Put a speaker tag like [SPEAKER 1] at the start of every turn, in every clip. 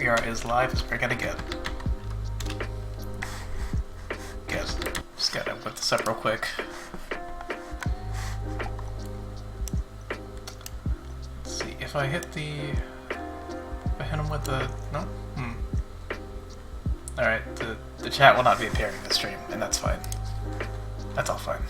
[SPEAKER 1] We are as live as we're gonna get. Just gotta whip this up real quick. Let's see if I hit the. If I hit him with the no. All right, the chat will not be appearing in the stream, and that's fine. That's all fine.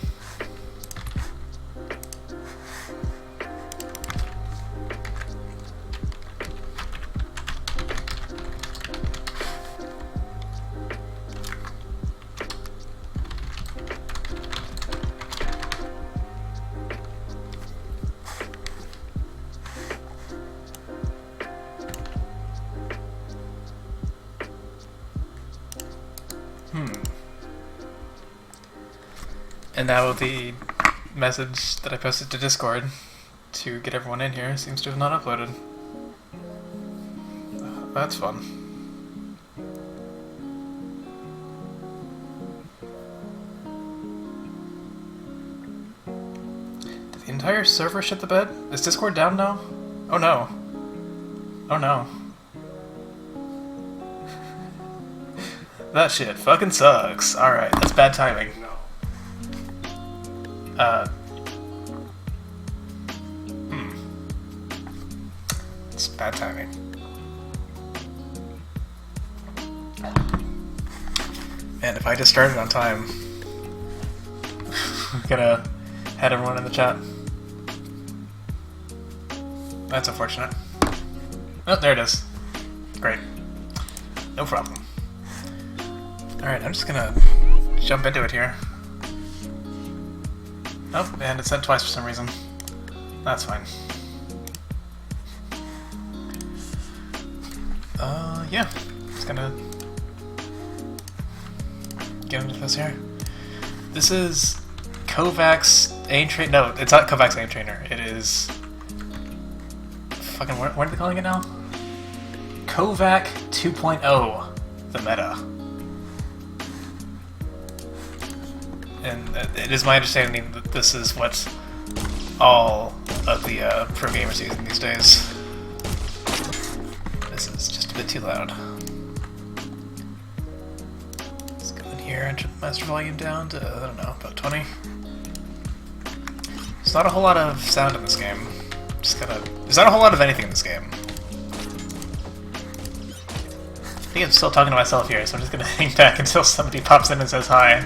[SPEAKER 1] And now the message that I posted to Discord to get everyone in here seems to have not uploaded. That's fun. Did the entire server shit the bed? Is Discord down now? Oh no. Oh no. That shit fucking sucks. Alright, that's bad timing. It's bad timing. And if I just started on time, I'm gonna had everyone in the chat. That's unfortunate. Oh, there it is. Great. No problem. Alright, I'm just gonna jump into it here. Oh, and it said twice for some reason. That's fine. Yeah. Just gonna get into this here. This is KovaaK's aim trainer. No, it's not KovaaK's aim trainer. It is fucking what are they calling it now? KovaaK 2.0, the meta. And it is my understanding that this is what all of the pro gamers are using these days. This is just a bit too loud. Let's go in here and turn the master volume down to, I don't know, about 20. There's not a whole lot of sound in this game. There's not a whole lot of anything in this game. I think I'm still talking to myself here, so I'm just gonna hang back until somebody pops in and says hi.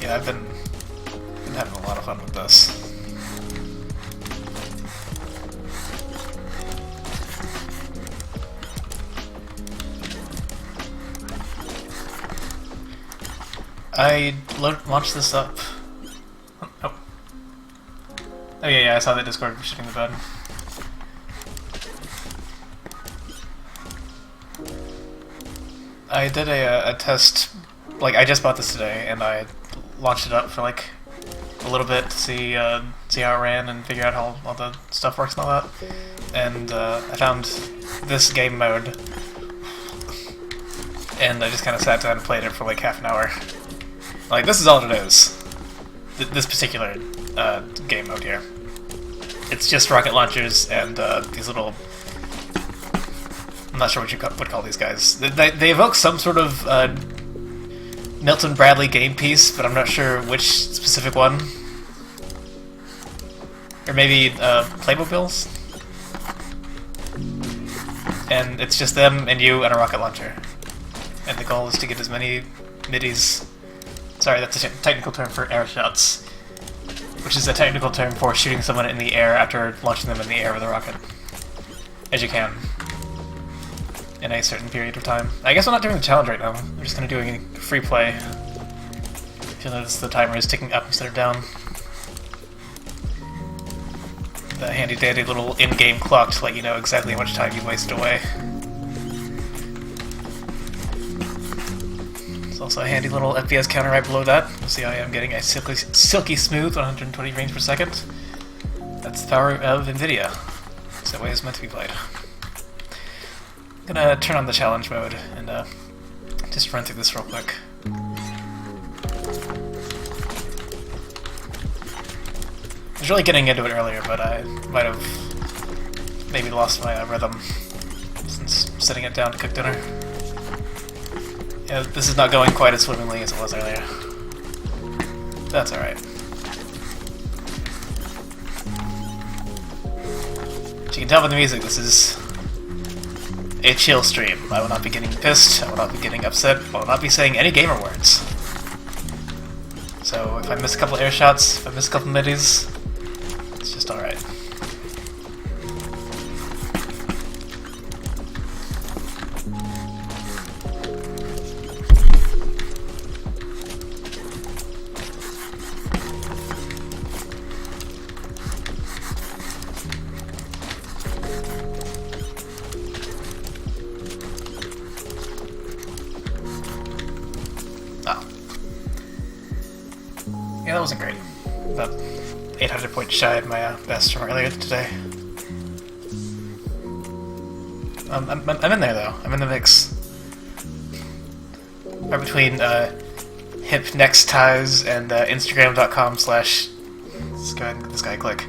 [SPEAKER 1] Yeah, I've been having a lot of fun with this. I launched this up. Oh. Oh yeah, I saw that Discord was shitting the bed. I did a test, like I just bought this today, and I launched it up for like a little bit to see how it ran and figure out how all the stuff works and all that. And I found this game mode, and I just kind of sat down and played it for like half an hour. Like, this is all it is. This particular game mode here. It's just rocket launchers and these little... I'm not sure what you would call these guys. They evoke some sort of Milton Bradley game piece, but I'm not sure which specific one. Or maybe Playmobiles? And it's just them and you and a rocket launcher. And the goal is to get as many middies... Sorry, that's a technical term for air shots, which is a technical term for shooting someone in the air after launching them in the air with a rocket, as you can, in a certain period of time. I guess I'm not doing the challenge right now. I'm just going to do a free play. You'll notice the timer is ticking up instead of down. The handy-dandy little in-game clock to let you know exactly how much time you wasted away. Also a handy little FPS counter right below that. You'll see I am getting a silky smooth 120 frames per second. That's the power of NVIDIA. It's that way it's meant to be played. I'm gonna turn on the challenge mode and just run through this real quick. I was really getting into it earlier, but I might have maybe lost my rhythm since setting it down to cook dinner. Yeah, this is not going quite as swimmingly as it was earlier. That's alright. As you can tell by the music, this is a chill stream. I will not be getting pissed, I will not be getting upset, I will not be saying any gamer words. So if I miss a couple air shots, if I miss a couple middies, it's just alright. Yeah, that wasn't great. About 800 points shy of my best from earlier today. I'm in there though. I'm in the mix. Right between hip next ties and Instagram.com/ let's go ahead and get this guy a click.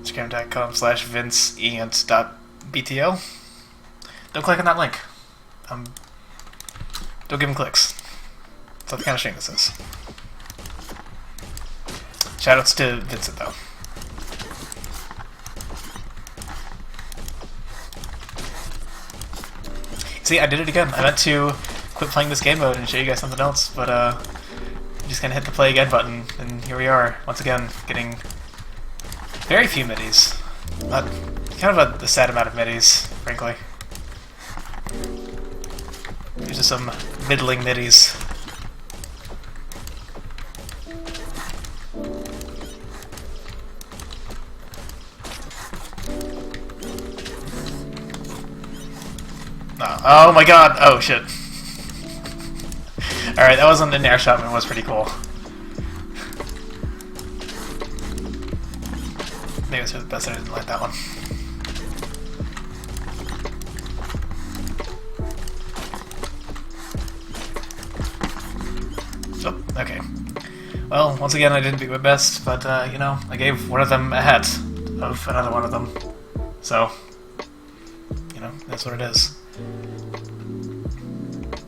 [SPEAKER 1] Instagram.com/ vinceent.bto. Don't click on that link. Don't give him clicks. That's not the kind of stream this is. Shoutouts to Vincent, though. See, I did it again. I meant to quit playing this game mode and show you guys something else, but I'm just gonna hit the play again button, and here we are, once again, getting very few middies. Kind of a sad amount of middies, frankly. There's just some middling middies. Oh my god! Oh shit. Alright, that wasn't an air shot, but it was pretty cool. Maybe it's for the best that I didn't like that one. Oh, okay. Well, once again, I didn't do my best, but, you know, I gave one of them a hat of another one of them. So, you know, that's what it is.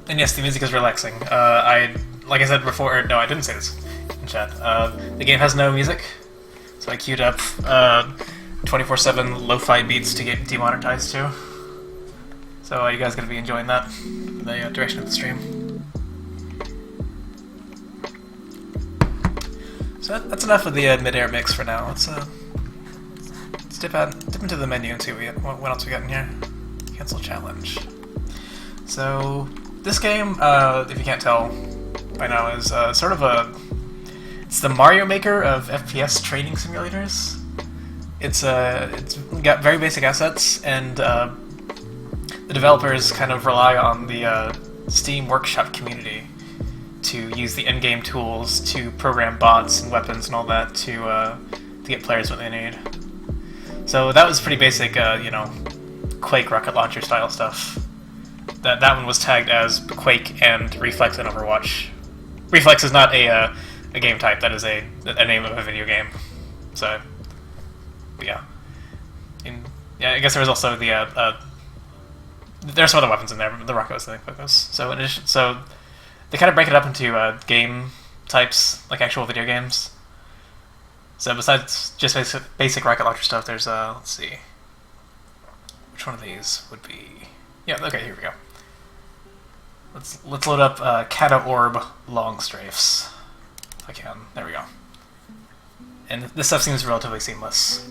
[SPEAKER 1] And yes, the music is relaxing. Like I said before, no, I didn't say this in chat. The game has no music, so I queued up 24/7 lo-fi beats to get demonetized too. So you guys gonna be enjoying that, the direction of the stream. So that's enough of the mid-air mix for now. Let's dip into the menu and see what else we got in here. Cancel challenge. So this game, if you can't tell by now, is sort of it's the Mario Maker of FPS training simulators. It's got very basic assets, and the developers kind of rely on the Steam Workshop community to use the in-game tools to program bots and weapons and all that to get players what they need. So that was pretty basic, you know, Quake rocket launcher style stuff. That one was tagged as Quake and Reflex in Overwatch. Reflex is not a game type, that is a name of a video game. So, yeah. Yeah, I guess there was also the, there's some other weapons in there, but the rocket was the main focus. So, in addition, so they kind of break it up into game types, like actual video games. So besides just basic rocket launcher stuff, there's, let's see. Which one of these would be... Yeah, okay, here we go. Let's load up Kata Orb Long Strafes. If I can. There we go. And this stuff seems relatively seamless.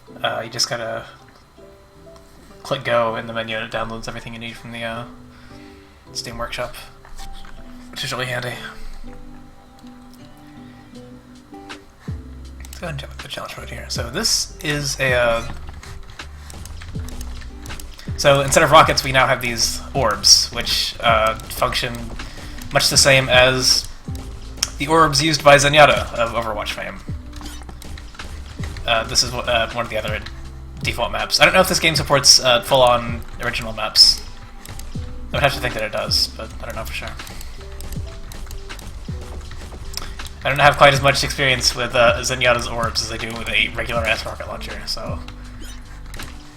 [SPEAKER 1] You just gotta click go in the menu and it downloads everything you need from the Steam Workshop, which is really handy. Let's go ahead and jump into the challenge mode here. So this is a... So instead of rockets, we now have these orbs, which function much the same as the orbs used by Zenyatta of Overwatch fame. This is one of the other default maps. I don't know if this game supports full-on original maps. I would have to think that it does, but I don't know for sure. I don't have quite as much experience with Zenyatta's orbs as I do with a regular-ass rocket launcher, so...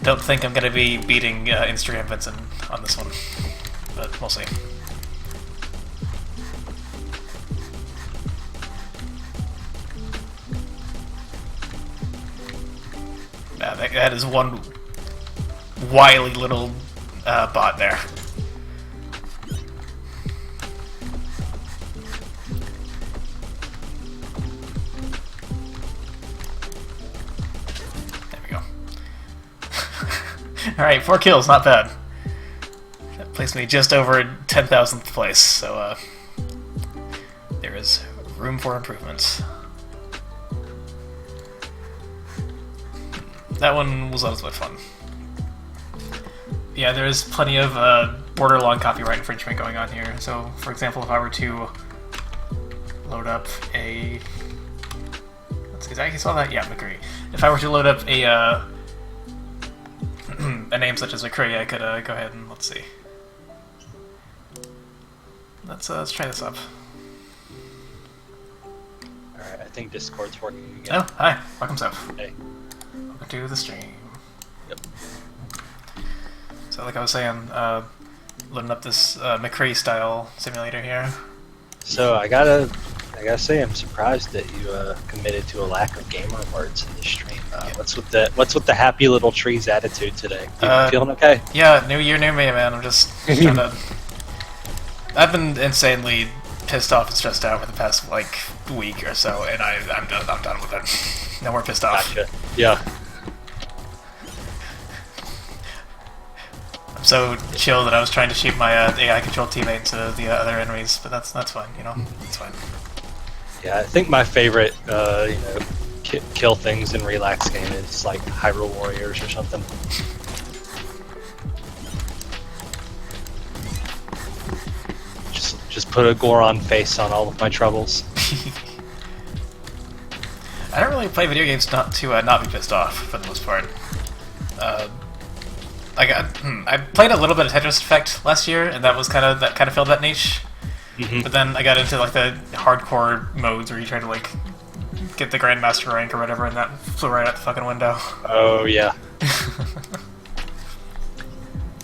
[SPEAKER 1] don't think I'm gonna be beating Instagram Vincent on this one, but we'll see. That is one wily little bot there. There we go. Alright, 4 kills, not bad. That placed me just over 10,000th place, so there is room for improvement. That one was not as much fun. Yeah, there is plenty of borderline copyright infringement going on here. So, for example, if I were to load up a... Let's see, did I actually saw that? Yeah, McCree. If I were to load up a a name such as McCree, I could go ahead and, let's see. Let's try this up.
[SPEAKER 2] Alright, I think Discord's working again.
[SPEAKER 1] Oh, hi. Welcome, Seth.
[SPEAKER 2] Hey.
[SPEAKER 1] Welcome to the stream.
[SPEAKER 2] Yep.
[SPEAKER 1] So, like I was saying, loading up this McCree style simulator here.
[SPEAKER 2] So I gotta say, I'm surprised that you committed to a lack of gamer words in this stream. What's with the happy little trees attitude today? You feeling okay?
[SPEAKER 1] Yeah, new year, new me, man. I'm just trying to. I've been insanely pissed off and stressed out for the past like week or so, and I'm done with it. No more pissed off.
[SPEAKER 2] Gotcha. Yeah.
[SPEAKER 1] So chill that I was trying to shoot my AI controlled teammate to the other enemies, but that's fine, you know, it's fine.
[SPEAKER 2] Yeah, I think my favorite, kill things in relax game is like Hyrule Warriors or something. Just put a Goron face on all of my troubles.
[SPEAKER 1] I don't really play video games not to not be pissed off for the most part. I played a little bit of Tetris Effect last year, and that kind of filled that niche.
[SPEAKER 2] Mm-hmm.
[SPEAKER 1] But then I got into like the hardcore modes where you try to like get the Grandmaster rank or whatever, and that flew right out the fucking window.
[SPEAKER 2] Oh yeah.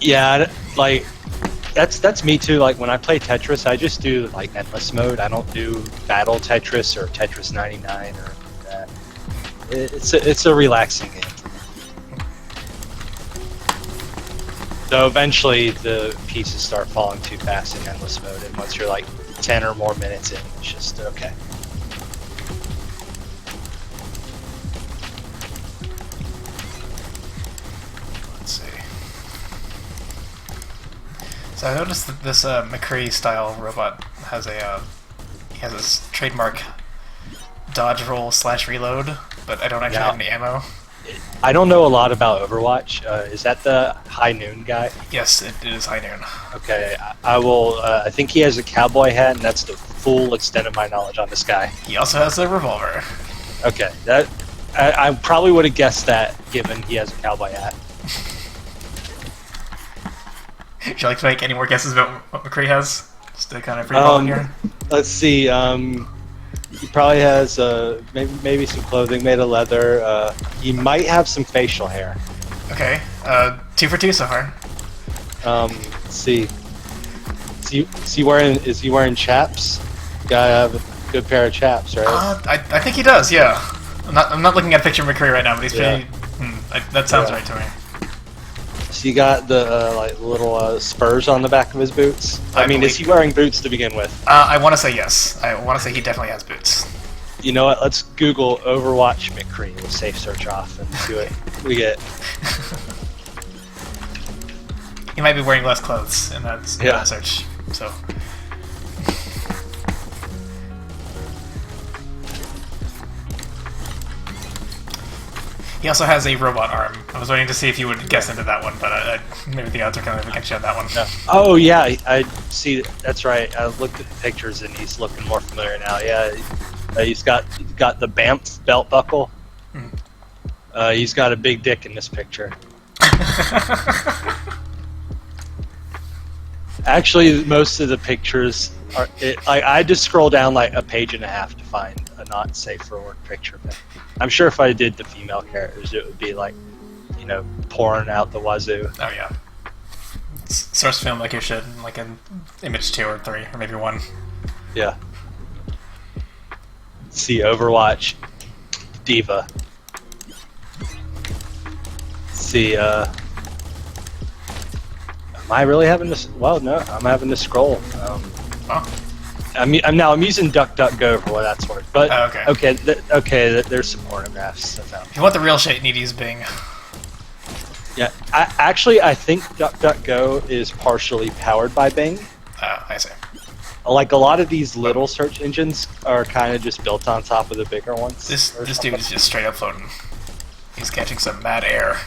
[SPEAKER 2] Yeah, like that's me too. Like when I play Tetris, I just do like endless mode. I don't do Battle Tetris or Tetris 99 or that. It's a relaxing game. So eventually the pieces start falling too fast in endless mode, and once you're like 10 or more minutes in, it's just okay.
[SPEAKER 1] Let's see. So I noticed that this McCree style robot has he has his trademark dodge roll / reload, but I don't actually have any ammo.
[SPEAKER 2] I don't know a lot about Overwatch. Is that the High Noon guy?
[SPEAKER 1] Yes, it is High Noon.
[SPEAKER 2] Okay, I will. I think he has a cowboy hat, and that's the full extent of my knowledge on this guy.
[SPEAKER 1] He also has a revolver.
[SPEAKER 2] Okay, that I probably would have guessed that, given he has a cowboy hat.
[SPEAKER 1] Would you like to make any more guesses about what McCree has? Just to kind of free ball here.
[SPEAKER 2] Let's see. He probably has maybe some clothing made of leather. He might have some facial hair.
[SPEAKER 1] Okay, 2 for 2 so far.
[SPEAKER 2] Let's see. Is he wearing chaps? Gotta have a good pair of chaps, right?
[SPEAKER 1] I think he does. Yeah. I'm not looking at a picture of McCree right now, but he's pretty. That sounds right to me.
[SPEAKER 2] So you got the like little spurs on the back of his boots. I mean, is he wearing boots to begin with? I
[SPEAKER 1] want to say yes. I want to say he definitely has boots.
[SPEAKER 2] You know what? Let's Google Overwatch McCree. We'll safe search off and see what we get.
[SPEAKER 1] He might be wearing less clothes in that search. So. He also has a robot arm. I was waiting to see if you would guess into that one, but maybe the odds are kind of against you on that one.
[SPEAKER 2] Yeah. Oh yeah, I see. That's right. I looked at the pictures and he's looking more familiar now. Yeah, he's got the Banff belt buckle. He's got a big dick in this picture. Actually, most of the pictures are. I just scroll down like a page and a half to find a not safe for work picture. But I'm sure if I did the female characters, it would be like, pouring out the wazoo.
[SPEAKER 1] Oh yeah. Source film like you should, like in image 2 or 3, or maybe 1.
[SPEAKER 2] Yeah. See Overwatch, Diva. See, am I really having this? Well, no, I'm having to scroll.
[SPEAKER 1] Oh.
[SPEAKER 2] I'm using DuckDuckGo for what that's worth. But
[SPEAKER 1] oh,
[SPEAKER 2] okay, there's some pornographs.
[SPEAKER 1] If you want the real shit, you need to use Bing.
[SPEAKER 2] Yeah, I think DuckDuckGo is partially powered by Bing.
[SPEAKER 1] I see.
[SPEAKER 2] Like a lot of these little search engines are kind of just built on top of the bigger ones.
[SPEAKER 1] This dude is just straight up floating. He's catching some mad air.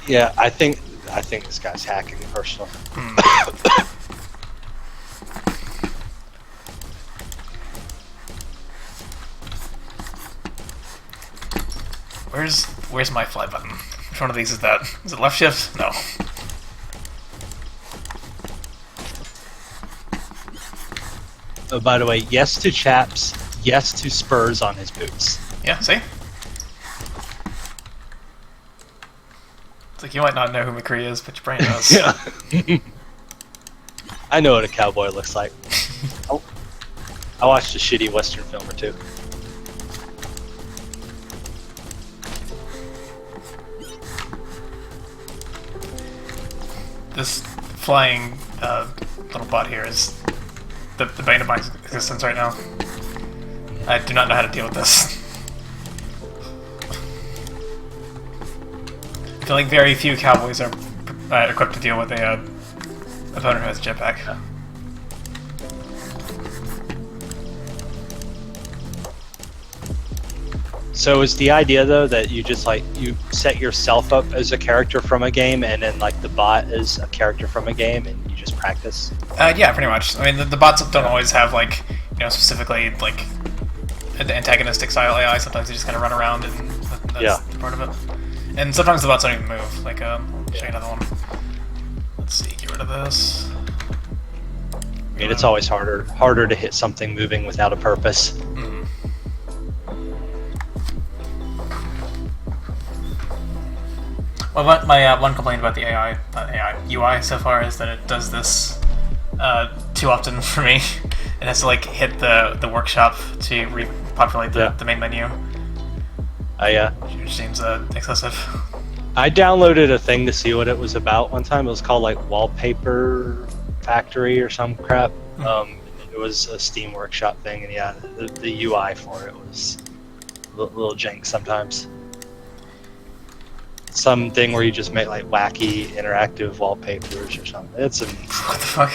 [SPEAKER 2] Yeah, I think this guy's hacking personally.
[SPEAKER 1] Where's my fly button? Which one of these is that? Is it left shift? No.
[SPEAKER 2] Oh, by the way, yes to chaps, yes to spurs on his boots.
[SPEAKER 1] Yeah, see? It's like you might not know who McCree is, but your brain does.
[SPEAKER 2] Yeah. I know what a cowboy looks like. I watched a shitty Western film or two.
[SPEAKER 1] This flying little bot here is the bane of my existence right now. I do not know how to deal with this. I feel like very few cowboys are equipped to deal with a opponent who has a jetpack.
[SPEAKER 2] Yeah. So is the idea though that you just you set yourself up as a character from a game, and then the bot is a character from a game, and you just practice?
[SPEAKER 1] Yeah, pretty much. I mean, the bots don't always have specifically an antagonistic style AI. Sometimes they just kind of run around, and that's part of it. And sometimes the bots don't even move. I'll show you another one. Let's see, get rid of this.
[SPEAKER 2] I mean, it's always harder to hit something moving without a purpose.
[SPEAKER 1] Mm. Well, my one complaint about the UI so far is that it does this too often for me. It has to hit the workshop to repopulate the main menu. Which seems excessive.
[SPEAKER 2] I downloaded a thing to see what it was about one time. It was called Wallpaper Factory or some crap. It was a Steam Workshop thing, and yeah, the UI for it was a little jank sometimes. Something where you just make wacky interactive wallpapers or something. It's amazing.
[SPEAKER 1] What the fuck?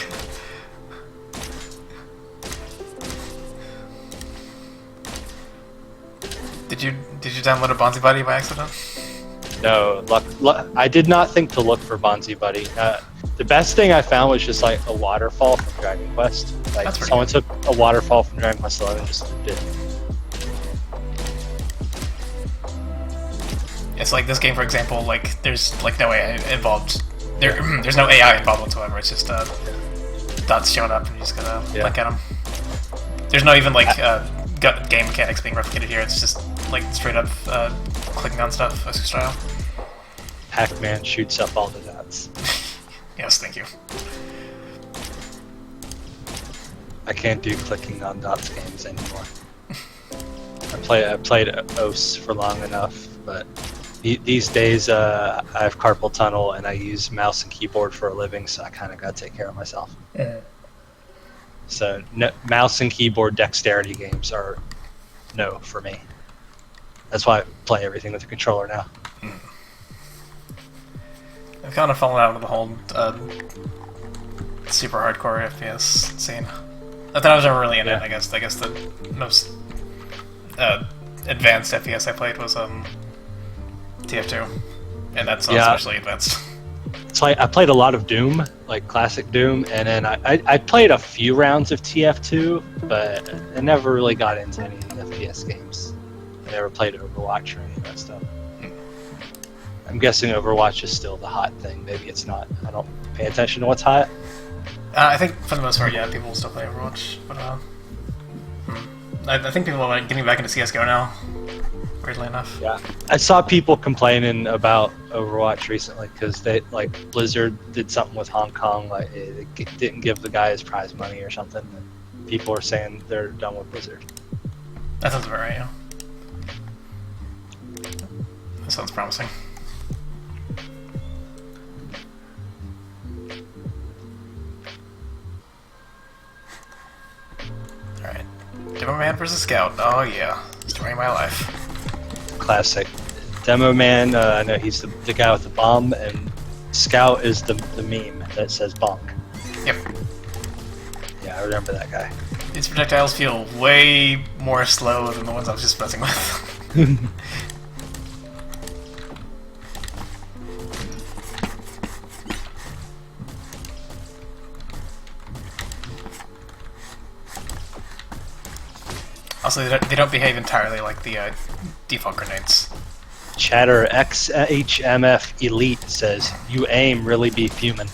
[SPEAKER 1] Did you download a Bonzi Buddy by accident?
[SPEAKER 2] No, I did not think to look for Bonzi Buddy. The best thing I found was just a waterfall from Dragon Quest. Someone took a waterfall from Dragon Quest 11 and just did.
[SPEAKER 1] It's this game, for example, there's no AI involved. There's no AI involved whatsoever. It's just dots showing up and you just gotta look at them. There's no even game mechanics being replicated here. It's just straight up clicking on stuff, style.
[SPEAKER 2] Pac-Man shoots up all the dots.
[SPEAKER 1] Yes, thank you.
[SPEAKER 2] I can't do clicking on dots games anymore. I played OS for long enough, but these days I have carpal tunnel and I use mouse and keyboard for a living, so I kind of got to take care of myself.
[SPEAKER 1] Yeah.
[SPEAKER 2] So mouse and keyboard dexterity games are no for me. That's why I play everything with a controller now.
[SPEAKER 1] I've kind of fallen out of the whole super hardcore FPS scene. Not that I was ever really in it. I guess the most advanced FPS I played was TF2, and that's not especially advanced.
[SPEAKER 2] So I played a lot of Doom, classic Doom, and then I played a few rounds of TF2, but I never really got into any of the FPS games. I never played Overwatch or any of that stuff. I'm guessing Overwatch is still the hot thing. Maybe it's not. I don't pay attention to what's hot.
[SPEAKER 1] I think for the most part, yeah, people will still play Overwatch, but I think people are getting back into CS:GO now. weirdly enough.
[SPEAKER 2] Yeah, I saw people complaining about Overwatch recently because they like Blizzard did something with Hong Kong, like it didn't give the guy his prize money or something. And people are saying they're done with Blizzard.
[SPEAKER 1] That sounds about right, yeah. That sounds promising. Alright. Demo Man versus Scout. Oh yeah. Story of my life.
[SPEAKER 2] Classic. Demo Man, I know he's the guy with the bomb, and Scout is the meme that says bonk.
[SPEAKER 1] Yep.
[SPEAKER 2] Yeah, I remember that guy.
[SPEAKER 1] These projectiles feel way more slow than the ones I was just messing with. Also, they don't behave entirely like the default grenades.
[SPEAKER 2] Chatter XHMF Elite says, "You aim really be fuming."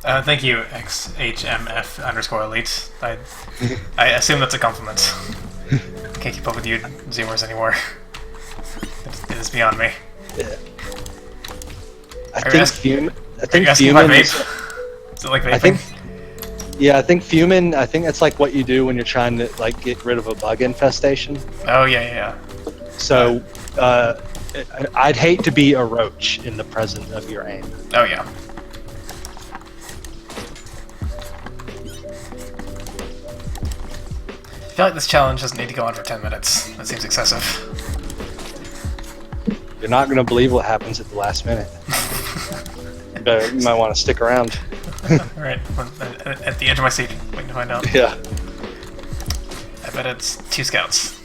[SPEAKER 1] Thank you, XHMF_elite. I assume that's a compliment. Can't keep up with you Zoomers anymore. It is beyond me.
[SPEAKER 2] Yeah. I
[SPEAKER 1] Are you
[SPEAKER 2] think
[SPEAKER 1] asking about
[SPEAKER 2] fuming
[SPEAKER 1] vape? Is it like vaping?
[SPEAKER 2] I think fuming. I think that's like what you do when you're trying to like get rid of a bug infestation.
[SPEAKER 1] Oh yeah.
[SPEAKER 2] So, I'd hate to be a roach in the presence of your aim.
[SPEAKER 1] Oh yeah. I feel like this challenge doesn't need to go on for 10 minutes. That seems excessive.
[SPEAKER 2] You're not going to believe what happens at the last minute. You might want to stick around.
[SPEAKER 1] Alright, at the edge of my seat, waiting to find out.
[SPEAKER 2] Yeah.
[SPEAKER 1] I bet it's 2 scouts.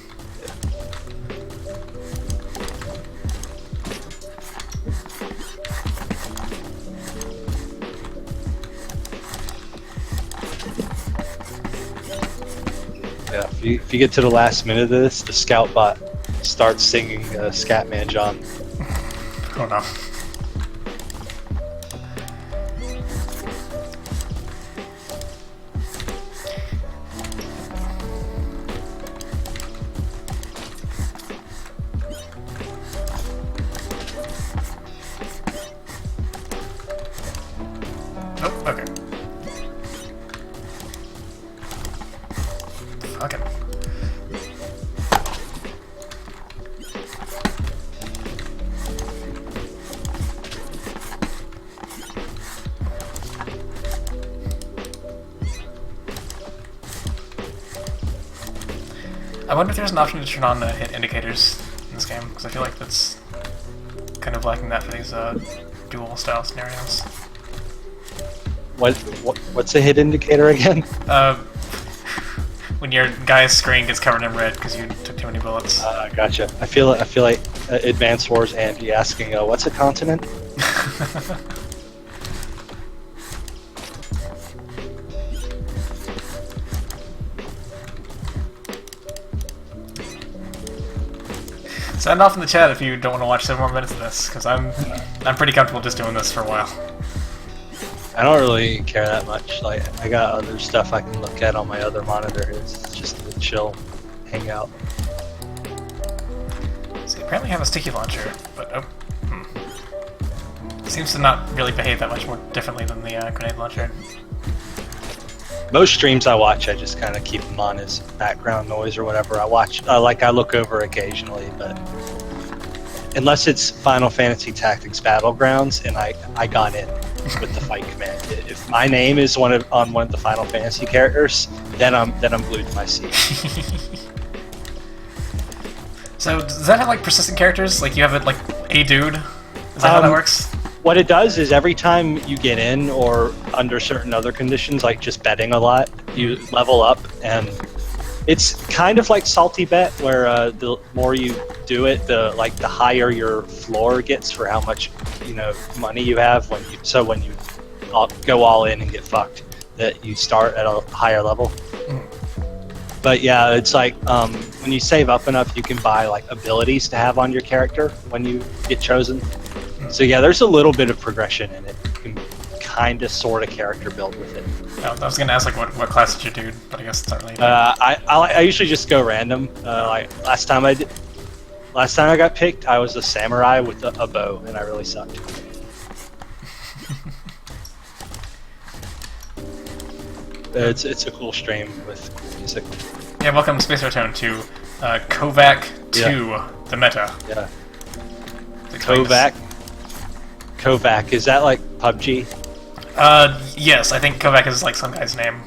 [SPEAKER 2] Yeah, if you get to the last minute of this, the scout bot starts singing Scatman John.
[SPEAKER 1] Oh no. Oh, okay. Fuck it. I wonder if there's an option to turn on the hit indicators in this game, because I feel like that's kind of lacking that for these dual style scenarios.
[SPEAKER 2] What's a hit indicator again?
[SPEAKER 1] When your guy's screen gets covered in red because you took too many bullets.
[SPEAKER 2] Gotcha. I feel like Advanced Wars Andy asking, what's a continent?
[SPEAKER 1] Sound off in the chat if you don't want to watch 7 more minutes of this, because I'm pretty comfortable just doing this for a while.
[SPEAKER 2] I don't really care that much. Like, I got other stuff I can look at on my other monitor. It's just to chill, hang out.
[SPEAKER 1] So you apparently have a sticky launcher, but seems to not really behave that much more differently than the grenade launcher.
[SPEAKER 2] Most streams I watch, I just kind of keep them on as background noise or whatever. I look over occasionally, but unless it's Final Fantasy Tactics Battlegrounds and I got in with the fight command. If my name is on one of the Final Fantasy characters, then I'm glued to my seat.
[SPEAKER 1] So does that have like persistent characters? Like you have it like a dude? Is that how that works?
[SPEAKER 2] What it does is every time you get in, or under certain other conditions, like just betting a lot, you level up, and it's kind of like Salty Bet, where the more you do it, the higher your floor gets for how much money you have. When you go all in and get fucked, that you start at a higher level. But yeah, it's like when you save up enough, you can buy like abilities to have on your character when you get chosen. So yeah, there's a little bit of progression in it. You can kind of sort of character build with it.
[SPEAKER 1] I was gonna ask like what class did you do, but I guess it's not really.
[SPEAKER 2] I usually just go random. Like last time I got picked, I was a samurai with a bow, and I really sucked. It's a cool stream with cool music.
[SPEAKER 1] Yeah, welcome Space Tone to KovaaK 2, the meta.
[SPEAKER 2] Yeah. KovaaK. KovaaK, is that like PUBG?
[SPEAKER 1] Yes, I think KovaaK is like some guy's name.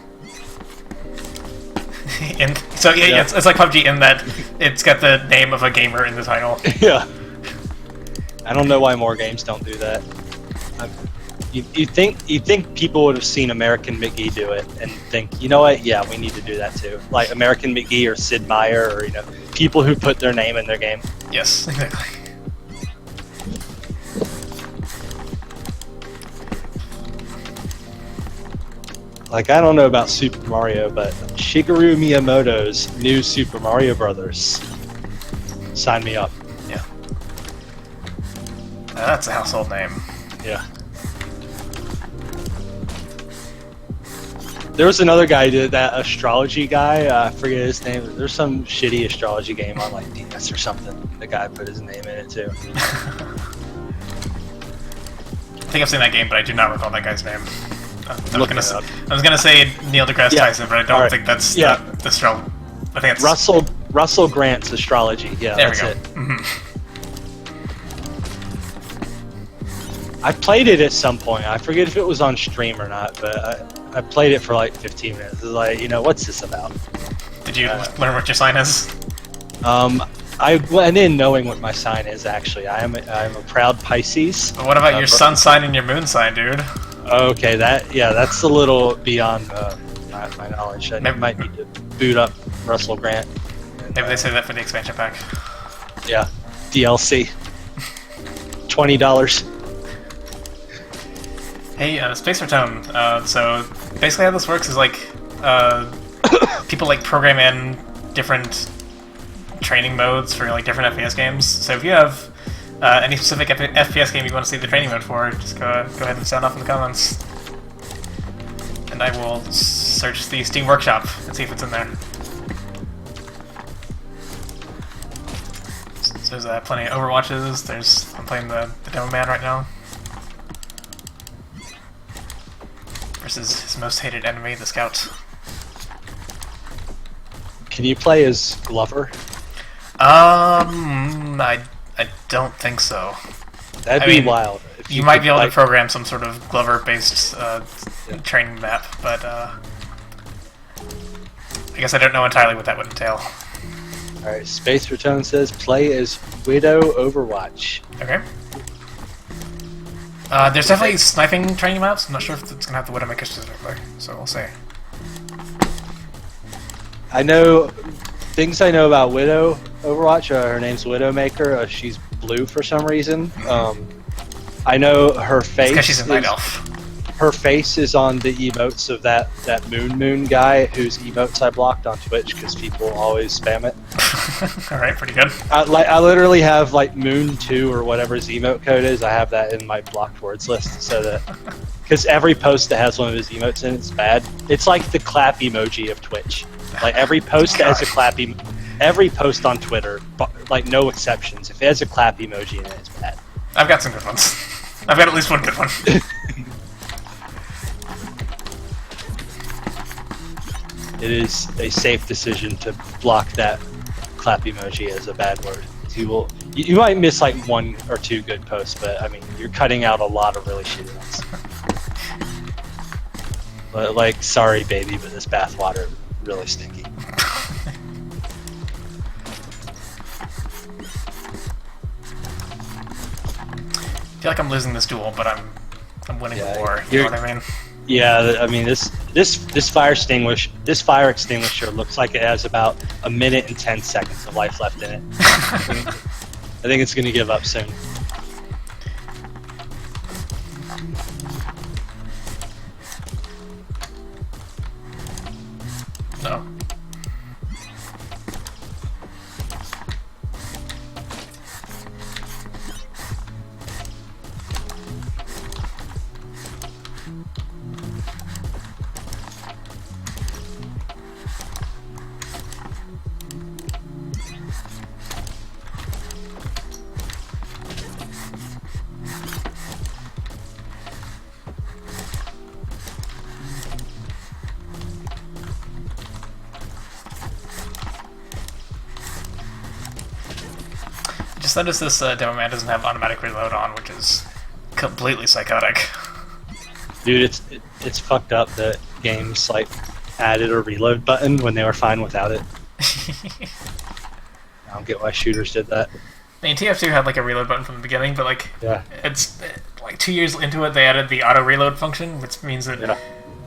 [SPEAKER 1] So yeah, it's like PUBG in that it's got the name of a gamer in the title.
[SPEAKER 2] Yeah. I don't know why more games don't do that. You think people would have seen American McGee do it and think, you know what? Yeah, we need to do that too. Like American McGee or Sid Meier or people who put their name in their game.
[SPEAKER 1] Yes, exactly.
[SPEAKER 2] Like, I don't know about Super Mario, but Shigeru Miyamoto's new Super Mario Brothers. Sign me up.
[SPEAKER 1] Yeah. That's a household name.
[SPEAKER 2] Yeah. There was another guy, that astrology guy, I forget his name. There's some shitty astrology game on like DS or something. The guy put his name in it too.
[SPEAKER 1] I think I've seen that game, but I do not recall that guy's name. I was gonna say Neil deGrasse Tyson, but I don't think that's the strong. I think it's
[SPEAKER 2] Russell Grant's astrology. Yeah,
[SPEAKER 1] there
[SPEAKER 2] that's
[SPEAKER 1] we go.
[SPEAKER 2] it. I played it at some point. I forget if it was on stream or not, but I played it for like 15 minutes. It was like, what's this about?
[SPEAKER 1] Did you learn what your sign is?
[SPEAKER 2] I went in knowing what my sign is. Actually, I'm a proud Pisces.
[SPEAKER 1] But what about your sun sign and your moon sign, dude?
[SPEAKER 2] Okay, that's a little beyond my knowledge. I might need to boot up Russell Grant.
[SPEAKER 1] Maybe they say that for the expansion pack.
[SPEAKER 2] Yeah, DLC. $20.
[SPEAKER 1] Hey, Space Tone. So basically, how this works is like people like program in different training modes for like different FPS games. So if you have any specific FPS game you want to see the training mode for, just go ahead and sound off in the comments. And I will search the Steam Workshop and see if it's in there. So there's plenty of Overwatches. I'm playing the Demo Man right now. Versus his most hated enemy, the Scout.
[SPEAKER 2] Can you play as Glover?
[SPEAKER 1] I don't think so.
[SPEAKER 2] That'd be wild.
[SPEAKER 1] If you might be able to program some sort of Glover-based training map, but I guess I don't know entirely what that would entail.
[SPEAKER 2] Alright, Space Return says play as Widow Overwatch.
[SPEAKER 1] Okay. There's definitely sniping training maps. I'm not sure if it's gonna have the Widowmaker specifically, so we'll see.
[SPEAKER 2] I know about Widow Overwatch. Her name's Widowmaker. She's blue for some reason. I know her face.
[SPEAKER 1] Because she's a night elf.
[SPEAKER 2] Her face is on the emotes of that Moon guy whose emotes I blocked on Twitch because people always spam it.
[SPEAKER 1] All right, pretty good.
[SPEAKER 2] I literally have like Moon 2 or whatever his emote code is. I have that in my blocked words list so that because every post that has one of his emotes in it's bad. It's like the clap emoji of Twitch. Like every post that has a clap every post on Twitter, like no exceptions. If it has a clap emoji in it, it's bad.
[SPEAKER 1] I've got some good ones. I've got at least one good one.
[SPEAKER 2] It is a safe decision to block that clap emoji as a bad word. You might miss like 1 or 2 good posts, but I mean you're cutting out a lot of really shitty ones. But like, sorry baby, but this bathwater is really stinky.
[SPEAKER 1] I feel like I'm losing this duel, but I'm winning the war. You know what I mean?
[SPEAKER 2] Yeah, I mean this fire extinguisher looks like it has about 1 minute and 10 seconds of life left in it. I think it's gonna give up soon.
[SPEAKER 1] No. so does this demo man doesn't have automatic reload on, which is completely psychotic.
[SPEAKER 2] Dude, it's fucked up that games like added a reload button when they were fine without it. I don't get why shooters did that.
[SPEAKER 1] I mean, TF2 had like a reload button from the beginning, but like it's like 2 years into it, they added the auto reload function, which means that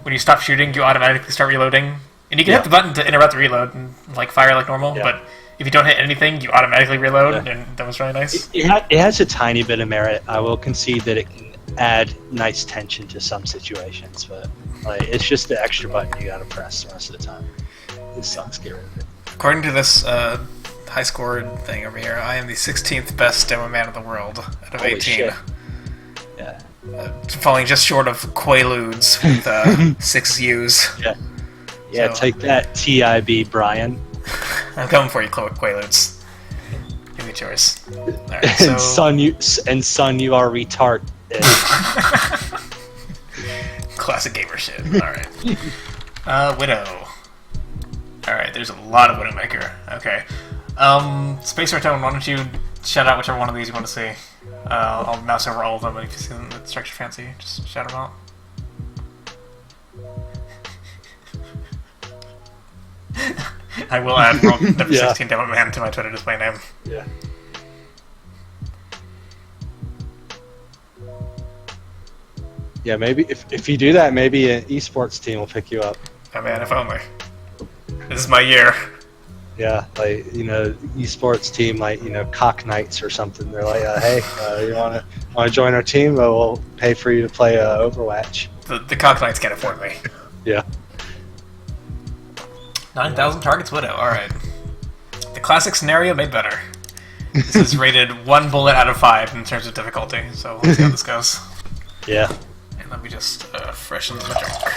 [SPEAKER 1] when you stop shooting, you automatically start reloading, and you can hit the button to interrupt the reload and like fire like normal. But if you don't hit anything, you automatically reload, and that was really nice.
[SPEAKER 2] It has a tiny bit of merit. I will concede that it can add nice tension to some situations, but like it's just the extra button you gotta press most of the time. It sucks. Get rid of it.
[SPEAKER 1] According to this high scored thing over here, I am the 16th best demo man in the world out of 18.
[SPEAKER 2] Shit. Yeah.
[SPEAKER 1] Falling just short of Quaaludes with 6 U's.
[SPEAKER 2] Yeah, so, take that, TIB, Brian.
[SPEAKER 1] I'm coming for you, Quaaludes. Give me yours. Right, so...
[SPEAKER 2] son, you are retard.
[SPEAKER 1] Classic gamer shit. Alright. Widow. Alright, there's a lot of Widowmaker. Okay. Space Tone, why don't you shout out whichever one of these you want to see? I'll mouse over all of them, and if you see them that strikes your fancy, just shout them out. I will add world number 16 Demo Man to my Twitter display name.
[SPEAKER 2] Yeah. Yeah, maybe if you do that, maybe an esports team will pick you up.
[SPEAKER 1] Oh man, if only. This is my year.
[SPEAKER 2] Yeah, like, you know, esports team, like, you know, Cock Knights or something. They're like, hey, you wanna join our team? We'll pay for you to play Overwatch.
[SPEAKER 1] The Cock Knights can't afford me.
[SPEAKER 2] Yeah.
[SPEAKER 1] 9,000 targets Widow. All right. The classic scenario made better. This is rated 1 bullet out of 5 in terms of difficulty. So let's see how this goes.
[SPEAKER 2] Yeah.
[SPEAKER 1] And let me just freshen the drink.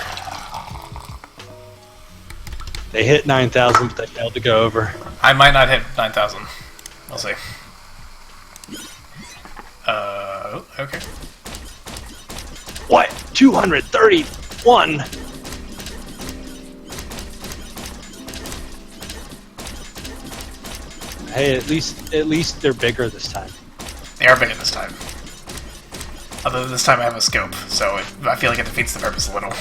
[SPEAKER 2] They hit 9,000, but they failed to go over.
[SPEAKER 1] I might not hit 9,000. We'll see. Okay.
[SPEAKER 2] What? 231! Hey, at least they're bigger this time.
[SPEAKER 1] They are bigger this time. Although this time I have a scope, so I feel like it defeats the purpose a little.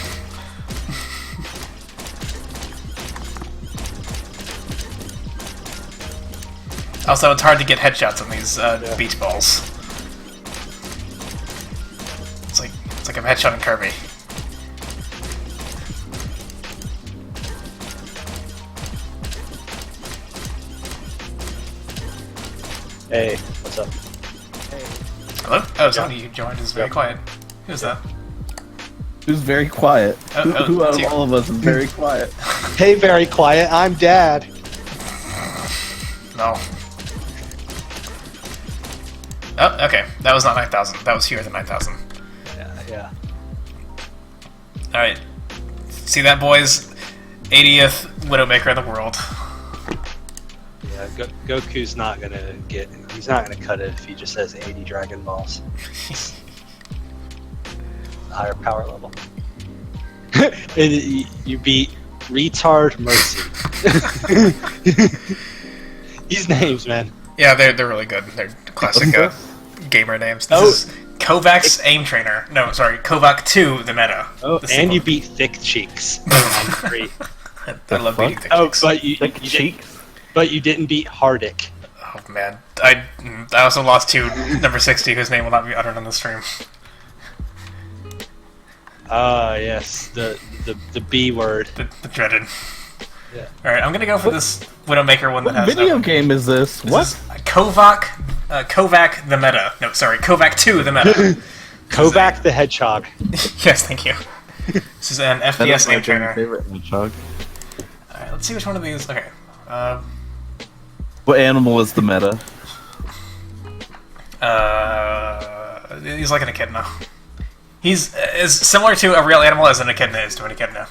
[SPEAKER 1] Also, it's hard to get headshots on these beach balls. It's like I'm headshotting Kirby.
[SPEAKER 2] Hey, what's up?
[SPEAKER 3] Hey.
[SPEAKER 1] Hello? Oh, somebody who joined is very quiet. Who's that?
[SPEAKER 3] Who's very quiet? Who out of all of us is very quiet?
[SPEAKER 2] Hey, very quiet. I'm Dad.
[SPEAKER 1] No. Oh, okay. That was not 9,000. That was fewer than 9,000.
[SPEAKER 2] Yeah.
[SPEAKER 1] Alright. See that, boys? 80th Widowmaker in the world.
[SPEAKER 2] Yeah, Goku's not gonna he's not gonna cut it if he just has 80 Dragon Balls. Higher power level. And you beat Retard Mercy. These names, man.
[SPEAKER 1] Yeah, they're really good. They're classic gamer names. This is KovaaK's Aim Trainer. No, sorry, KovaaK 2, the meta.
[SPEAKER 2] Oh, and you beat Thick Cheeks. I
[SPEAKER 1] love beating Thick Cheeks.
[SPEAKER 2] But you didn't beat Hardic.
[SPEAKER 1] Oh man, I also lost to number 60, whose name will not be uttered on the stream.
[SPEAKER 2] Ah, yes, the B word.
[SPEAKER 1] The dreaded.
[SPEAKER 2] Yeah.
[SPEAKER 1] Alright, I'm gonna go for this Widowmaker one that has
[SPEAKER 3] video game is this?
[SPEAKER 1] This
[SPEAKER 3] What?
[SPEAKER 1] is KovaaK the meta. No, sorry, KovaaK 2 the meta.
[SPEAKER 2] KovaaK the Hedgehog.
[SPEAKER 1] Yes, thank you. This is an
[SPEAKER 3] That
[SPEAKER 1] FPS
[SPEAKER 3] is my
[SPEAKER 1] Aim Trainer.
[SPEAKER 3] favorite hedgehog.
[SPEAKER 1] Alright, let's see which one of these. Okay.
[SPEAKER 3] What animal is the meta?
[SPEAKER 1] He's like an echidna. He's as similar to a real animal as an echidna is to an echidna.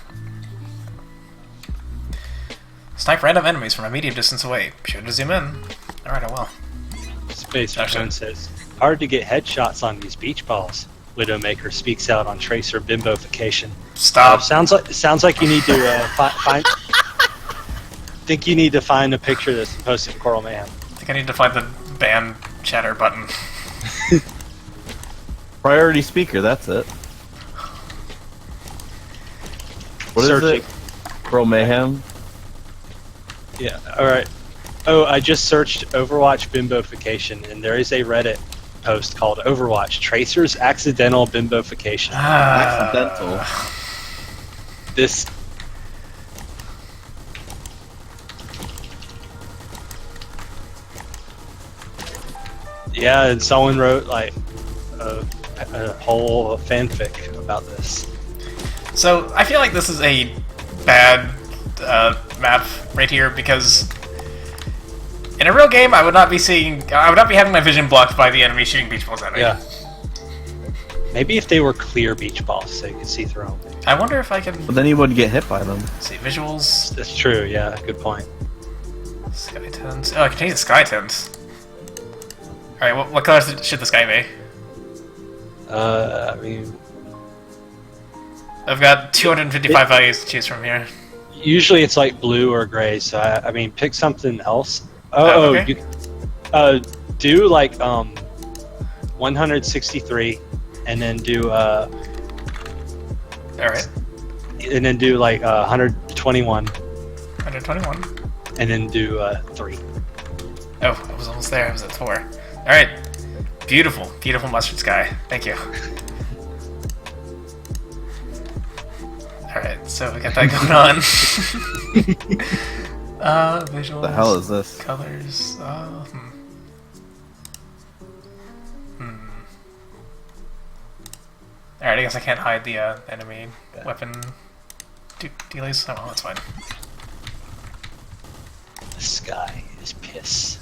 [SPEAKER 1] Snipe random enemies from a medium distance away. Be sure to zoom in. Alright, I will.
[SPEAKER 2] Space Phone says, hard to get headshots on these beach balls. Widowmaker speaks out on tracer bimbofication.
[SPEAKER 1] Stop.
[SPEAKER 2] Sounds like you need to find. Think you need to find a picture that's posted in Coral Mayhem.
[SPEAKER 1] I think I need to find the band chatter button.
[SPEAKER 3] Priority speaker, that's it. What
[SPEAKER 2] Searching.
[SPEAKER 3] is it? Bro Mayhem?
[SPEAKER 2] Yeah, alright. Oh, I just searched Overwatch bimbofication, and there is a Reddit post called Overwatch Tracers Accidental Bimbofication.
[SPEAKER 3] Accidental.
[SPEAKER 2] This... Yeah, and someone wrote, like, a whole fanfic about this.
[SPEAKER 1] So, I feel like this is a bad map right here, because in a real game, I would not be having my vision blocked by the enemy shooting beach balls at me.
[SPEAKER 2] Yeah. Maybe if they were clear beach balls, so you could see through them.
[SPEAKER 1] I wonder if I can...
[SPEAKER 3] But then you wouldn't get hit by them.
[SPEAKER 1] see, visuals...
[SPEAKER 2] That's true, yeah, good point.
[SPEAKER 1] Sky tints... Oh, I can change the sky tints. Alright, what colors should the sky be?
[SPEAKER 2] I mean...
[SPEAKER 1] I've got 255 values to choose from here.
[SPEAKER 2] Usually it's like blue or gray, so I mean, pick something else.
[SPEAKER 1] Oh, okay.
[SPEAKER 2] You do like 163, and then do
[SPEAKER 1] Alright.
[SPEAKER 2] and then do like 121,
[SPEAKER 1] 121.
[SPEAKER 2] and then do 3.
[SPEAKER 1] Oh, I was almost there. I was at 4. Alright. Beautiful, beautiful mustard sky. Thank you. Alright, so we got that going on. Visuals.
[SPEAKER 3] What the hell is this?
[SPEAKER 1] Colors. Alright, I guess I can't hide the enemy weapon dealies. Oh, well, that's fine.
[SPEAKER 2] The sky is piss.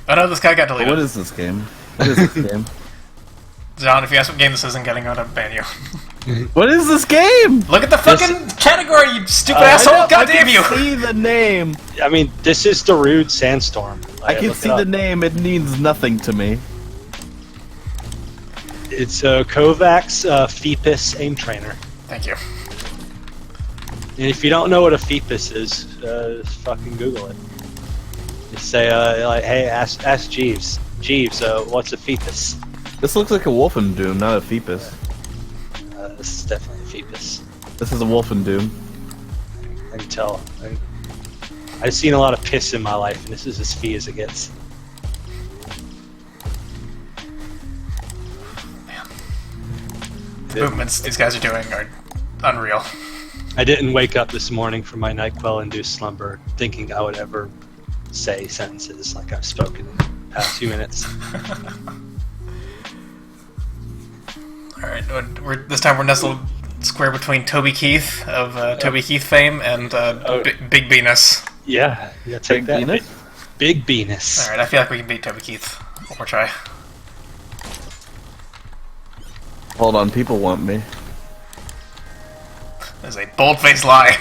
[SPEAKER 1] Oh no, this guy got deleted.
[SPEAKER 3] What is this game? What is this game?
[SPEAKER 1] John, if you ask what game this is, I'm gonna ban you.
[SPEAKER 3] What is this game?
[SPEAKER 1] Look at the fucking category, you stupid asshole! God damn you!
[SPEAKER 3] I can see the name.
[SPEAKER 2] I mean, this is Darude Sandstorm.
[SPEAKER 3] I can see the name. It means nothing to me.
[SPEAKER 2] It's KovaaK's Phoebus aim trainer.
[SPEAKER 1] Thank you.
[SPEAKER 2] And if you don't know what a Phoebus is, just fucking Google it. Just say, like, hey, ask Jeeves. Jeeves, what's a Phoebus?
[SPEAKER 3] This looks like a Wolfen Doom, not a Phoebus.
[SPEAKER 2] This is definitely a Phoebus.
[SPEAKER 3] This is a Wolfen Doom.
[SPEAKER 2] I can tell. I've seen a lot of piss in my life, and this is as fee as it gets.
[SPEAKER 1] The movements these guys are doing are unreal.
[SPEAKER 2] I didn't wake up this morning from my NyQuil-induced slumber thinking I would ever say sentences like I've spoken in the past few minutes.
[SPEAKER 1] Alright, this time we're nestled square between Toby Keith of Toby Keith fame and Big Venus.
[SPEAKER 2] Yeah, take that.
[SPEAKER 3] Venus?
[SPEAKER 2] Big Venus.
[SPEAKER 1] Alright, I feel like we can beat Toby Keith. One more try.
[SPEAKER 3] Hold on, people want me.
[SPEAKER 1] That is a bold-faced lie.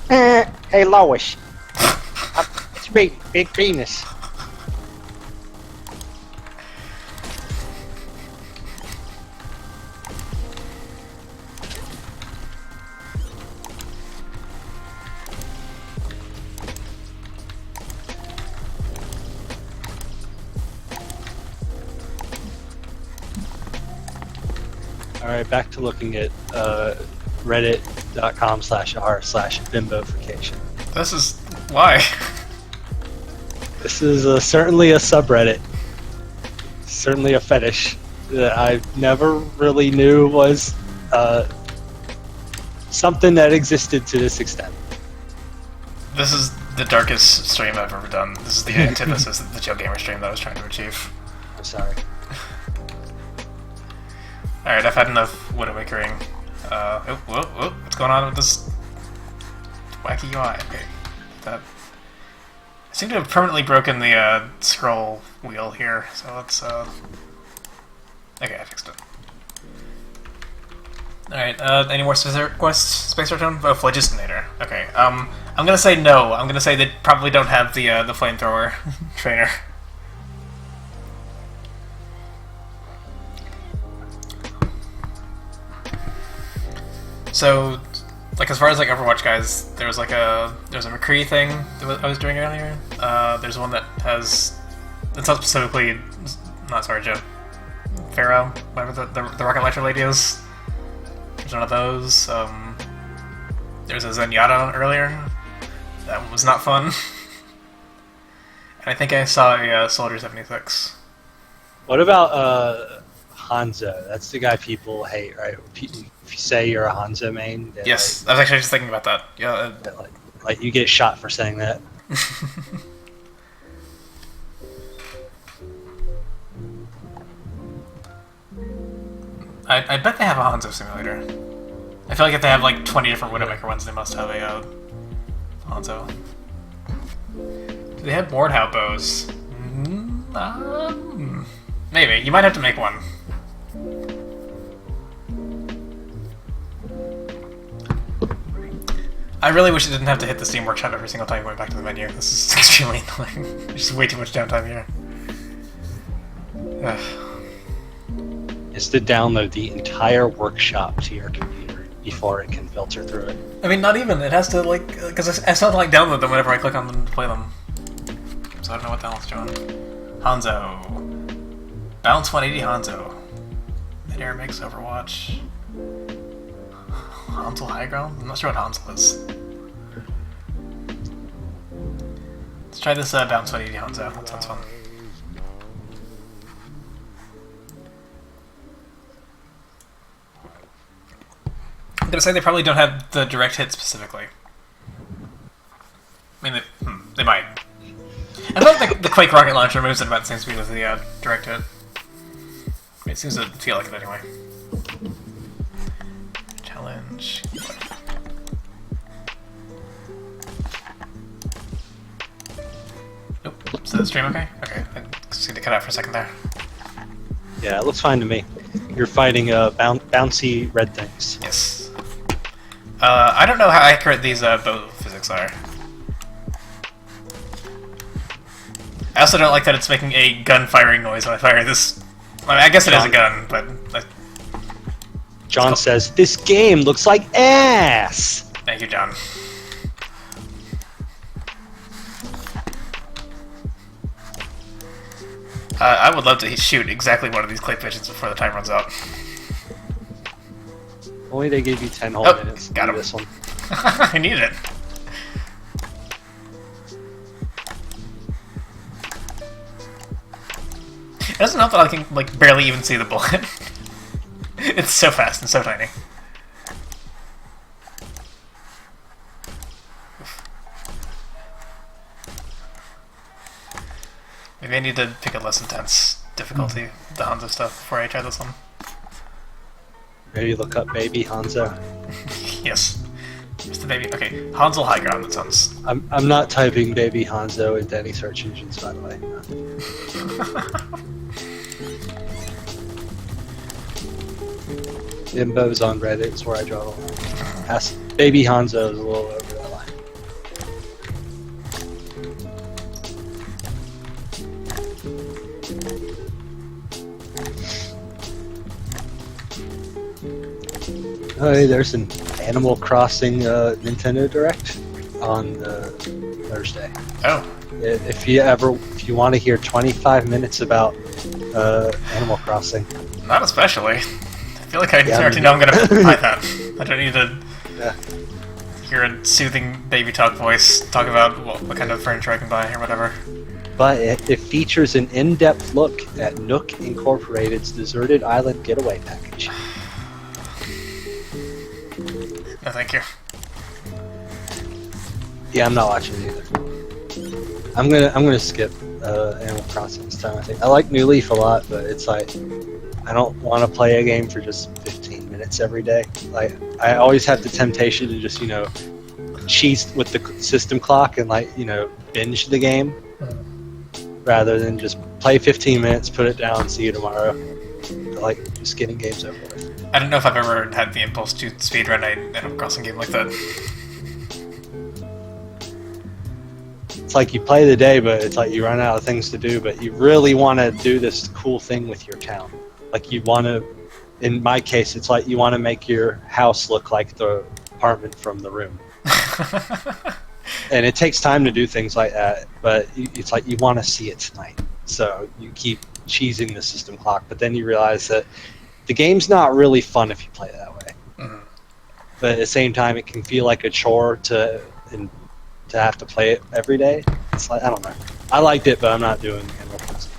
[SPEAKER 2] Hey, Lois. It's Big Venus. Alright, back to looking at reddit.com/r/bimbofication.
[SPEAKER 1] This is... why?
[SPEAKER 2] This is certainly a subreddit. Certainly a fetish that I never really knew was something that existed to this extent.
[SPEAKER 1] This is the darkest stream I've ever done. This is the antithesis of the Chill Gamer stream that I was trying to achieve.
[SPEAKER 2] I'm sorry.
[SPEAKER 1] Alright, I've had enough widowmakering. What's going on with this wacky UI? Okay, I seem to have permanently broken the scroll wheel here, so let's okay, I fixed it. Alright, any more specific requests, Space Return? Oh, Phlogistonator. Okay, I'm gonna say no. I'm gonna say they probably don't have the flamethrower trainer. So, like as far as like Overwatch guys, there's a McCree thing that I was doing earlier. There's one that has, it's not specifically, not sorry Joe, Pharaoh, whatever the rocket launcher lady is. There's one of those. There's a Zenyatta earlier. That was not fun. And I think I saw a Soldier 76.
[SPEAKER 2] What about Hanzo? That's the guy people hate, right? If you say you're a Hanzo main,
[SPEAKER 1] yes, I was actually just thinking about that. Yeah,
[SPEAKER 2] like you get shot for saying that.
[SPEAKER 1] I bet they have a Hanzo simulator. I feel like if they have like 20 different Widowmaker ones, they must have a Hanzo. Do they have Mordhau bows? Maybe. You might have to make one. I really wish it didn't have to hit the Steam Workshop every single time going back to the menu. This is extremely annoying. There's just way too much downtime here.
[SPEAKER 2] Is to download the entire workshop to your computer before it can filter through it.
[SPEAKER 1] I mean, not even. It has to, like, because I still have to, like, download them whenever I click on them to play them. So I don't know what the hell it's doing. Hanzo. Balance 180 Hanzo. Mid-air mix Overwatch. Hansel high ground? I'm not sure what Hansel is. Let's try this Balance 180 Hanzo. That sounds fun. I'm gonna say they probably don't have the direct hit specifically. I mean, they might. I feel like the Quake rocket launcher moves at about the same speed as the direct hit. It seems to feel like it anyway. Challenge. Nope. Is the stream okay? Okay. I just need to cut out for a second there.
[SPEAKER 2] Yeah, it looks fine to me. You're fighting bouncy red things.
[SPEAKER 1] Yes. I don't know how accurate these bow physics are. I also don't like that it's making a gun firing noise when I fire this. I mean, I guess it is a gun, but...
[SPEAKER 2] John says, this game looks like ass!
[SPEAKER 1] Thank you, John. I would love to shoot exactly one of these clay pigeons before the time runs out.
[SPEAKER 2] Only they gave you 10 whole minutes to
[SPEAKER 1] got
[SPEAKER 2] do
[SPEAKER 1] him.
[SPEAKER 2] this one.
[SPEAKER 1] I need it. It doesn't help that I can like barely even see the bullet. It's so fast and so tiny. Maybe I need to pick a less intense difficulty, the Hanzo stuff, before I try this one.
[SPEAKER 2] Maybe look up Baby Hanzo.
[SPEAKER 1] Yes. Where's the baby? Okay, Hanzo high ground, that sounds...
[SPEAKER 2] I'm not typing Baby Hanzo into any search engines, by the way. Imbos on Reddit is where I draw the line. Baby Hanzo is a little over that line. Oh, hey, there's an Animal Crossing Nintendo Direct on Thursday.
[SPEAKER 1] Oh.
[SPEAKER 2] If you want to hear 25 minutes about Animal Crossing.
[SPEAKER 1] Not especially. I feel like I already know I'm gonna buy that. I don't need to hear a soothing baby talk voice talk about what kind of furniture I can buy or whatever.
[SPEAKER 2] But it features an in-depth look at Nook Incorporated's Deserted Island Getaway Package.
[SPEAKER 1] No, thank you.
[SPEAKER 2] Yeah, I'm not watching it either. I'm gonna skip Animal Crossing this time. I think I like New Leaf a lot, but it's like I don't want to play a game for just 15 minutes every day. Like I always have the temptation to just cheat with the system clock and binge the game rather than just play 15 minutes, put it down, see you tomorrow. I like just getting games over with.
[SPEAKER 1] I don't know if I've ever had the impulse to speedrun an Animal Crossing game like that.
[SPEAKER 2] It's like you play the day, but it's like you run out of things to do, but you really want to do this cool thing with your town. Like you want to, in my case, it's like you want to make your house look like the apartment from the room. And it takes time to do things like that, but it's like you want to see it tonight, so you keep cheesing the system clock. But then you realize that the game's not really fun if you play it that way.
[SPEAKER 1] Mm-hmm.
[SPEAKER 2] But at the same time, it can feel like a chore to have to play it every day. It's like, I don't know. I liked it, but I'm not doing Animal Crossing.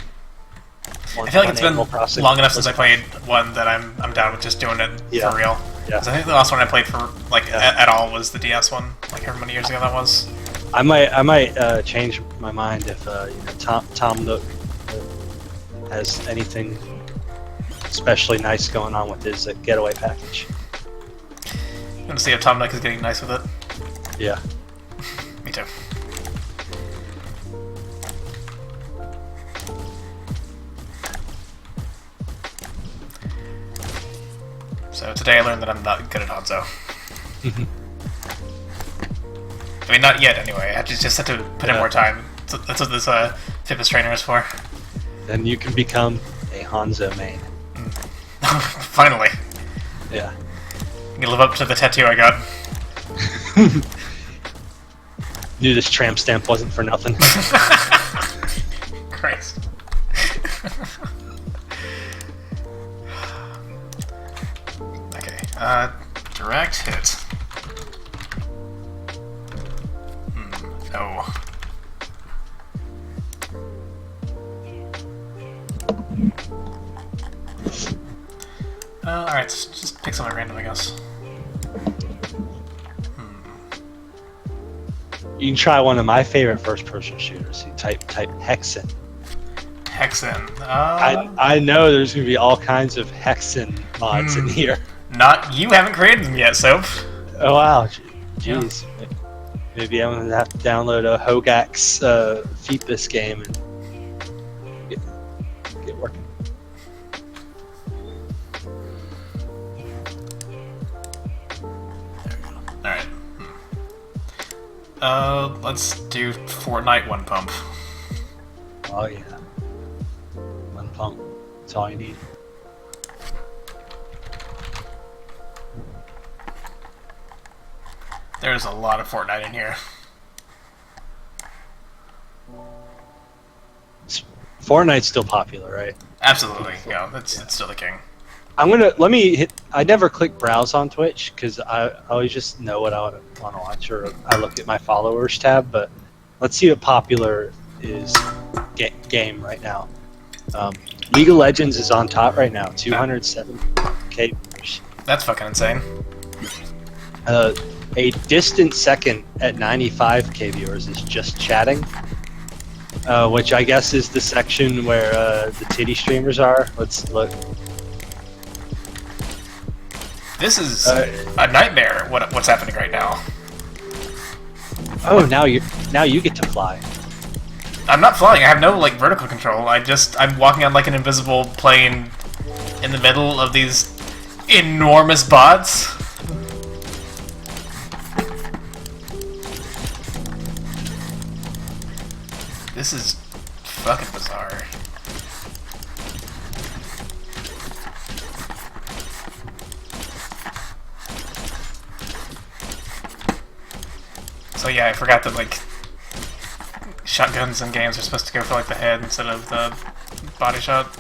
[SPEAKER 1] I feel like it's been long enough since I played one that I'm down with just doing it for real.
[SPEAKER 2] Yeah.
[SPEAKER 1] I think the last one I played for at all was the DS one, like however many years ago that was.
[SPEAKER 2] I might change my mind if Tom Nook has anything especially nice going on with his getaway package.
[SPEAKER 1] I'm gonna see if Tom Nook is getting nice with it.
[SPEAKER 2] Yeah.
[SPEAKER 1] Me too. So today I learned that I'm not good at Hanzo. I mean, not yet anyway. I just have to put in more time. So that's what this fitness trainer is for.
[SPEAKER 2] Then you can become a Hanzo main.
[SPEAKER 1] Finally.
[SPEAKER 2] Yeah.
[SPEAKER 1] You can live up to the tattoo I got.
[SPEAKER 2] Knew this tramp stamp wasn't for nothing.
[SPEAKER 1] Christ. Okay, direct hit. No. Alright, just pick something random, I guess.
[SPEAKER 2] You can try one of my favorite first-person shooters. You type Hexen.
[SPEAKER 1] Hexen.
[SPEAKER 2] I know there's going to be all kinds of Hexen mods in here.
[SPEAKER 1] You haven't created them yet, Soap.
[SPEAKER 2] Oh wow, jeez. Yeah. Maybe I'm going to have to download a KovaaK's Feetbus game and get working.
[SPEAKER 1] Alright. Let's do Fortnite one pump.
[SPEAKER 2] Oh yeah. One pump. That's all you need.
[SPEAKER 1] There's a lot of Fortnite in here.
[SPEAKER 2] Fortnite's still popular, right?
[SPEAKER 1] Absolutely, yeah, it's still the king.
[SPEAKER 2] I never click browse on Twitch because I always just know what I want to watch, or I look at my followers tab. But let's see what popular is game right now. League of Legends is on top right now, 207K viewers.
[SPEAKER 1] That's fucking insane.
[SPEAKER 2] A distant second at 95K viewers is just chatting, which I guess is the section where the titty streamers are. Let's look.
[SPEAKER 1] This is a nightmare. What's happening right now?
[SPEAKER 2] Oh, now you get to fly.
[SPEAKER 1] I'm not flying. I have no vertical control. I'm walking on an invisible plane in the middle of these enormous bots. This is fucking bizarre. So yeah, I forgot that shotguns in games are supposed to go for the head instead of the body shot.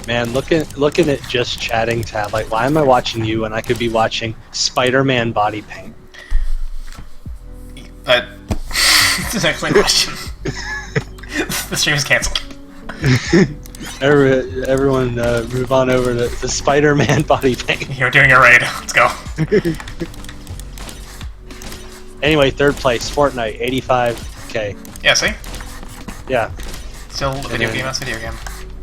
[SPEAKER 2] Man, looking at just chatting tab, why am I watching you when I could be watching Spider-Man body paint?
[SPEAKER 1] That's an excellent question. The stream is cancelled.
[SPEAKER 2] Everyone move on over to the Spider-Man body paint.
[SPEAKER 1] You're doing a raid. Let's go.
[SPEAKER 2] Anyway, third place, Fortnite, 85K.
[SPEAKER 1] Yeah, see?
[SPEAKER 2] Yeah.
[SPEAKER 1] Still a video game, that's a video game.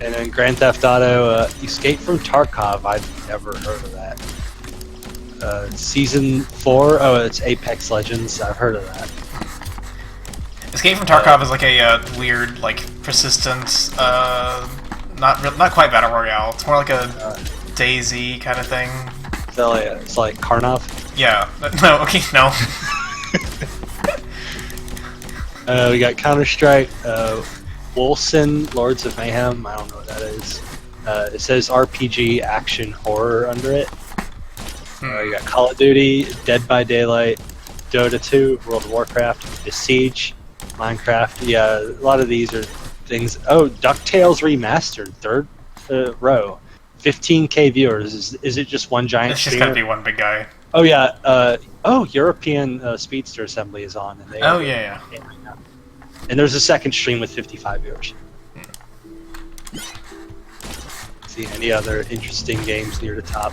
[SPEAKER 2] And then Grand Theft Auto, Escape from Tarkov, I've never heard of that. Season 4, it's Apex Legends, I've heard of that.
[SPEAKER 1] Escape from Tarkov is a weird, persistent, not quite Battle Royale. It's more like a DayZ kind of thing.
[SPEAKER 2] So it's like Karnov?
[SPEAKER 1] Yeah. No, okay, no.
[SPEAKER 2] We got Counter-Strike, Wolfson, Lords of Mayhem, I don't know what that is. It says RPG action horror under it. You got Call of Duty, Dead by Daylight, Dota 2, World of Warcraft, The Siege, Minecraft. Yeah, a lot of these are things. Oh, DuckTales Remastered, third row. 15K viewers. Is it just one giant
[SPEAKER 1] It's just
[SPEAKER 2] streamer?
[SPEAKER 1] gotta be one big guy.
[SPEAKER 2] Oh yeah. European Speedster Assembly is on. And they
[SPEAKER 1] Oh yeah.
[SPEAKER 2] right now. And there's a second stream with 55 viewers. See any other interesting games near the top?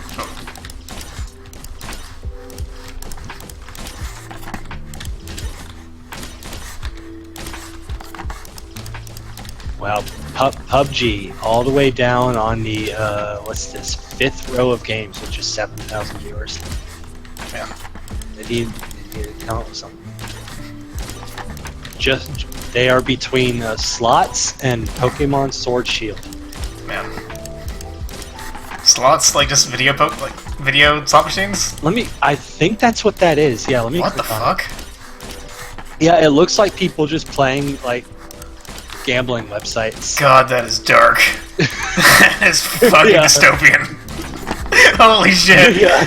[SPEAKER 2] Wow, PUBG all the way down on the what's this, 5th row of games with just 7,000 viewers.
[SPEAKER 1] Yeah.
[SPEAKER 2] They need to come up with something. They are between slots and Pokemon Sword Shield.
[SPEAKER 1] Man. Slots, like just video video slot machines?
[SPEAKER 2] I think that's what that is. Yeah, let me
[SPEAKER 1] What the
[SPEAKER 2] click on
[SPEAKER 1] fuck?
[SPEAKER 2] it. Yeah, it looks like people just playing like gambling websites.
[SPEAKER 1] God, that is dark. That is fucking
[SPEAKER 2] Yeah.
[SPEAKER 1] dystopian. Holy shit.
[SPEAKER 2] Yeah.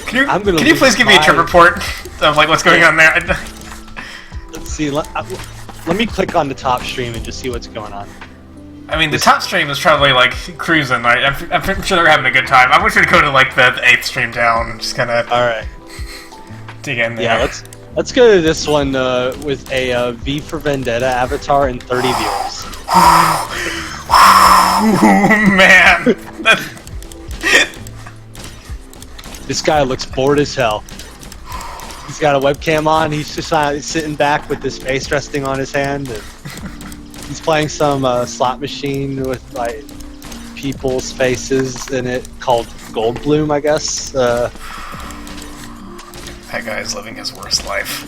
[SPEAKER 1] Can you please give me a trip report of like what's going on there?
[SPEAKER 2] Let's see. Let me click on the top stream and just see what's going on.
[SPEAKER 1] I mean, the top stream is probably like cruising. Right? I'm sure they're having a good time. I wish we'd go to like the 8th stream down, just kind of
[SPEAKER 2] All right.
[SPEAKER 1] dig in there.
[SPEAKER 2] Yeah, let's go to this one with a V for Vendetta avatar and 30 viewers.
[SPEAKER 1] Man,
[SPEAKER 2] This guy looks bored as hell. He's got a webcam on. He's just sitting back with his face resting on his hand. And he's playing some slot machine with like people's faces in it called Goldblum, I guess.
[SPEAKER 1] that guy is living his worst life.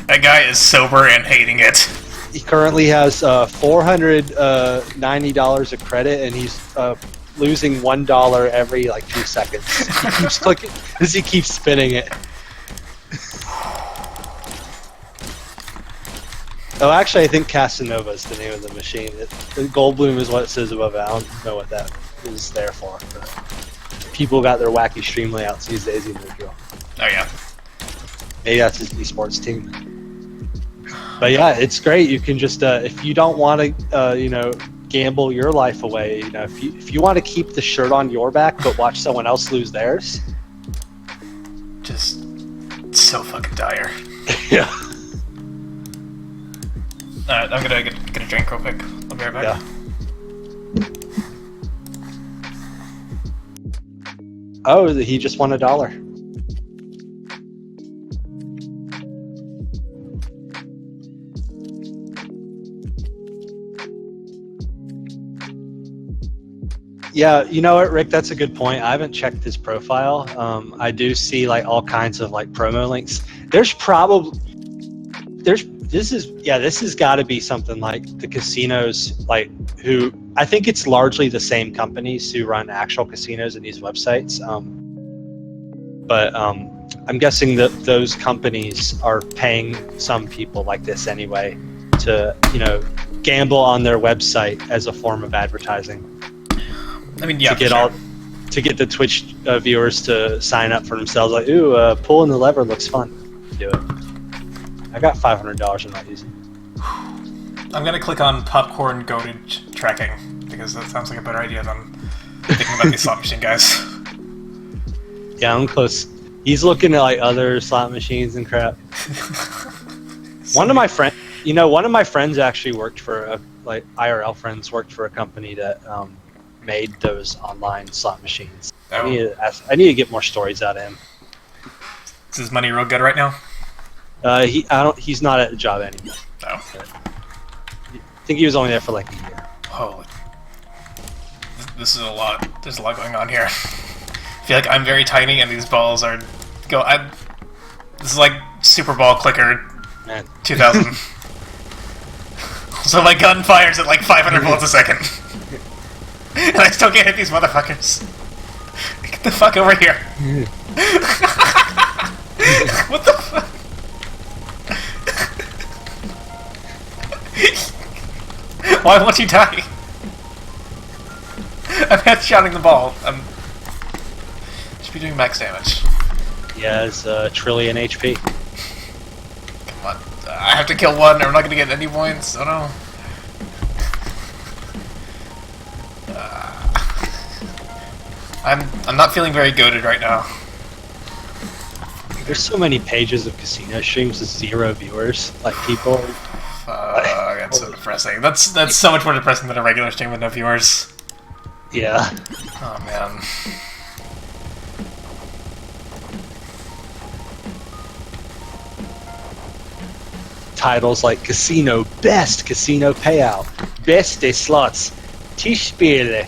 [SPEAKER 1] That guy is sober and hating it.
[SPEAKER 2] He currently has $490 of credit, and he's losing $1 every like 2 seconds. He keeps clicking as he keeps spinning it. Oh, actually, I think Casanova is the name of the machine. Goldblum is what it says above it. I don't know what that is there for. But people got their wacky stream layouts these days, you know, drill.
[SPEAKER 1] Oh yeah.
[SPEAKER 2] Maybe that's his esports team. But yeah, it's great. You can just if you don't want to, gamble your life away. If you want to keep the shirt on your back but watch someone else lose theirs.
[SPEAKER 1] Just so fucking dire.
[SPEAKER 2] Yeah.
[SPEAKER 1] Alright, I'm gonna get a drink real quick. I'll be right back.
[SPEAKER 2] Yeah. Oh, he just won $1. Yeah, you know what, Rick? That's a good point. I haven't checked his profile. I do see like all kinds of like promo links. This has got to be something like the casinos, like who I think it's largely the same companies who run actual casinos in these websites. But I'm guessing that those companies are paying some people like this anyway to gamble on their website as a form of advertising.
[SPEAKER 1] I mean, yeah,
[SPEAKER 2] to get the Twitch viewers to sign up for themselves. Like, ooh, pulling the lever looks fun. Do it. I got $500 I'm not using.
[SPEAKER 1] I'm gonna click on popcorn goated tracking because that sounds like a better idea than thinking about these slot machine guys.
[SPEAKER 2] Yeah, I'm close. He's looking at like other slot machines and crap. One of my friends actually worked for IRL friends worked for a company that made those online slot machines.
[SPEAKER 1] Oh.
[SPEAKER 2] I need to get more stories out of him.
[SPEAKER 1] Is his money real good right now?
[SPEAKER 2] He's not at a job anymore.
[SPEAKER 1] No.
[SPEAKER 2] I think he was only there for like a year.
[SPEAKER 1] Holy. This is a lot. There's a lot going on here. I feel like I'm very tiny and these balls are this is like Super Ball Clicker
[SPEAKER 2] Man.
[SPEAKER 1] 2000. So my gun fires at like 500 bullets a second. And I still can't hit these motherfuckers. Get the fuck over here. What the fuck? Why won't you die? I'm headshotting the ball. I'm should be doing max damage.
[SPEAKER 2] He has a trillion HP.
[SPEAKER 1] Come on. I have to kill one, or I'm not gonna get any points. Oh no. I'm not feeling very goated right now.
[SPEAKER 2] There's so many pages of casino streams with 0 viewers. Like people.
[SPEAKER 1] That's so depressing. That's so much more depressing than a regular stream with no viewers.
[SPEAKER 2] Yeah.
[SPEAKER 1] Oh man.
[SPEAKER 2] Titles like Casino, Best Casino Payout, Beste Slots, Tischspiele.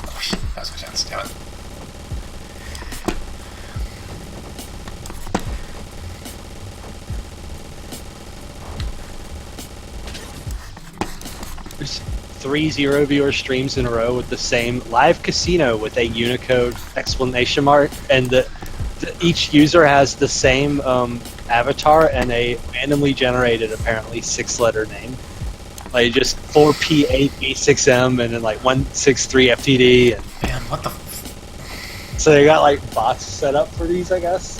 [SPEAKER 1] Oh shit, that was my chance, damn it.
[SPEAKER 2] There's 3 0-viewer streams in a row with the same live casino with a Unicode exclamation mark, and each user has the same avatar and a randomly generated, apparently 6-letter name. Like just 4P8B6M and then like 163FTD. And
[SPEAKER 1] Man, what the?
[SPEAKER 2] so they got like bots set up for these, I guess.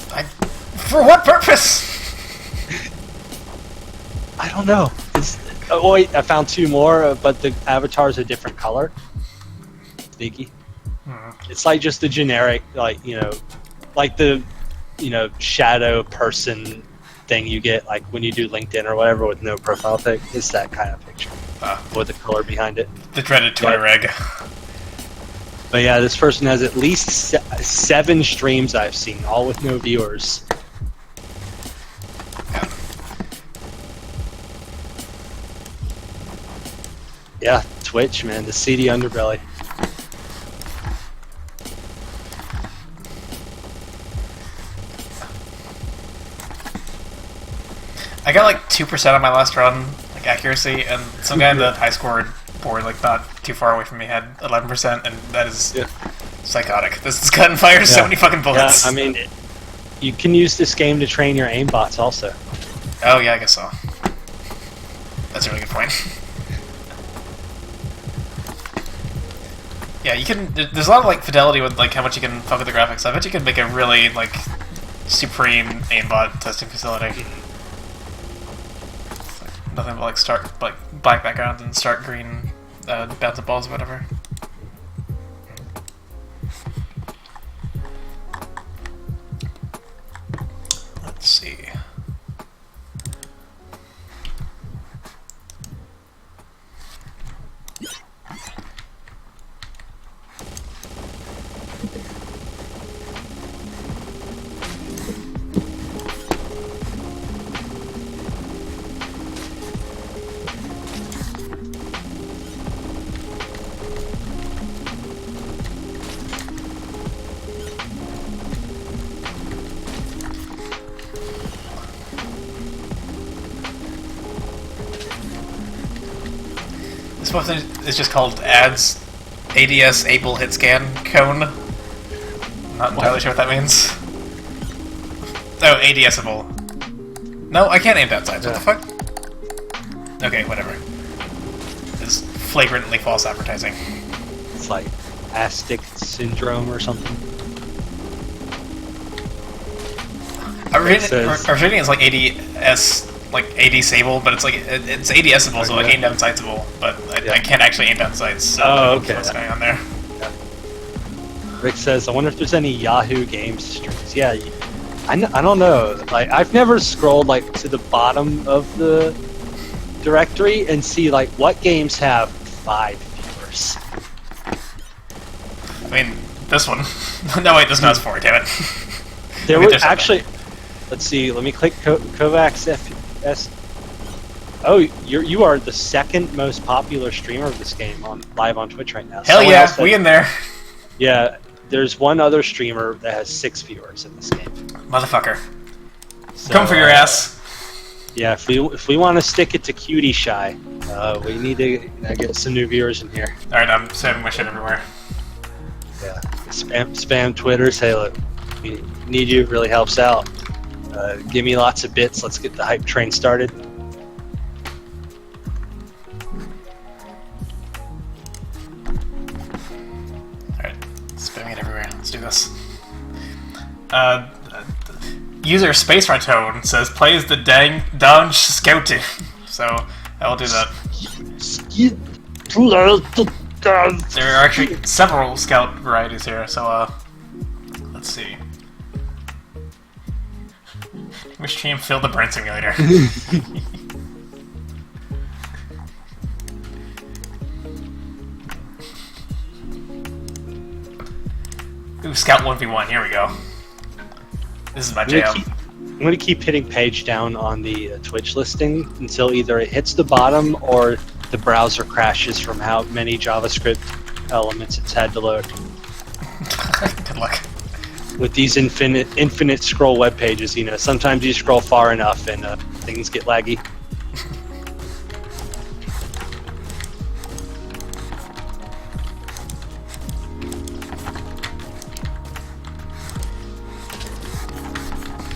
[SPEAKER 1] For what purpose?
[SPEAKER 2] I don't know. Oh wait, I found 2 more, but the avatar's a different color. Sneaky. It's like just the generic, like, you know, like the, you know, shadow person thing you get like when you do LinkedIn or whatever with no profile pic. It's that kind of picture with the color behind it.
[SPEAKER 1] The dreaded Twitter egg.
[SPEAKER 2] But yeah, this person has at least 7 streams I've seen, all with no viewers. Yeah, Twitch, man, the seedy underbelly.
[SPEAKER 1] I got like 2% on my last run, like accuracy, and some guy in the high scored board, like not too far away from me, had 11%, and that is psychotic. This gun fires so many fucking bullets.
[SPEAKER 2] Yeah, I mean, you can use this game to train your aimbots also.
[SPEAKER 1] Oh yeah, I guess so. That's a really good point. Yeah, you can. There's a lot of like fidelity with like how much you can fuck with the graphics. I bet you could make a really like supreme aimbot testing facility. Like, nothing but like start like black background and start green bounce balls or whatever. Let's see. This one is just called ADS Able Hit Scan Cone. Not entirely sure what that means. Oh, ADSable. No, I can't aim down sides. What the fuck? Okay, whatever. This is flagrantly false advertising.
[SPEAKER 2] It's like Astic syndrome or something.
[SPEAKER 1] I was reading it's like ADS, like AD-sable, but it's like it's ADSable, so like aim down sightsable, but I can't actually aim down sights. So
[SPEAKER 2] okay.
[SPEAKER 1] What's going on there?
[SPEAKER 2] Yeah. Rick says, "I wonder if there's any Yahoo Games streams." Yeah, I don't know. Like I've never scrolled like to the bottom of the directory and see like what games have 5 viewers.
[SPEAKER 1] I mean, this one. No, wait, this one has 4. Damn it.
[SPEAKER 2] There was actually. Let's see. Let me click KovaaK's FS. Oh, you are the 2nd most popular streamer of this game live on Twitch right now.
[SPEAKER 1] Hell yeah, we in there.
[SPEAKER 2] Yeah, there's one other streamer that has 6 viewers in this game.
[SPEAKER 1] Motherfucker.
[SPEAKER 2] So,
[SPEAKER 1] come for your ass.
[SPEAKER 2] Yeah, if we want to stick it to Cutie Shy, we need to get some new viewers in here.
[SPEAKER 1] Alright, I'm saving my shit everywhere.
[SPEAKER 2] Yeah, spam Twitter, say look, we need you, it really helps out. Give me lots of bits, let's get the hype train started.
[SPEAKER 1] Spamming it everywhere. Let's do this. User Space Tone says plays the Down Scouting. So I will do that. There are actually several Scout varieties here, so let's see. Wish team fill the burn simulator. Ooh, Scout 1v1, here we go. This is my jam.
[SPEAKER 2] I'm going to keep hitting page down on the Twitch listing until either it hits the bottom or the browser crashes from how many JavaScript elements it's had to load.
[SPEAKER 1] Good luck.
[SPEAKER 2] With these infinite scroll web pages, you know, sometimes you scroll far enough and things get laggy.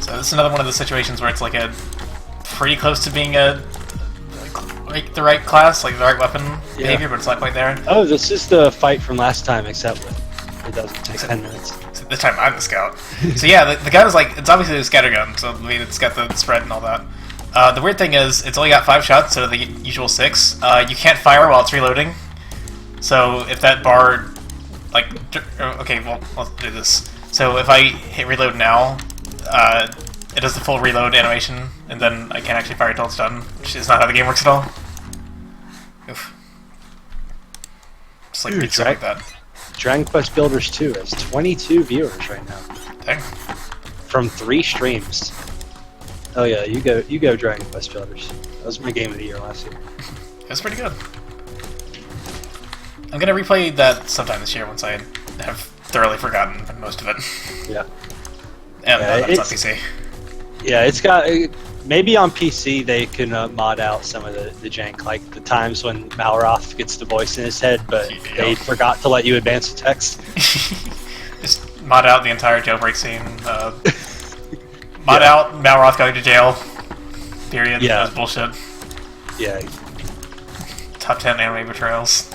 [SPEAKER 1] So this is another one of the situations where it's like a pretty close to being like the right class, like the right weapon behavior, but it's not quite there.
[SPEAKER 2] Oh, this is the fight from last time, except it doesn't take 10 minutes.
[SPEAKER 1] So this time I'm the scout. So yeah, the gun is like, it's obviously a scatter gun, so I mean it's got the spread and all that. The weird thing is, it's only got 5 shots instead of the usual 6. You can't fire while it's reloading. So if that bar, like, okay, well, let's do this. So if I hit reload now, it does the full reload animation, and then I can't actually fire until it's done, which is not how the game works at all. Oof. Just like beats stuff like that.
[SPEAKER 2] Dragon Quest Builders 2 has 22 viewers right now.
[SPEAKER 1] Dang.
[SPEAKER 2] From 3 streams. Oh yeah, you go Dragon Quest Builders. That was my game of the year last year.
[SPEAKER 1] It was pretty good. I'm gonna replay that sometime this year once I have thoroughly forgotten most of it.
[SPEAKER 2] Yeah.
[SPEAKER 1] And that's on PC.
[SPEAKER 2] Yeah, it's got... maybe on PC they can mod out some of the jank, like the times when Malroth gets the voice in his head, but they forgot to let you advance the text.
[SPEAKER 1] Just mod out the entire jailbreak scene. Mod out Malroth going to jail. Period.
[SPEAKER 2] Yeah.
[SPEAKER 1] That was bullshit.
[SPEAKER 2] Yeah.
[SPEAKER 1] Top 10 anime betrayals.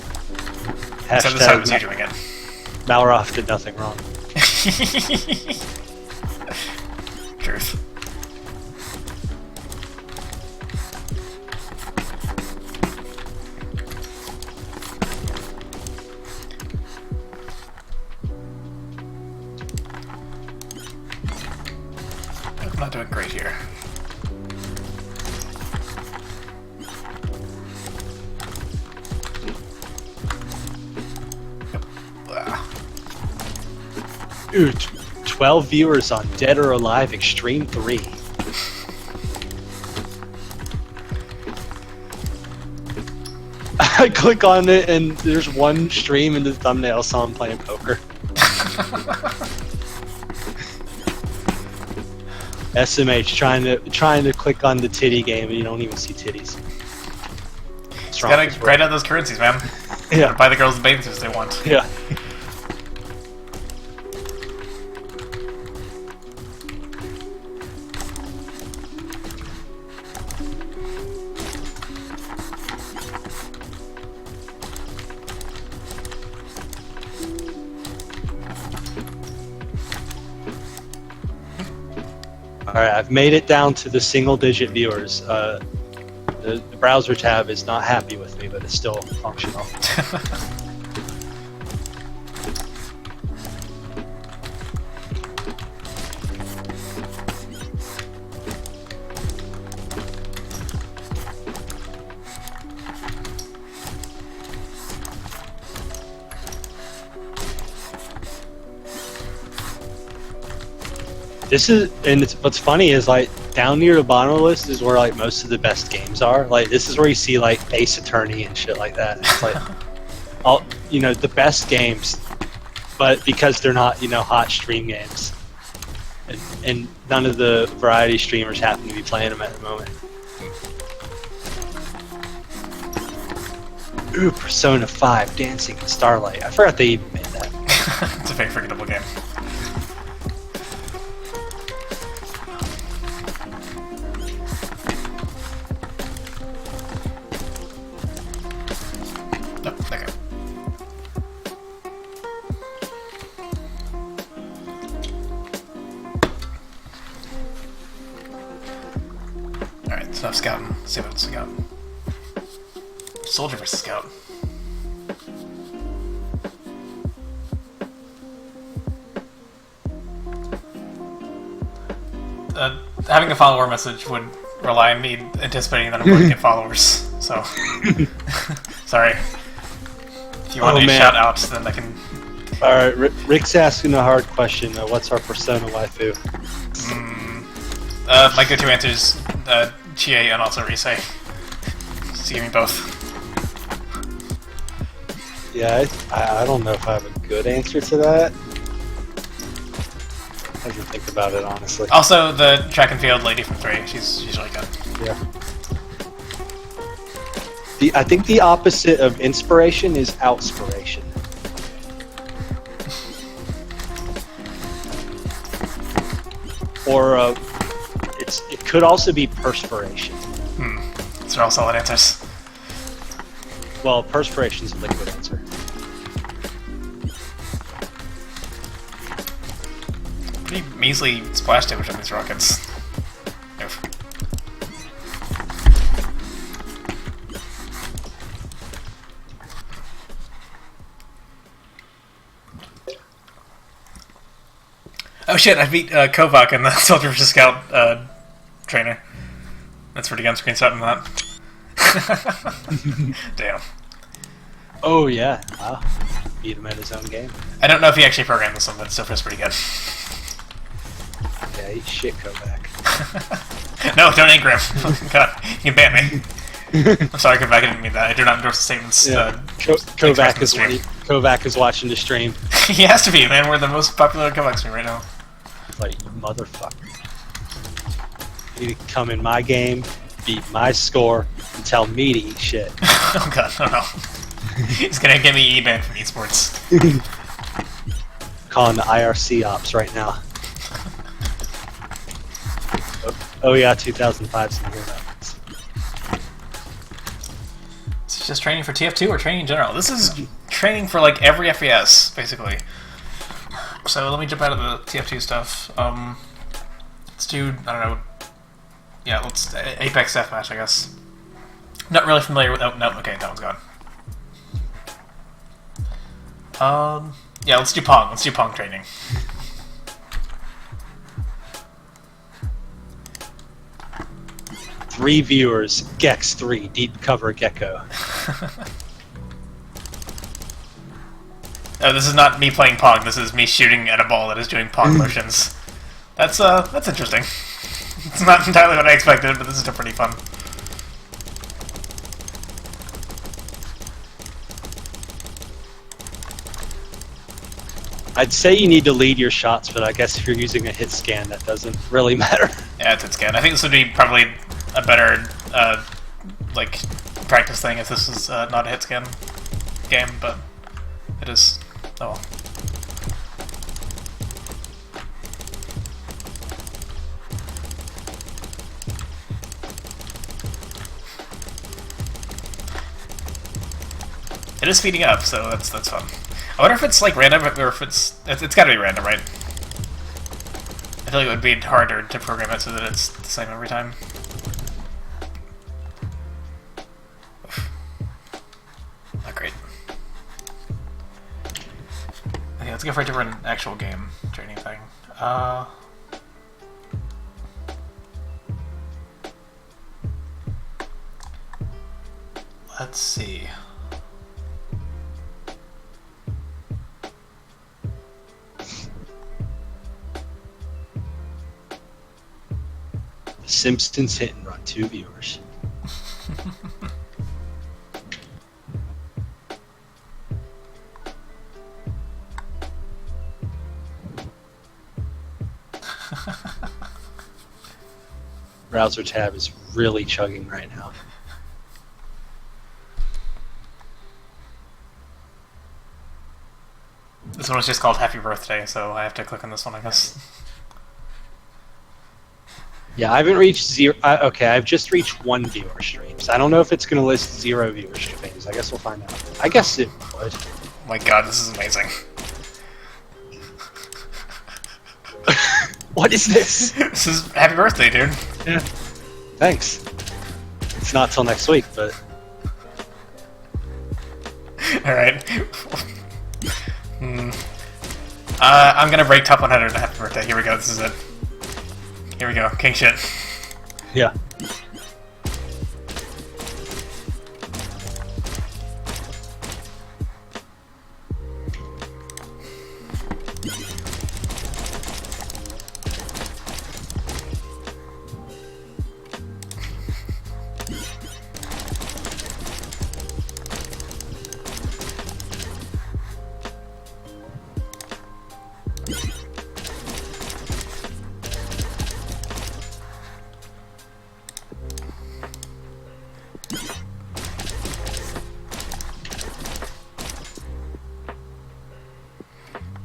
[SPEAKER 2] Hashtag
[SPEAKER 1] So this time was you doing it.
[SPEAKER 2] Malroth did nothing wrong.
[SPEAKER 1] Truth. I'm not doing great here.
[SPEAKER 2] Ooh, 12 viewers on Dead or Alive Extreme 3. I click on it and there's one stream in the thumbnail, so I'm playing poker. SMH trying to click on the titty game and you don't even see titties.
[SPEAKER 1] You gotta grind out those currencies, man.
[SPEAKER 2] Yeah.
[SPEAKER 1] Buy the girls the bathing suits they want.
[SPEAKER 2] Yeah. Alright, I've made it down to the single-digit viewers. The browser tab is not happy with me, but it's still functional. What's funny is like down near the bottom of the list is where like most of the best games are. Like this is where you see like Ace Attorney and shit like that. It's like all the best games, but because they're not hot stream games, and none of the variety streamers happen to be playing them at the moment. Ooh, Persona 5, Dancing in Starlight. I forgot they even made that.
[SPEAKER 1] It's a very forgettable game. it's enough scouting. Let's see what else we got. Soldier versus scout. Having a follower message would rely on me anticipating that I'm going to get followers. So, sorry. If you want a shout out, then I can.
[SPEAKER 2] All right, Rick's asking a hard question. What's our persona waifu?
[SPEAKER 1] My go-to answer is Chie and also Risei. Just give me both.
[SPEAKER 2] Yeah, I don't know if I have a good answer to that. I have to think about it, honestly.
[SPEAKER 1] Also, the track and field lady from 3. She's really good.
[SPEAKER 2] Yeah. I think the opposite of inspiration is outspiration. Or it could also be perspiration.
[SPEAKER 1] Those are all solid answers.
[SPEAKER 2] Well, perspiration's a liquid answer.
[SPEAKER 1] Pretty measly splash damage on these rockets. Oof. Oh shit, I beat KovaaK in the Soldier vs. Scout trainer. That's pretty good screenshot in that. Damn.
[SPEAKER 2] Oh yeah, wow. Beat him at his own game.
[SPEAKER 1] I don't know if he actually programmed this one, but it still feels pretty good.
[SPEAKER 2] Yeah, eat shit, KovaaK.
[SPEAKER 1] No, don't anger him. God, you can ban me. I'm sorry, KovaaK, I didn't mean that. I do not endorse the statements.
[SPEAKER 2] Yeah. KovaaK is watching the stream.
[SPEAKER 1] He has to be, man. We're the most popular KovaaK stream right now.
[SPEAKER 2] Like, you motherfucker. You come in my game, beat my score, and tell me to eat shit.
[SPEAKER 1] Oh god, oh no. He's gonna get me E-banned from esports.
[SPEAKER 2] Calling the IRC ops right now. Oh yeah, 2005's gonna hear that.
[SPEAKER 1] It's just training for TF2 or training in general? This is training for like every FPS, basically. So let me jump out of the TF2 stuff. Let's do, I don't know, yeah, let's, Apex Deathmatch, I guess. Not really familiar with, oh, no, okay, that one's gone. Yeah, let's do Pong. Let's do Pong training.
[SPEAKER 2] Three viewers, Gex3, Deep Cover Gecko.
[SPEAKER 1] Oh, this is not me playing Pong. This is me shooting at a ball that is doing Pong motions. That's interesting. It's not entirely what I expected, but this is still pretty fun.
[SPEAKER 2] I'd say you need to lead your shots, but I guess if you're using a hit scan, that doesn't really matter.
[SPEAKER 1] Yeah, it's hit scan. I think this would be probably a better, like, practice thing if this is not a hit scan game, but it is. Oh well. It is speeding up, so that's fun. I wonder if it's like random, or if it's gotta be random, right? I feel like it would be harder to program it so that it's the same every time. Oof. Not great. Okay, let's go for a different actual game training thing. Let's see.
[SPEAKER 2] Simpsons Hit and Run, 2 viewers. Browser tab is really chugging right now.
[SPEAKER 1] This one was just called Happy Birthday, so I have to click on this one, I guess.
[SPEAKER 2] Yeah, I haven't reached 0. Okay, I've just reached 1 viewer streams. I don't know if it's going to list 0 viewer streams. I guess we'll find out. I guess it would.
[SPEAKER 1] Oh my god, this is amazing.
[SPEAKER 2] What is this?
[SPEAKER 1] This is Happy Birthday, dude.
[SPEAKER 2] Yeah. Thanks. It's not till next week, but
[SPEAKER 1] all right. I'm gonna break top 100 and happy birthday. Here we go. This is it. Here we go. King shit.
[SPEAKER 2] yeah.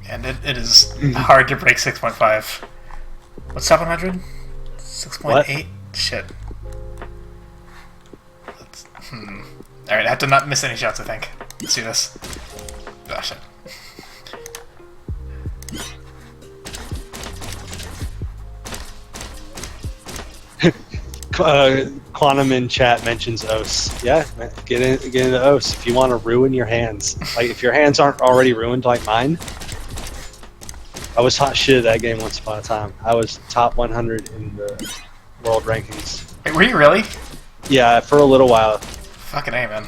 [SPEAKER 1] And it is hard to break 6.5. What's 700? 6.8? Shit. Alright, I have to not miss any shots, I think. Let's do this. Oh, shit.
[SPEAKER 2] Quantum in chat mentions OS. Yeah, get into OS if you want to ruin your hands. Like, if your hands aren't already ruined like mine. I was hot shit at that game once upon a time. I was top 100 in the world rankings.
[SPEAKER 1] Wait, were you really?
[SPEAKER 2] Yeah, for a little while.
[SPEAKER 1] Fucking A, man.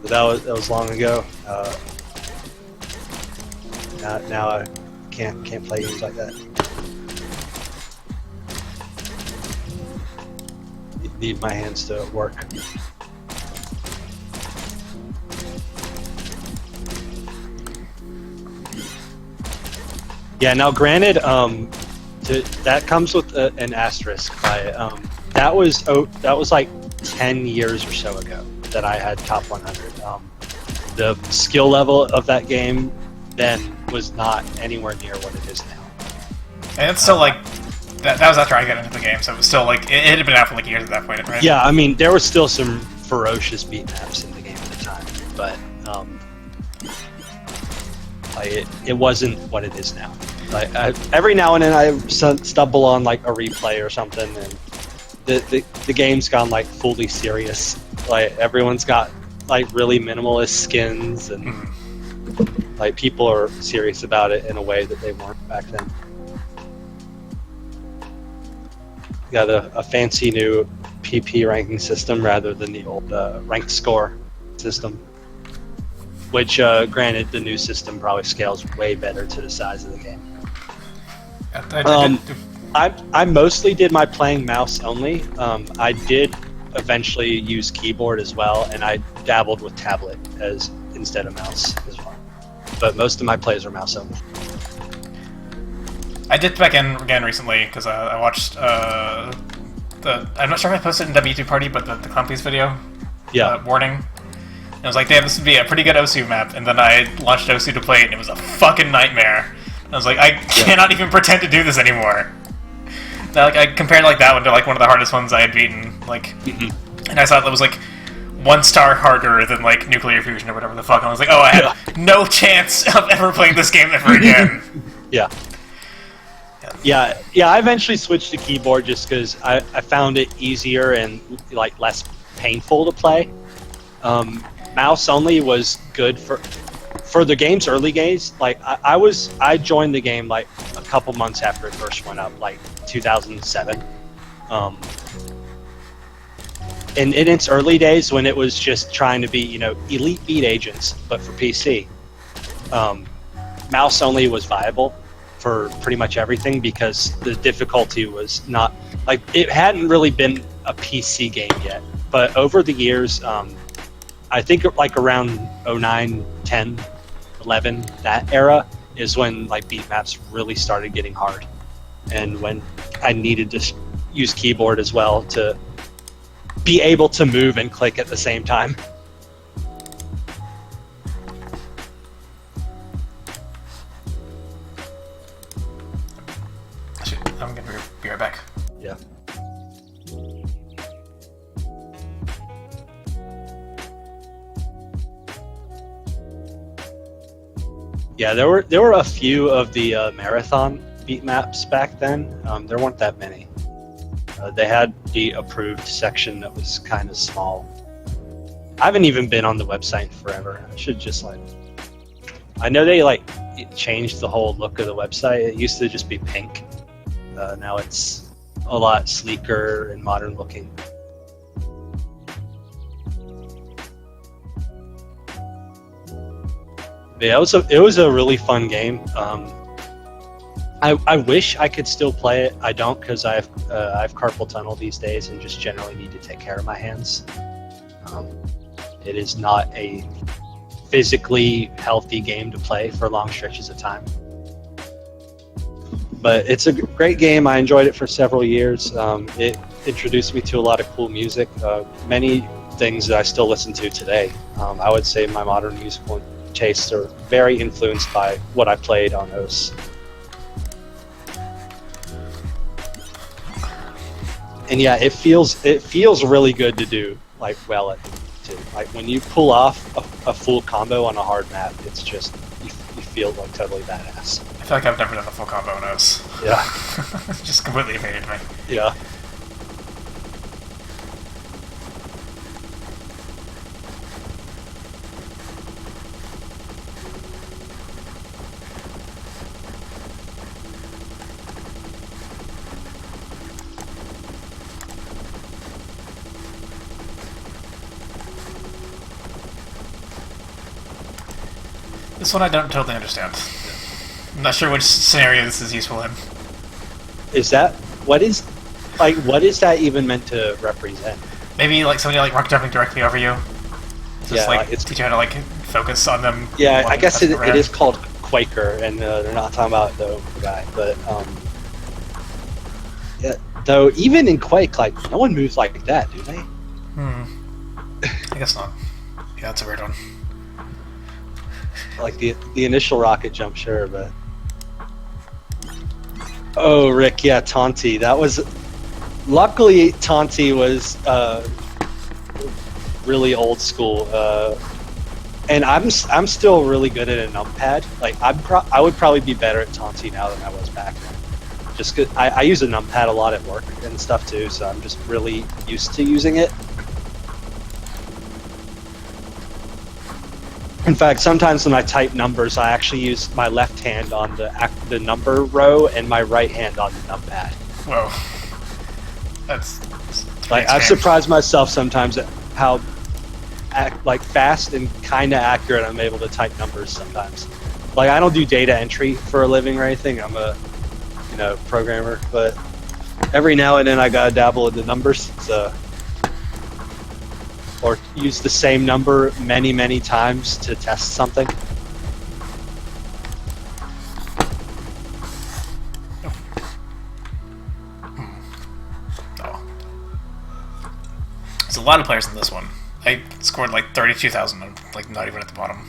[SPEAKER 2] But that was long ago. Now I can't play games like that. Need my hands to work. Yeah. Now, granted, that comes with an asterisk. That was like 10 years or so ago that I had top 100. The skill level of that game then was not anywhere near what it is now.
[SPEAKER 1] And it's still like that was after I got into the game, so it was still like it had been out for like years at that point, right?
[SPEAKER 2] Yeah, I mean there was still some ferocious beat maps in the game at the time, but it wasn't what it is now. Like every now and then I stumble on like a replay or something, and the game's gone like fully serious. Like everyone's got like really minimalist skins, and like people are serious about it in a way that they weren't back then. Got a fancy new PP ranking system rather than the old rank score system. Which, granted, the new system probably scales way better to the size of the game. I mostly did my playing mouse only. I did eventually use keyboard as well, and I dabbled with tablet as instead of mouse as well. But most of my plays are mouse only.
[SPEAKER 1] I dipped back in again recently because I watched I'm not sure if I posted in W2 Party, but the Clumpies video.
[SPEAKER 2] Yeah.
[SPEAKER 1] Warning. And I was like, damn, this would be a pretty good OSU map. And then I launched OSU to play it, and it was a fucking nightmare. And I was like, I cannot even pretend to do this anymore. Now, like, I compared like that one to like one of the hardest ones I had beaten. Like, and I saw that was like 1 star harder than like Nuclear Fusion or whatever the fuck. And I was like, oh, I have no chance of ever playing this game ever again.
[SPEAKER 2] Yeah, I eventually switched to keyboard just because I found it easier and like less painful to play. Mouse only was good for the game's early days. Like I joined the game like a couple months after it first went up, like 2007. And in its early days when it was just trying to be, elite beat agents, but for PC, mouse only was viable for pretty much everything because the difficulty was not like it hadn't really been a PC game yet. But over the years, I think like around 09, 10, 11, that era is when like beat maps really started getting hard, and when I needed to use keyboard as well to be able to move and click at the same time.
[SPEAKER 1] I'm gonna be right back.
[SPEAKER 2] Yeah. Yeah, there were a few of the marathon beat maps back then. There weren't that many. They had the approved section that was kind of small. I haven't even been on the website in forever. I should just like. I know they like changed the whole look of the website. It used to just be pink. Now it's a lot sleeker and modern looking. But yeah, it was a really fun game. I wish I could still play it. I don't because I have carpal tunnel these days and just generally need to take care of my hands. It is not a physically healthy game to play for long stretches of time. But it's a great game. I enjoyed it for several years. It introduced me to a lot of cool music, many things that I still listen to today. I would say my modern musical tastes are very influenced by what I played on those. And yeah, it feels really good to do like well at too. Like when you pull off a full combo on a hard map, it's just you feel like totally badass.
[SPEAKER 1] I feel like I've never done a full combo on those.
[SPEAKER 2] Yeah.
[SPEAKER 1] Just completely evaded me.
[SPEAKER 2] Yeah.
[SPEAKER 1] This one I don't totally understand. I'm not sure which scenario this is useful in.
[SPEAKER 2] Is that what is that even meant to represent?
[SPEAKER 1] Maybe like somebody like rock jumping directly over you. Just
[SPEAKER 2] Yeah,
[SPEAKER 1] like
[SPEAKER 2] it's
[SPEAKER 1] teach you how to like focus on them.
[SPEAKER 2] yeah. I guess it is called Quaker, and they're not talking about the guy, but yeah. Though even in Quake, like no one moves like that, do they?
[SPEAKER 1] I guess not. Yeah, that's a weird one.
[SPEAKER 2] Like the initial rocket jump, sure, but oh, Rick, yeah, Taunty. That was luckily Taunty was really old school, and I'm still really good at a numpad. Like I would probably be better at Taunty now than I was back then. Just 'cause I use a numpad a lot at work and stuff too, so I'm just really used to using it. In fact, sometimes when I type numbers, I actually use my left hand on the number row and my right hand on the numpad.
[SPEAKER 1] Whoa. That's
[SPEAKER 2] like I've surprised myself sometimes at how like fast and kind of accurate I'm able to type numbers sometimes. Like I don't do data entry for a living or anything. I'm a programmer, but every now and then I gotta dabble in the numbers. So. Or use the same number many times to test something.
[SPEAKER 1] Oh. There's a lot of players in this one. I scored like 32,000. I'm like not even at the bottom.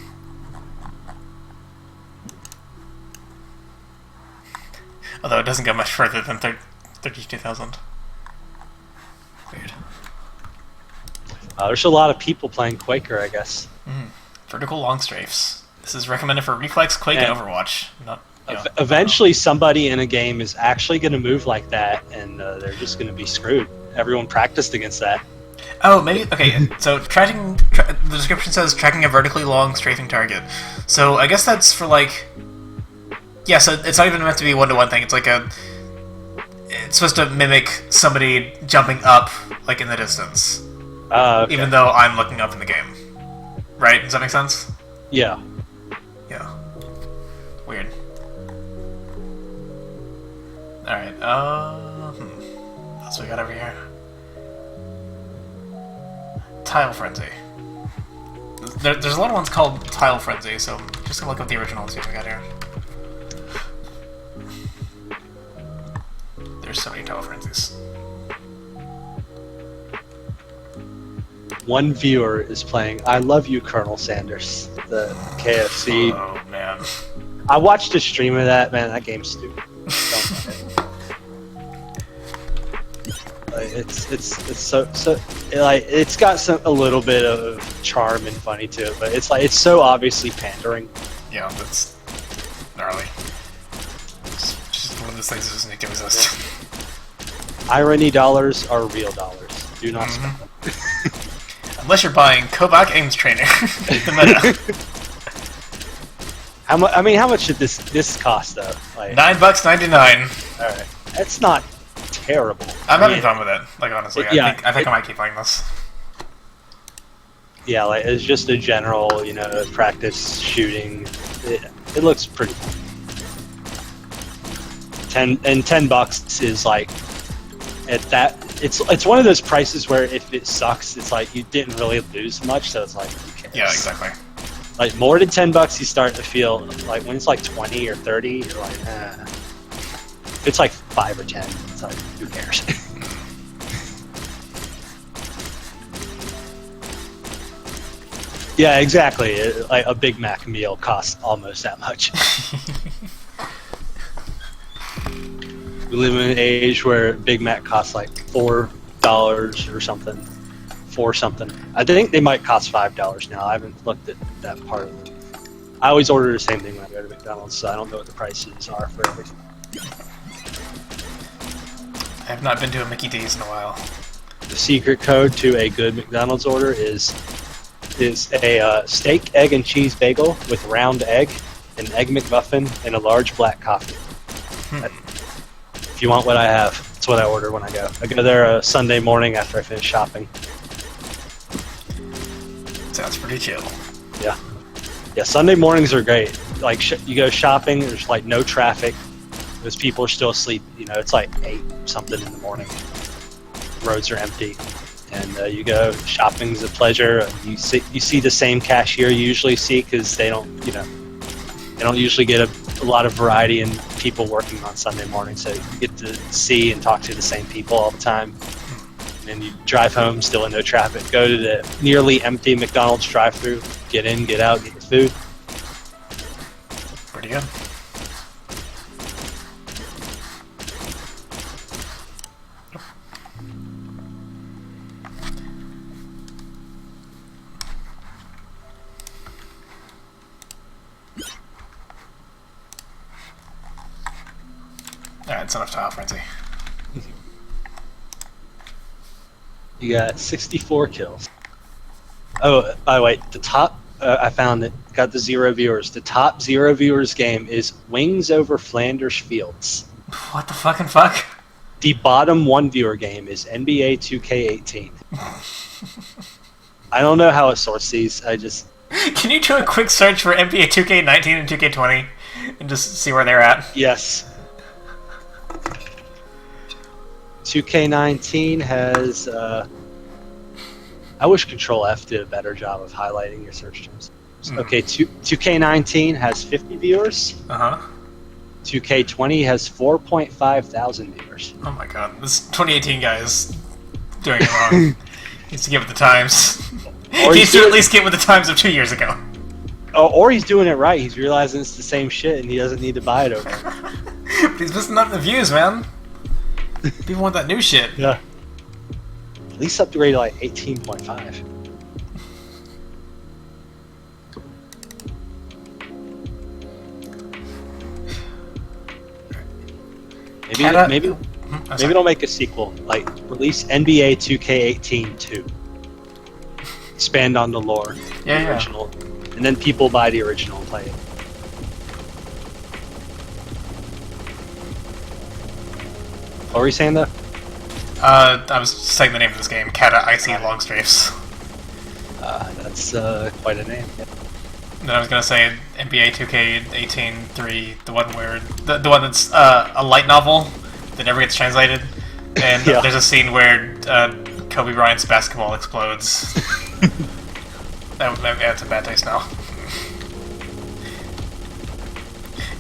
[SPEAKER 1] Although it doesn't go much further than 32,000. Weird.
[SPEAKER 2] There's a lot of people playing Quaker, I guess.
[SPEAKER 1] Vertical long strafes. This is recommended for Reflex, Quake, and Overwatch. Not.
[SPEAKER 2] Eventually, somebody in a game is actually going to move like that, and they're just going to be screwed. Everyone practiced against that.
[SPEAKER 1] Oh, maybe. Okay, so the description says tracking a vertically long strafing target. So I guess that's for like. Yeah, so it's not even meant to be one-to-one thing. It's like it's supposed to mimic somebody jumping up, like in the distance.
[SPEAKER 2] Okay.
[SPEAKER 1] Even though I'm looking up in the game. Right? Does that make sense?
[SPEAKER 2] Yeah.
[SPEAKER 1] Yeah. Weird. Alright, what else we got over here? Tile Frenzy. There's a lot of ones called Tile Frenzy, so I'm just gonna look up the original and see what we got here. There's so many Tile Frenzies.
[SPEAKER 2] One viewer is playing I Love You, Colonel Sanders, the KFC.
[SPEAKER 1] Oh, man.
[SPEAKER 2] I watched a stream of that, man. That game's stupid. It's so like it's got a little bit of charm and funny to it, but it's so obviously pandering.
[SPEAKER 1] Yeah, that's gnarly. It's just one of those things that just need to resist.
[SPEAKER 2] irony dollars are real dollars. Do not spend them.
[SPEAKER 1] Unless you're buying KovaaK Ames Trainer. The meta.
[SPEAKER 2] How much? I mean, how much should this cost though? Like,
[SPEAKER 1] $9.99.
[SPEAKER 2] all right, that's not terrible.
[SPEAKER 1] I'm having fun with it. Like honestly,
[SPEAKER 2] Yeah,
[SPEAKER 1] I think I might keep playing this.
[SPEAKER 2] Yeah, like it's just a general, you know, practice shooting. It looks pretty fun. $10 is like at that. It's one of those prices where if it sucks, it's like you didn't really lose much, so it's like who cares?
[SPEAKER 1] Yeah, exactly.
[SPEAKER 2] Like more than $10, you start to feel like when it's like 20 or 30, you're like, If it's like 5 or 10, it's like who cares? Yeah, exactly. Like a Big Mac meal costs almost that much. We live in an age where Big Mac costs like $4 or something. $4 something. I think they might cost $5 now. I haven't looked at that part of it. I always order the same thing when I go to McDonald's, so I don't know what the prices are for everything.
[SPEAKER 1] I have not been to a Mickey D's in a while.
[SPEAKER 2] The secret code to a good McDonald's order is a steak, egg, and cheese bagel with round egg, an egg McMuffin, and a large black coffee. If you want what I have, that's what I order when I go. I go there a Sunday morning after I finish shopping.
[SPEAKER 1] Sounds pretty chill.
[SPEAKER 2] Yeah. Yeah, Sunday mornings are great. Like, you go shopping, there's like no traffic. Those people are still asleep. You know, it's like 8 something in the morning. Roads are empty. And you go, shopping's a pleasure. You see the same cashier you usually see because they don't usually get a lot of variety in people working on Sunday morning, so you get to see and talk to the same people all the time. And you drive home still in no traffic, go to the nearly empty McDonald's drive-thru, get in, get out, get your food.
[SPEAKER 1] Pretty good. Alright, it's enough to off, Frenzy.
[SPEAKER 2] You got 64 kills. Oh, by the way, the top, I found it, got the 0 viewers. The top 0 viewers game is Wings over Flanders Fields.
[SPEAKER 1] What the fucking fuck?
[SPEAKER 2] The bottom 1 viewer game is NBA 2K18. I don't know how it sorts these, I just...
[SPEAKER 1] Can you do a quick search for NBA 2K19 and 2K20 and just see where they're at?
[SPEAKER 2] Yes. 2K19 has, I wish Control F did a better job of highlighting your search terms. Okay, 2K19 has 50 viewers. 2K20 has 4.5 thousand viewers.
[SPEAKER 1] Oh my god, this 2018 guy is doing it wrong. He needs to get with the times. He needs to at least get with the times of 2 years ago.
[SPEAKER 2] Oh, or he's doing it right. He's realizing it's the same shit and he doesn't need to buy it over.
[SPEAKER 1] But he's missing out on the views, man. People want that new shit.
[SPEAKER 2] Yeah. At least upgrade to like 18.5. Maybe they'll make a sequel. Like, release NBA 2K18 2. Expand on the lore. The original. And then people buy the original and play it. What were you saying, though?
[SPEAKER 1] I was saying the name of this game, Kata Icy Longstrafes.
[SPEAKER 2] That's quite a name. Yeah.
[SPEAKER 1] Then I was gonna say NBA 2K18 3, the one where the one that's a light novel that never gets translated, and there's a scene where Kobe Bryant's basketball explodes. That's a bad taste now.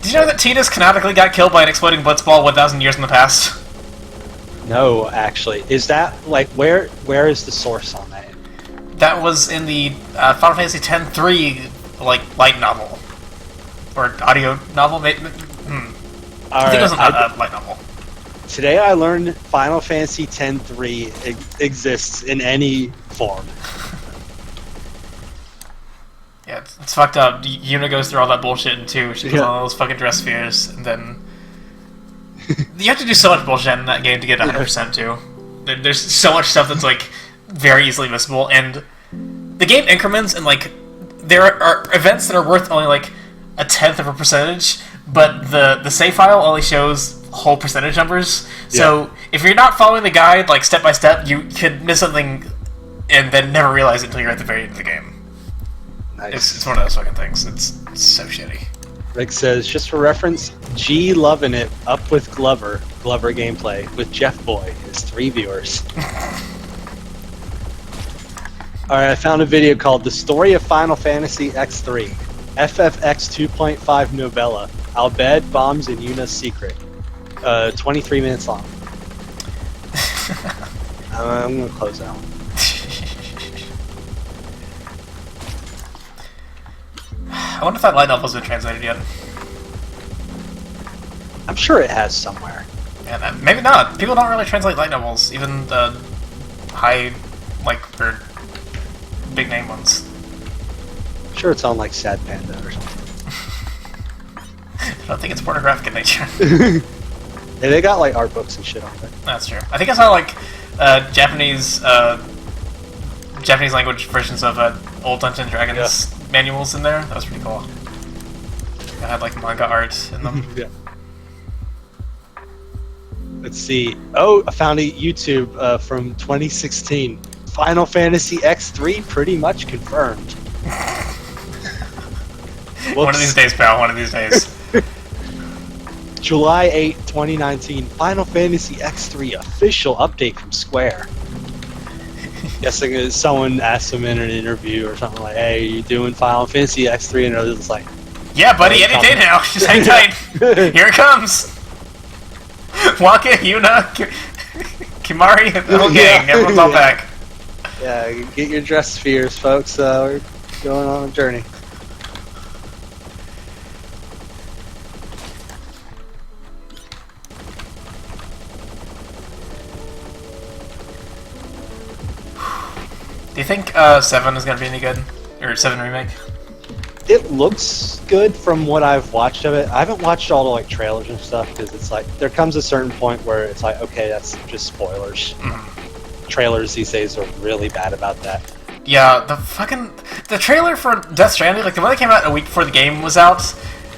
[SPEAKER 1] Did you know that Tidus canonically got killed by an exploding blitzball 1,000 years in the past?
[SPEAKER 2] No, actually. Is that, like, where is the source on that?
[SPEAKER 1] That was in the Final Fantasy X-3, like, light novel. Or audio novel, maybe? I think it was a light novel.
[SPEAKER 2] Today I learned Final Fantasy X-3 exists in any form.
[SPEAKER 1] Yeah, it's fucked up. Yuna goes through all that bullshit in 2. She puts on all those fucking dress spheres, and then You have to do so much bullshit in that game to get 100% too. There's so much stuff that's like very easily missable, and the game increments, and like there are events that are worth only like a tenth of a percentage, but the save file only shows whole percentage numbers. So if you're not following the guide like step by step, you could miss something and then never realize it until you're at the very end of the game.
[SPEAKER 2] Nice.
[SPEAKER 1] It's one of those fucking things. It's so shitty.
[SPEAKER 2] Rick says, just for reference, G loving it up with Glover gameplay with Jeff Boy is 3 viewers. Alright, I found a video called The Story of Final Fantasy X3, FFX 2.5 novella, Albed, Bombs, and Yuna's Secret. 23 minutes long. I'm gonna close that one.
[SPEAKER 1] I wonder if that light novel's been translated yet.
[SPEAKER 2] I'm sure it has somewhere.
[SPEAKER 1] Yeah, maybe not. People don't really translate light novels, even the high, like, or big name ones.
[SPEAKER 2] I'm sure it's on like Sad Panda or something.
[SPEAKER 1] I don't think it's pornographic in nature.
[SPEAKER 2] Yeah, they got like art books and shit on there.
[SPEAKER 1] That's true. I think I saw like Japanese language versions of old Dungeons & Dragons manuals in there. That was pretty cool. It had like manga art in them.
[SPEAKER 2] Yeah. Let's see. Oh, I found a YouTube from 2016. Final Fantasy X3 pretty much confirmed.
[SPEAKER 1] One of these days, pal. One of these days.
[SPEAKER 2] July 8, 2019. Final Fantasy X3 official update from Square. Guessing someone asked him in an interview or something like, "Hey, you doing Final Fantasy X3?" And it's like,
[SPEAKER 1] "Yeah, buddy. Any day now. Just hang tight. Here it comes." Waka, Yuna, Kimari, the whole gang. Everyone's all back.
[SPEAKER 2] Yeah, get your dress spheres, folks. We're going on a journey.
[SPEAKER 1] Do you think 7 is going to be any good? Or 7 Remake?
[SPEAKER 2] It looks good from what I've watched of it. I haven't watched all the like trailers and stuff because it's like there comes a certain point where it's like, okay, that's just spoilers. Trailers these days are really bad about that.
[SPEAKER 1] Yeah, the trailer for Death Stranding, like the one that came out a week before the game was out,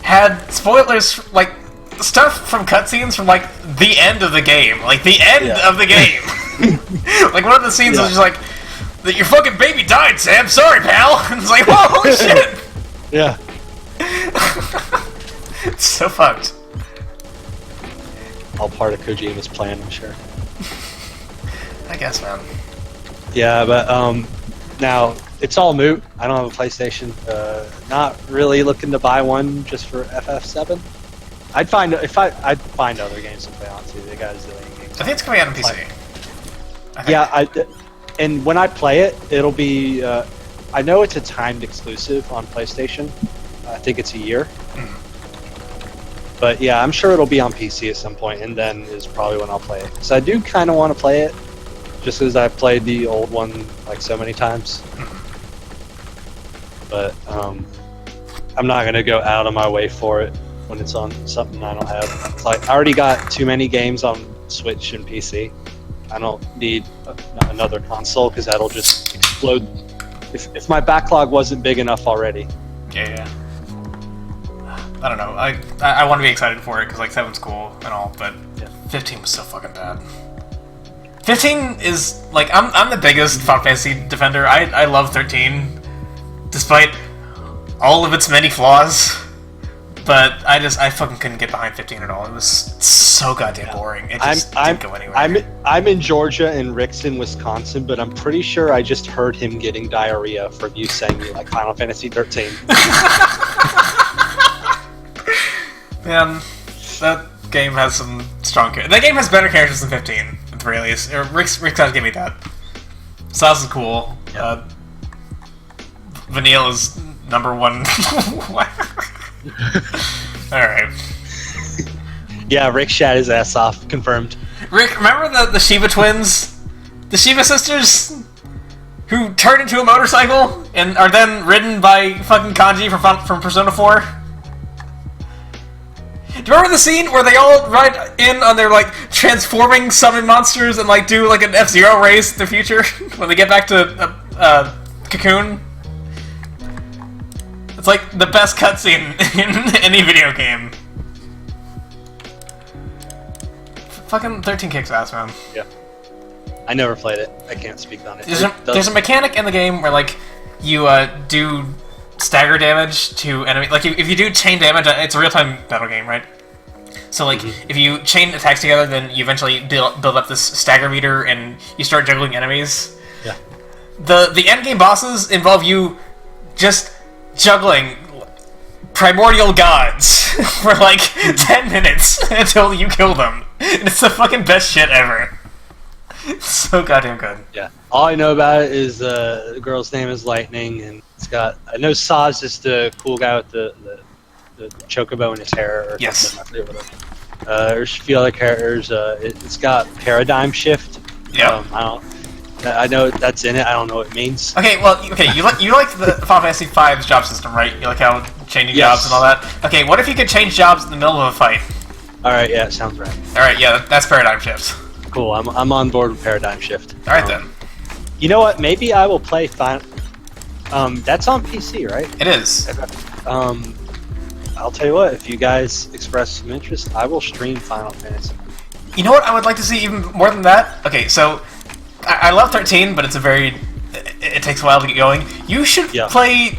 [SPEAKER 1] had spoilers, like stuff from cutscenes from like the end of the game, like the end of the game. Like one of the scenes was just like, that your fucking baby died, Sam. Sorry, pal. And it's like, whoa, holy shit.
[SPEAKER 2] Yeah.
[SPEAKER 1] It's so fucked.
[SPEAKER 2] All part of Kojima's plan, I'm sure.
[SPEAKER 1] I guess, man.
[SPEAKER 2] Yeah, but now it's all moot. I don't have a PlayStation. Not really looking to buy one just for FF7. I'd find other games to play on too. They got a zillion games.
[SPEAKER 1] I think it's coming out on PC.
[SPEAKER 2] And when I play it, it'll be. I know it's a timed exclusive on PlayStation. I think it's a year. But yeah, I'm sure it'll be on PC at some point, and then is probably when I'll play it. So I do kind of want to play it, just because I've played the old one like so many times. But I'm not gonna go out of my way for it when it's on something I don't have. It's like I already got too many games on Switch and PC. I don't need another console because that'll just explode. If my backlog wasn't big enough already.
[SPEAKER 1] Yeah. I don't know. I want to be excited for it because like 7's cool and all, but 15 was so fucking bad. 15 is like I'm the biggest Final Fantasy defender. I love 13, despite all of its many flaws. But I fucking couldn't get behind 15 at all. It was so goddamn boring. It just didn't go anywhere.
[SPEAKER 2] I'm in Georgia and Rick's in Wisconsin, but I'm pretty sure I just heard him getting diarrhea from you saying you like Final Fantasy 13.
[SPEAKER 1] Man, that game has some strong characters. That game has better characters than 15, at the very least. Rick's got to give me that. Sauce is cool. Vanille is #1. Alright.
[SPEAKER 2] Yeah, Rick shat his ass off. Confirmed.
[SPEAKER 1] Rick, remember the Shiva twins? The Shiva sisters? Who turn into a motorcycle and are then ridden by fucking Kanji from Persona 4? Do you remember the scene where they all ride in on their, like, transforming summon monsters and, like, do, like, an F-Zero race in the future? When they get back to, Cocoon? It's, like, the best cutscene in any video game. Fucking 13 kicks ass, man.
[SPEAKER 2] Yeah. I never played it. I can't speak on it.
[SPEAKER 1] There's a mechanic in the game where, like, you, do stagger damage to enemy. Like, if you do chain damage, it's a real-time battle game, right? So, like, if you chain attacks together, then you eventually build up this stagger meter, and you start juggling enemies.
[SPEAKER 2] Yeah.
[SPEAKER 1] The end game bosses involve you just juggling primordial gods for, like, 10 minutes until you kill them. And it's the fucking best shit ever. It's so goddamn good.
[SPEAKER 2] Yeah. All I know about it is the girl's name is Lightning, and it's got. I know Saz is the cool guy with the chocobo in his hair. Or
[SPEAKER 1] yes.
[SPEAKER 2] Something. I forget what there's a few other characters. It's got paradigm shift.
[SPEAKER 1] Yeah.
[SPEAKER 2] I know that's in it. I don't know what it means.
[SPEAKER 1] Okay. Well. Okay. You like the Final Fantasy V's job system, right? You like how changing jobs and all that. Okay. What if you could change jobs in the middle of a fight?
[SPEAKER 2] All right. Yeah. Sounds right.
[SPEAKER 1] All right. Yeah. That's paradigm shifts.
[SPEAKER 2] Cool. I'm on board with paradigm shift.
[SPEAKER 1] All right then.
[SPEAKER 2] You know what? Maybe I will play Final. That's on PC, right?
[SPEAKER 1] It is.
[SPEAKER 2] I'll tell you what. If you guys express some interest, I will stream Final Fantasy.
[SPEAKER 1] You know what I would like to see even more than that? Okay, so I love 13, but it's a very. It takes a while to get going. You should play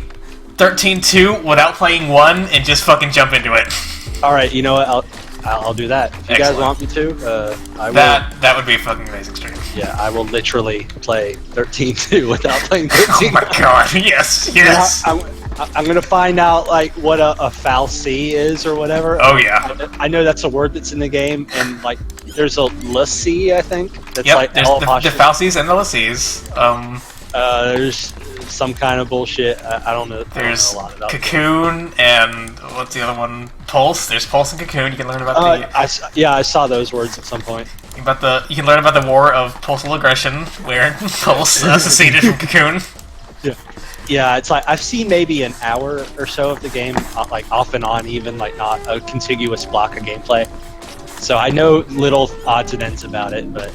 [SPEAKER 1] 13-2 without playing 1 and just fucking jump into it.
[SPEAKER 2] All right. You know what? I'll do that. If you guys want me to, I will.
[SPEAKER 1] That would be a fucking amazing stream.
[SPEAKER 2] Yeah, I will literally play 13-2 without playing 13.
[SPEAKER 1] Oh my god, yes, yes!
[SPEAKER 2] I'm gonna find out, like, what a foul C is or whatever.
[SPEAKER 1] Oh yeah.
[SPEAKER 2] I know that's a word that's in the game, and, like, there's a Lassie, I think, that's
[SPEAKER 1] yep,
[SPEAKER 2] like
[SPEAKER 1] there's the foul C's and the Lassies.
[SPEAKER 2] There's some kind of bullshit. I don't know.
[SPEAKER 1] There's
[SPEAKER 2] a lot about
[SPEAKER 1] Cocoon and what's the other one? Pulse. There's Pulse and Cocoon. You can learn about
[SPEAKER 2] I saw those words at some point.
[SPEAKER 1] You can learn about the war of pulsal aggression, where Pulse seceded from Cocoon.
[SPEAKER 2] Yeah, it's like I've seen maybe an hour or so of the game, like off and on, even like not a contiguous block of gameplay. So I know little odds and ends about it, but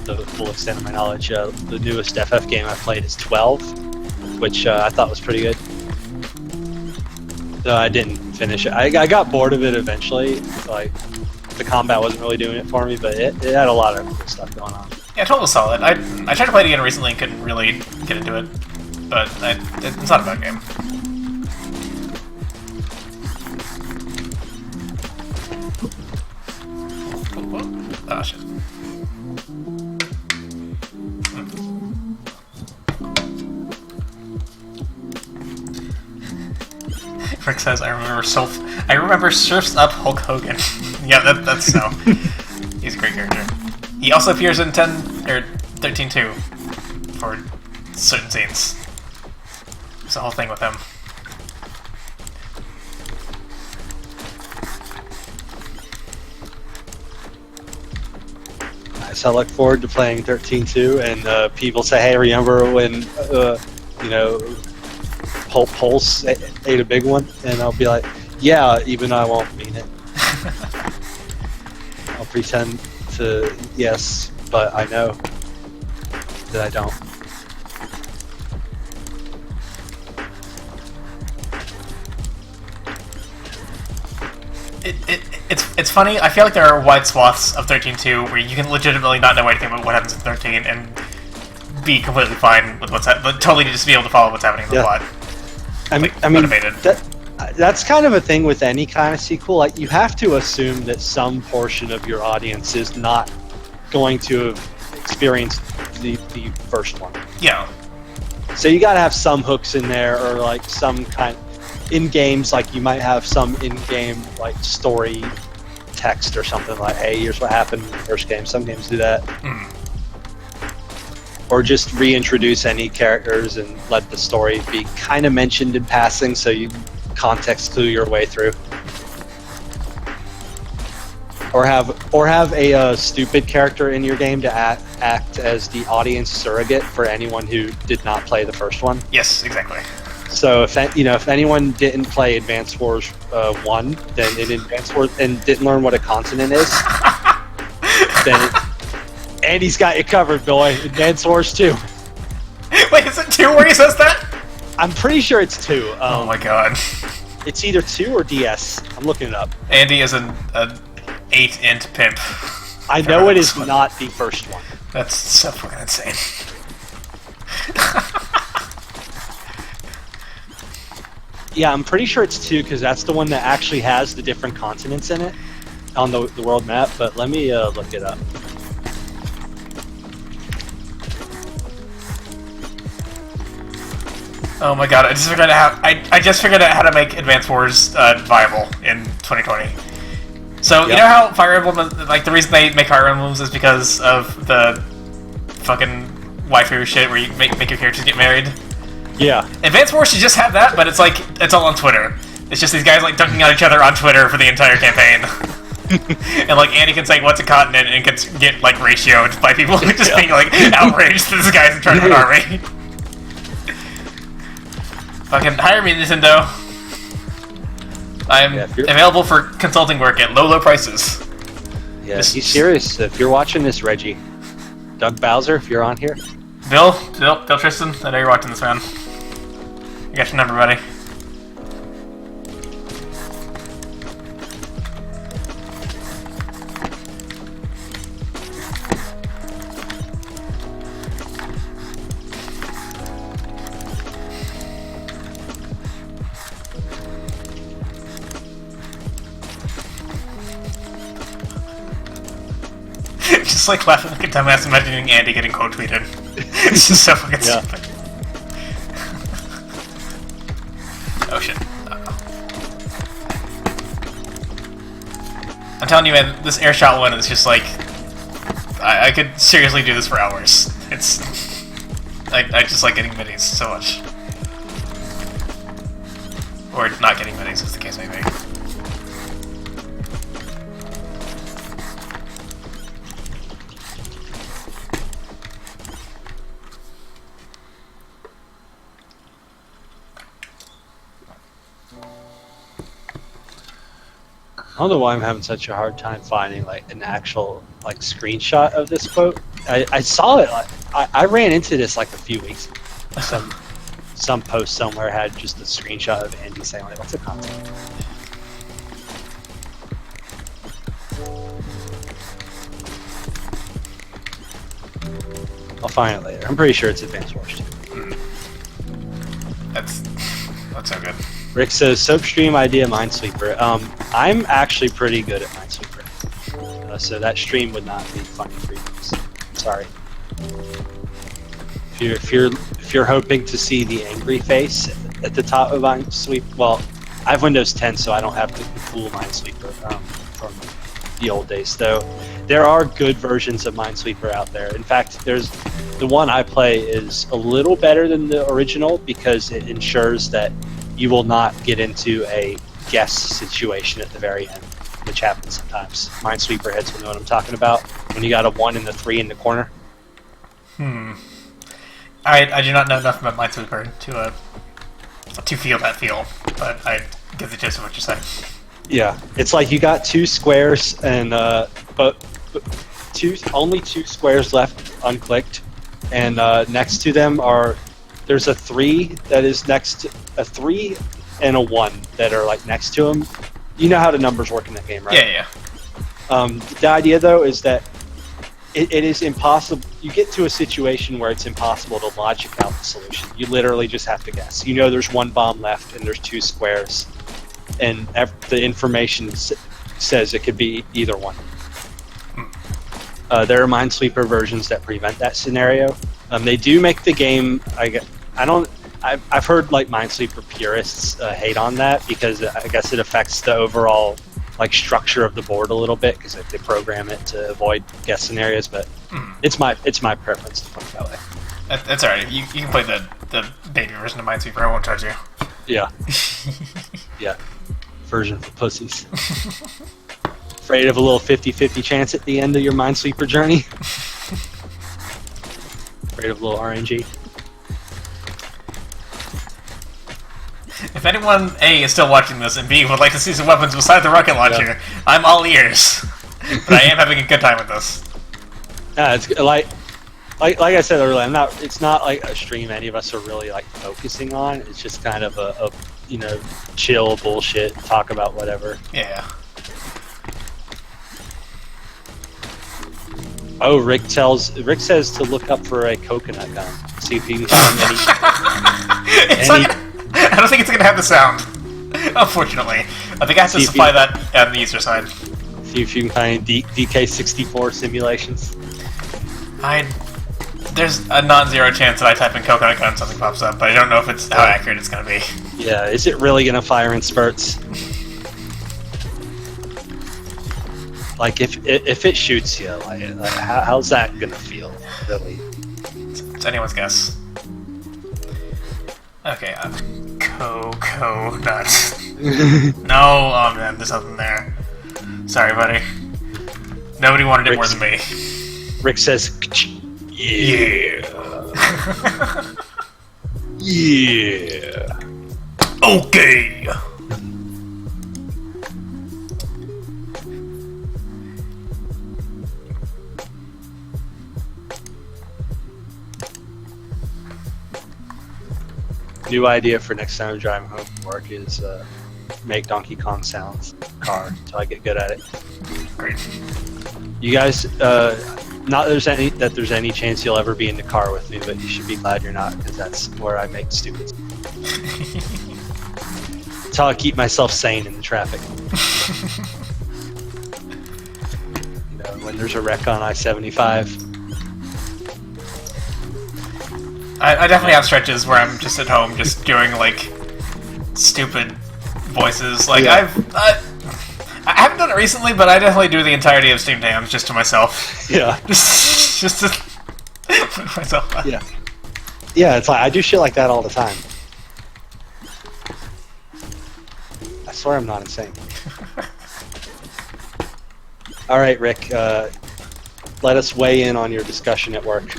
[SPEAKER 2] the full extent of my knowledge, the newest FF game I played is 12, which I thought was pretty good. So I didn't finish it. I got bored of it eventually. Like, the combat wasn't really doing it for me, but it had a lot of cool stuff going on.
[SPEAKER 1] Yeah, 12 was solid. I tried to play it again recently and couldn't really get into it, but it's not a bad game. Oh shit. Rick says, I remember Surf's Up Hulk Hogan. Yeah, that's so. He's a great character. He also appears in 13-2 for certain scenes. There's a whole thing with him.
[SPEAKER 2] Nice. I look forward to playing 13-2, and people say, hey, remember when, Pulse ate a big one? And I'll be like, yeah, even though I won't mean it. I'll pretend to yes, but I know that I don't.
[SPEAKER 1] It's funny. I feel like there are wide swaths of 13-2 where you can legitimately not know anything about what happens in 13 and be completely fine with what's happening, but totally just be able to follow what's happening in the plot.
[SPEAKER 2] I mean,
[SPEAKER 1] motivated.
[SPEAKER 2] That's kind of a thing with any kind of sequel. Like, you have to assume that some portion of your audience is not going to have experienced the first one.
[SPEAKER 1] Yeah.
[SPEAKER 2] So you got to have some hooks in there, or like some kind. In games, like, you might have some in-game like story text or something like, "Hey, here's what happened in the first game." Some games do that. Or just reintroduce any characters and let the story be kind of mentioned in passing, so you context clue your way through. Or have a stupid character in your game to act as the audience surrogate for anyone who did not play the first one.
[SPEAKER 1] Yes, exactly.
[SPEAKER 2] So if anyone didn't play Advance Wars 1, then in Advance Wars and didn't learn what a continent is, then Andy's got you covered, boy. Advance Wars 2.
[SPEAKER 1] Wait, is it 2 where he says that?
[SPEAKER 2] I'm pretty sure it's 2.
[SPEAKER 1] Oh my god.
[SPEAKER 2] It's either 2 or DS. I'm looking it up.
[SPEAKER 1] Andy is an 8-int pimp.
[SPEAKER 2] I know it is not the first one.
[SPEAKER 1] That's so fucking insane.
[SPEAKER 2] Yeah, I'm pretty sure it's 2 because that's the one that actually has the different continents in it on the world map. But let me look it up.
[SPEAKER 1] Oh my god! I just figured out how to make Advance Wars viable in 2020. So you know how Fire Emblem, like the reason they make Fire Emblems is because of the fucking waifu shit where you make your characters get married.
[SPEAKER 2] Yeah.
[SPEAKER 1] Advance Wars should just have that, but it's all on Twitter. It's just these guys like dunking on each other on Twitter for the entire campaign. And like Andy can say what's a continent and can get like ratioed by people just being like outraged that this guy's in charge of an army. Fucking hire me, Nintendo. I'm available for consulting work at low prices.
[SPEAKER 2] Yeah, he's serious. If you're watching this, Reggie, Doug Bowser, if you're on here.
[SPEAKER 1] Bill Tristan, I know you're watching this, man. I got your number, buddy. Just like laughing like a dumbass imagining Andy getting quote tweeted. It's just so fucking stupid. Oh shit. I'm telling you, man, this airshot one is just like I could seriously do this for hours. It's I just like getting minis so much. Or not getting minis, as the case may be.
[SPEAKER 2] I don't know why I'm having such a hard time finding like an actual like screenshot of this quote. I saw it. I ran into this like a few weeks ago. Some post somewhere had just a screenshot of Andy saying like, "What's a continent?" I'll find it later. I'm pretty sure it's Advance Wars 2.
[SPEAKER 1] That's so good.
[SPEAKER 2] Rick says, "Soap stream idea, Minesweeper." I'm actually pretty good at Minesweeper, so that stream would not be funny for you. So, sorry. If you're hoping to see the angry face at the top of Minesweeper, well, I have Windows 10, so I don't have the cool Minesweeper from the old days. Though there are good versions of Minesweeper out there. In fact, there's the one I play is a little better than the original because it ensures that you will not get into a guess situation at the very end, which happens sometimes. Minesweeper heads will know what I'm talking about. When you got a 1 and a 3 in the corner.
[SPEAKER 1] I do not know enough about Minesweeper to feel that feel, but I get the gist of what you're saying.
[SPEAKER 2] Yeah, it's like you got 2 squares and but only 2 squares left unclicked, and next to them there's a 3 that is next to a 3 and a 1 that are like next to them. You know how the numbers work in that game, right?
[SPEAKER 1] Yeah.
[SPEAKER 2] The idea though is that it is impossible. You get to a situation where it's impossible to logic out the solution. You literally just have to guess. You know there's 1 bomb left and there's 2 squares, and the information says it could be either one. There are Minesweeper versions that prevent that scenario. They do make the game. I've heard like Minesweeper purists hate on that because I guess it affects the overall like structure of the board a little bit because they program it to avoid guess scenarios. But it's my preference to play it that way.
[SPEAKER 1] That's alright. You can play the baby version of Minesweeper. I won't charge you.
[SPEAKER 2] Yeah. Yeah. Version for pussies. Afraid of a little 50-50 chance at the end of your Minesweeper journey? Afraid of a little RNG?
[SPEAKER 1] If anyone A is still watching this and B would like to see some weapons besides the rocket launcher, I'm all ears. But I am having a good time with this.
[SPEAKER 2] Yeah, it's like I said earlier. It's not like a stream any of us are really like focusing on. It's just kind of a you know, chill bullshit, talk about whatever.
[SPEAKER 1] Yeah.
[SPEAKER 2] Oh, Rick says to look up for a coconut gun. See if he can find any.
[SPEAKER 1] I don't think it's gonna have the sound. Unfortunately, I think I have to supply that on the user side.
[SPEAKER 2] See if you can find DK64 simulations.
[SPEAKER 1] There's a non-zero chance that I type in coconut gun and something pops up, but I don't know if it's how accurate it's gonna be.
[SPEAKER 2] Yeah, is it really gonna fire in spurts? Like if it shoots you, like how's that gonna feel? Really?
[SPEAKER 1] It's anyone's guess. Okay, coconut. No, oh man, there's nothing there. Sorry, buddy. Nobody wanted it more than me.
[SPEAKER 2] Rick says, yeah. Yeah.
[SPEAKER 1] Okay.
[SPEAKER 2] New idea for next time I'm driving home from work is make Donkey Kong sounds in the car until I get good at it.
[SPEAKER 1] Great.
[SPEAKER 2] You guys, not there's any chance you'll ever be in the car with me, but you should be glad you're not, because that's where I make stupid. That's how I keep myself sane in the traffic. You know, when there's a wreck on I-75.
[SPEAKER 1] I definitely have stretches where I'm just at home, just doing like stupid voices. Like I haven't done it recently, but I definitely do the entirety of Steam Dams just to myself.
[SPEAKER 2] Yeah.
[SPEAKER 1] just to put myself on.
[SPEAKER 2] Yeah. Yeah, it's like I do shit like that all the time. I swear I'm not insane. All right, Rick. Let us weigh in on your discussion at work.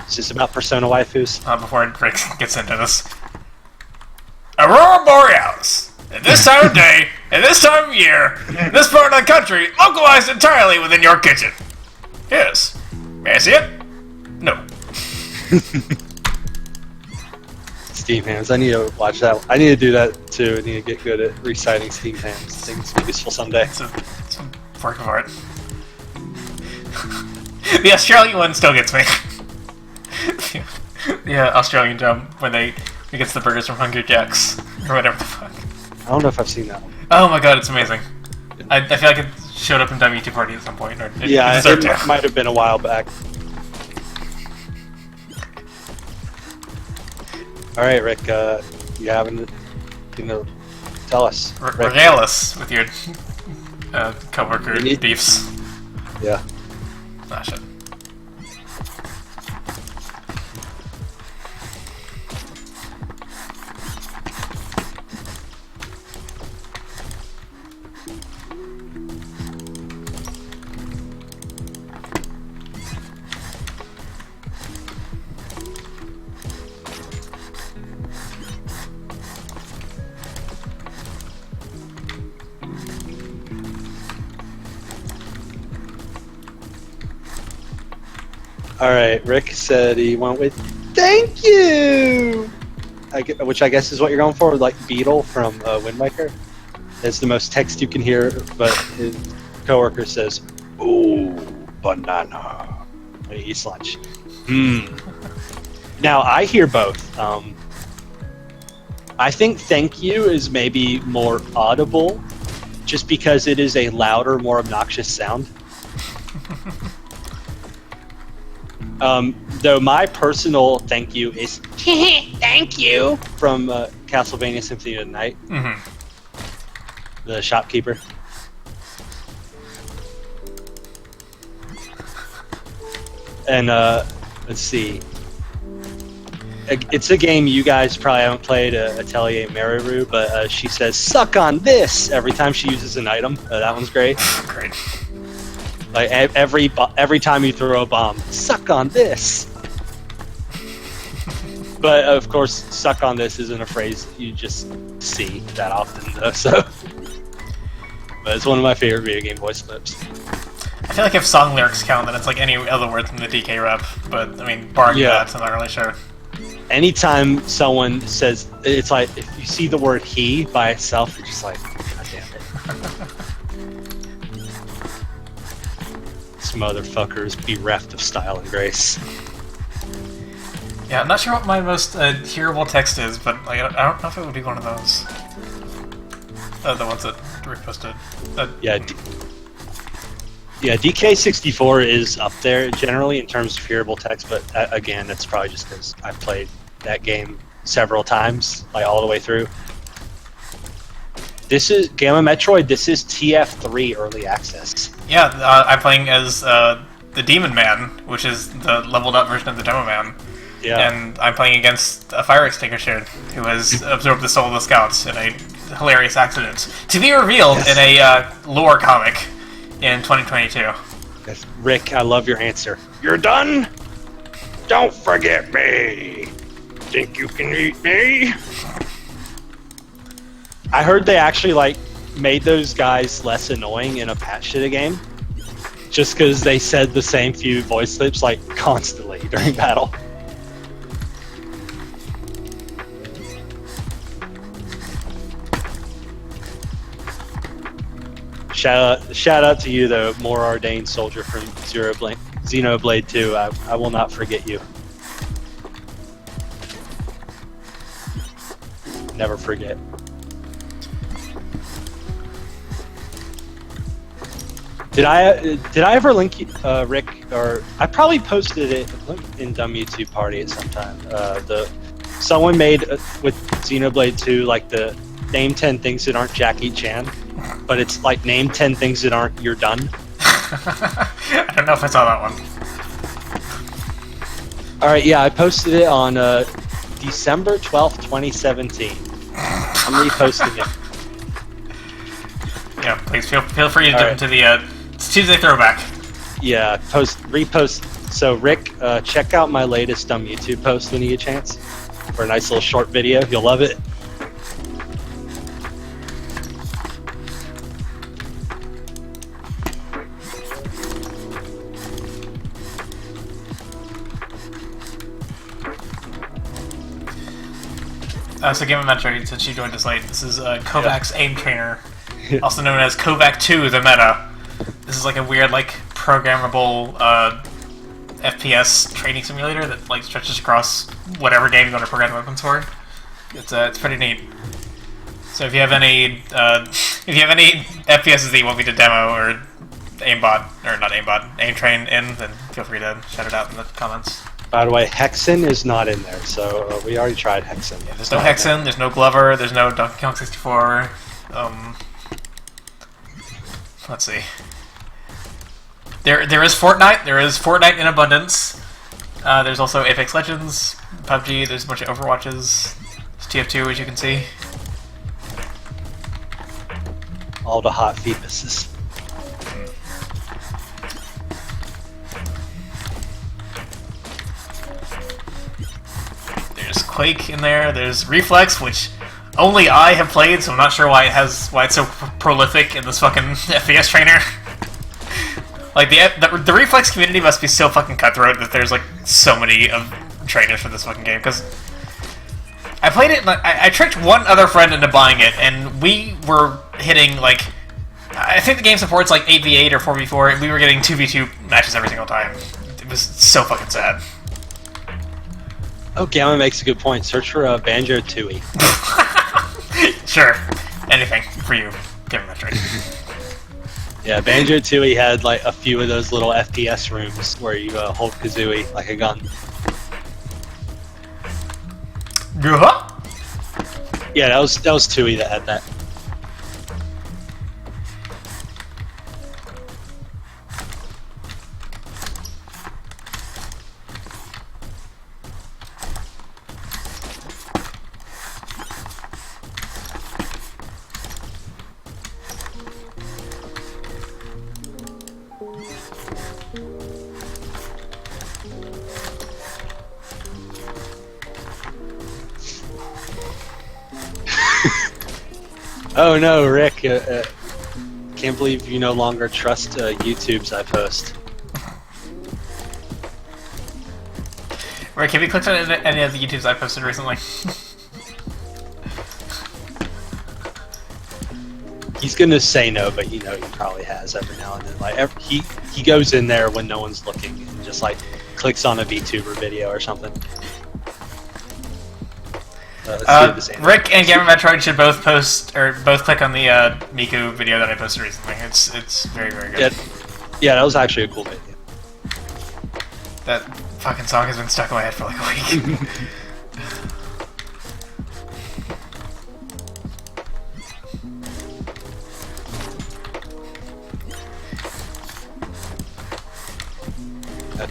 [SPEAKER 2] Is this about Persona waifus?
[SPEAKER 1] Before Rick gets into this. Aurora Borealis! At this time of day, at this time of year, in this part of the country, localized entirely within your kitchen. Yes. May I see it? No.
[SPEAKER 2] Steam hams. I need to watch that. I need to do that too. I need to get good at reciting Steam hams. I think it's useful someday.
[SPEAKER 1] It's a work of art. The Australian one still gets me. Yeah, Australian jump when he gets the burgers from Hungry Jack's or whatever the fuck.
[SPEAKER 2] I don't know if I've seen that one.
[SPEAKER 1] Oh my god, it's amazing. I feel like it showed up in WT Party at some point, or it
[SPEAKER 2] it might have been a while back. All right, Rick. You haven't, tell us.
[SPEAKER 1] Regale us with your coworker beefs.
[SPEAKER 2] Yeah.
[SPEAKER 1] Ah, shit.
[SPEAKER 2] Alright, Rick said he went with thank you! Which I guess is what you're going for, like Beetle from Wind Waker. It's the most text you can hear, but his coworker says, ooh, banana. When he eats lunch. Now, I hear both. I think thank you is maybe more audible, just because it is a louder, more obnoxious sound. Though my personal thank you is thank you from Castlevania Symphony of the Night. The shopkeeper. And let's see. It's a game you guys probably haven't played, Atelier Mariru, but she says "suck on this" every time she uses an item. That one's great.
[SPEAKER 1] Great.
[SPEAKER 2] Like every time you throw a bomb, suck on this. But of course, "suck on this" isn't a phrase you just see that often, though. So, but it's one of my favorite video game voice clips.
[SPEAKER 1] I feel like if song lyrics count, then it's like any other word from the DK rap. But I mean, barring that, I'm not really sure.
[SPEAKER 2] Anytime someone says, it's like if you see the word "he" by itself, you're just like, God damn it. This motherfucker is bereft of style and grace.
[SPEAKER 1] Yeah, I'm not sure what my most hearable text is, but like, I don't know if it would be one of those. The ones that reposted.
[SPEAKER 2] Yeah, DK64 is up there generally in terms of hearable text, but again, it's probably just because I've played that game several times, like all the way through. This is Gamma Metroid. This is TF3 early access.
[SPEAKER 1] Yeah, I'm playing as the Demon Man, which is the leveled up version of the Demo Man.
[SPEAKER 2] Yeah.
[SPEAKER 1] And I'm playing against a fire extinguisher who has absorbed the soul of the scouts in a hilarious accident. To be revealed in a lore comic in 2022.
[SPEAKER 2] Yes. Rick, I love your answer. You're done? Don't forget me. Think you can eat me? I heard they actually like made those guys less annoying in a patch to the game, just because they said the same few voice clips like constantly during battle. Shout out to you though, more ordained soldier from Xenoblade 2. I will not forget you. Never forget. Did I ever link you, Rick? Or I probably posted it in Dumb YouTube Party at some time. Someone made with Xenoblade 2 like the name 10 things that aren't Jackie Chan, but it's like name 10 things that aren't "you're done."
[SPEAKER 1] I don't know if I saw that one.
[SPEAKER 2] All right, yeah, I posted it on December 12th, 2017. I'm reposting it.
[SPEAKER 1] Yeah, please feel free to dip into the Tuesday throwback.
[SPEAKER 2] Yeah, repost. So Rick, check out my latest YouTube post when you get a chance for a nice little short video. You'll love it.
[SPEAKER 1] So Gamma Metroid, since you joined us late, this is KovaaK's aim trainer, also known as KovaaK 2, the meta. This is like a weird, like, programmable FPS training simulator that like stretches across whatever game you want to program the weapons for. It's pretty neat. So if you have any FPSs that you want me to demo or aimbot or not aimbot, aim train in, then feel free to shout it out in the comments.
[SPEAKER 2] By the way, Hexen is not in there, so we already tried Hexen.
[SPEAKER 1] Yeah, there's no Hexen, there's no Glover, there's no Donkey Kong 64. Let's see. There is Fortnite. There is Fortnite in abundance. There's also Apex Legends, PUBG. There's a bunch of Overwatches. There's TF2, as you can see.
[SPEAKER 2] All the hot fetuses.
[SPEAKER 1] There's Quake in there. There's Reflex, which only I have played, so I'm not sure why it's so prolific in this fucking FPS trainer. Like the Reflex community must be so fucking cutthroat that there's like so many of trainers for this fucking game. Because I played it, I tricked one other friend into buying it, and we were hitting like, I think the game supports like 8v8 or 4v4, and we were getting 2v2 matches every single time. It was so fucking sad.
[SPEAKER 2] Oh, Gamma makes a good point. Search for Banjo-Tooie.
[SPEAKER 1] Sure, anything for you, Gamma Metroid.
[SPEAKER 2] Yeah, Banjo-Tooie had like a few of those little FPS rooms where you hold Kazooie like a gun. Yeah, that was Tooie that had that. Oh no, Rick! Can't believe you no longer trust YouTube's I post.
[SPEAKER 1] Rick, have you clicked on any of the YouTubes I posted recently?
[SPEAKER 2] He's gonna say no, but you know he probably has every now and then. Like he goes in there when no one's looking and just like clicks on a VTuber video or something.
[SPEAKER 1] Rick and Gamma Metroid should both post or both click on the Miku video that I posted recently. It's very good.
[SPEAKER 2] Yeah, that was actually a cool video.
[SPEAKER 1] That fucking song has been stuck in my head for like a week.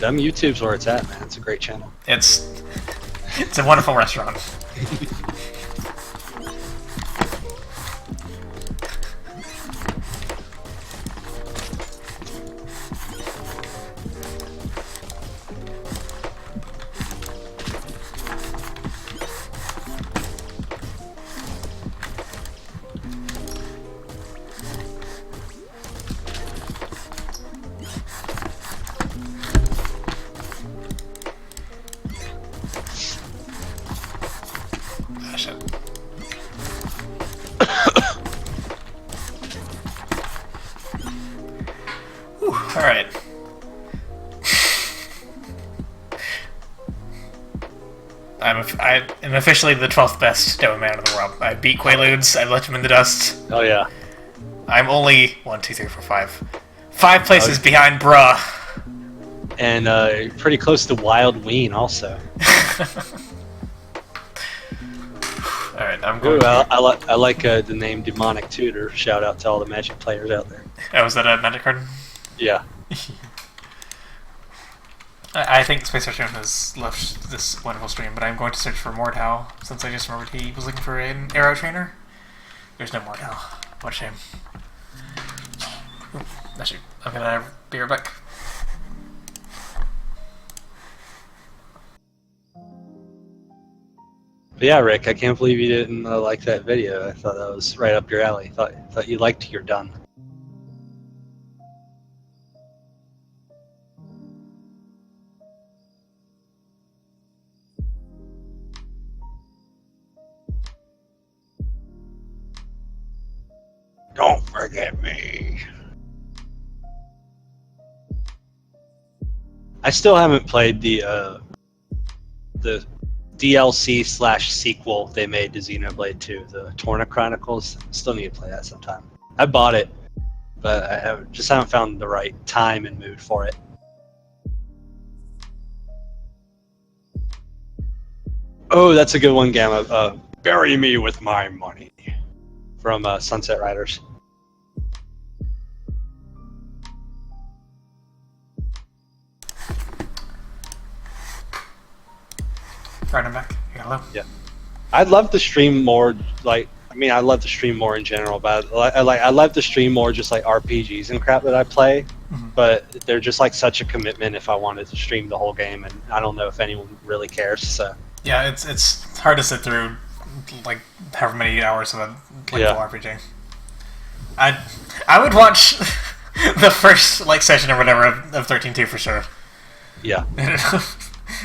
[SPEAKER 2] Dumb YouTube's where it's at, man. It's a great channel.
[SPEAKER 1] It's a wonderful restaurant. Alright. I am officially the 12th best demo man in the world. I beat Quaaludes, I left him in the dust.
[SPEAKER 2] Oh yeah.
[SPEAKER 1] I'm only 1, 2, 3, 4, 5. 5 places behind Bruh.
[SPEAKER 2] And pretty close to Wild Ween also.
[SPEAKER 1] Alright, I'm going.
[SPEAKER 2] Ooh, I like the name Demonic Tutor. Shout out to all the Magic players out there.
[SPEAKER 1] Oh, was that a Magic card?
[SPEAKER 2] Yeah.
[SPEAKER 1] I think Space Ocean has left this wonderful stream, but I'm going to search for Mordhau, since I just remembered he was looking for an arrow trainer. There's no Mordhau. What a shame. Ooh, actually, I'm gonna be right back.
[SPEAKER 2] But yeah, Rick, I can't believe you didn't like that video. I thought that was right up your alley. Thought you liked your done. Don't forget me. I still haven't played the DLC/sequel they made to Xenoblade 2, the Torna Chronicles. Still need to play that sometime. I bought it, but I haven't found the right time and mood for it. Oh, that's a good one, Gamma. Bury me with my money. From Sunset Riders.
[SPEAKER 1] Right, I'm back. Hello.
[SPEAKER 2] Yeah, I'd love to stream more. I love to stream more in general, but I love to stream more just like RPGs and crap that I play. Mm-hmm. But they're just like such a commitment if I wanted to stream the whole game, and I don't know if anyone really cares. So
[SPEAKER 1] yeah, it's hard to sit through like however many hours of a full RPG. I would watch the first like session or whatever of 13.2 for sure.
[SPEAKER 2] Yeah.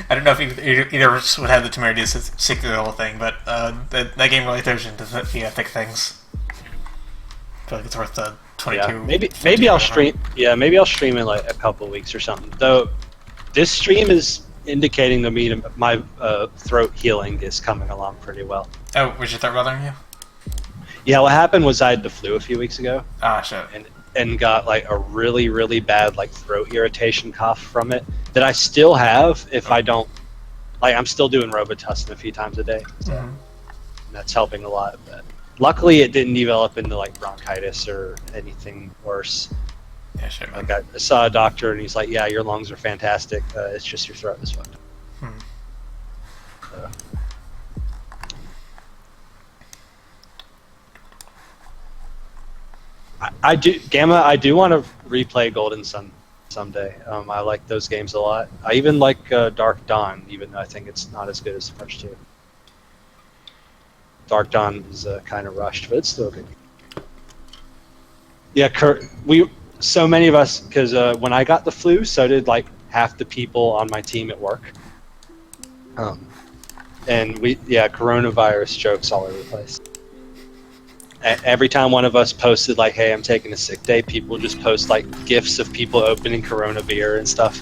[SPEAKER 1] I don't know if either of us would have the temerity to stick through the whole thing, but that game really throws you into the thick things. I feel like it's worth the 22.
[SPEAKER 2] Yeah, maybe I'll stream. Yeah, maybe I'll stream in like a couple of weeks or something. Though this stream is indicating to me my throat healing is coming along pretty well.
[SPEAKER 1] Oh, was your throat bothering you?
[SPEAKER 2] Yeah, what happened was I had the flu a few weeks ago.
[SPEAKER 1] Ah, shit.
[SPEAKER 2] And got like a really bad like throat irritation cough from it that I still have if I don't like. I'm still doing Robitussin a few times a day, so and that's helping a lot. But luckily, it didn't develop into like bronchitis or anything worse.
[SPEAKER 1] Yeah, shit, man.
[SPEAKER 2] Like I saw a doctor and he's like, "Yeah, your lungs are fantastic. It's just your throat is fucked up." So. I do want to replay Golden Sun someday. I like those games a lot. I even like Dark Dawn, even though I think it's not as good as the first two. Dark Dawn is kind of rushed, but it's still good. Yeah, so many of us, because when I got the flu, so did like half the people on my team at work. And coronavirus jokes all over the place. Every time one of us posted like, "Hey, I'm taking a sick day," people just post like gifs of people opening Corona beer and stuff.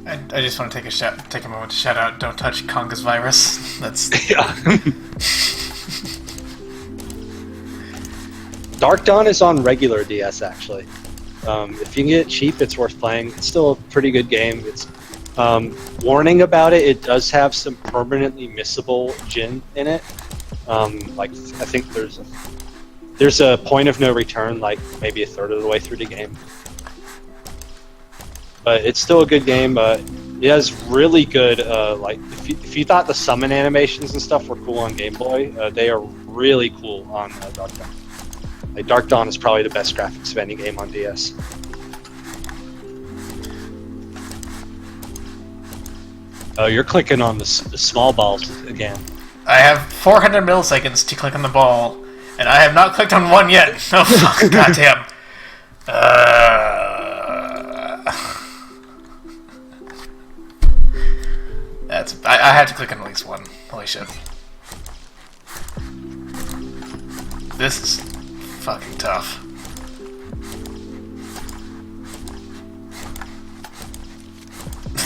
[SPEAKER 1] I just want to take a moment to shout out "Don't touch Conga's virus." That's
[SPEAKER 2] yeah. Dark Dawn is on regular DS actually. If you can get it cheap, it's worth playing. It's still a pretty good game. It's warning about it. It does have some permanently missable Jin in it. Like I think there's a point of no return, like maybe a third of the way through the game. But it's still a good game. It has really good like if you thought the summon animations and stuff were cool on Game Boy, they are really cool on Dark Dawn. Like Dark Dawn is probably the best graphics of any game on DS. Oh, you're clicking on the small balls again.
[SPEAKER 1] I have 400 milliseconds to click on the ball, and I have not clicked on one yet. Oh fuck! Goddamn. I have to click on at least one. Holy shit. This is fucking tough.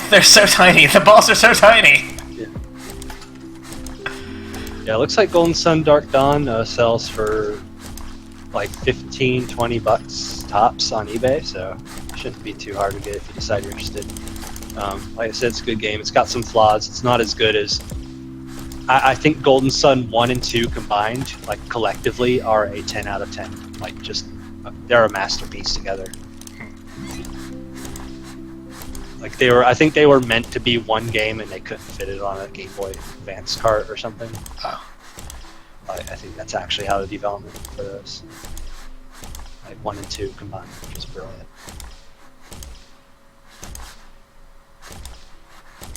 [SPEAKER 1] They're so tiny. The balls are so tiny.
[SPEAKER 2] Yeah, it looks like Golden Sun Dark Dawn sells for like $15-20 tops on eBay, so it shouldn't be too hard to get if you decide you're interested. Like I said, it's a good game. It's got some flaws. It's not as good as... I think Golden Sun 1 and 2 combined, like collectively, are a 10 out of 10. Like just, they're a masterpiece together. Like I think they were meant to be one game and they couldn't fit it on a Game Boy Advance cart or something.
[SPEAKER 1] Oh.
[SPEAKER 2] I think that's actually how the development for those. Like 1 and 2 combined, which is brilliant.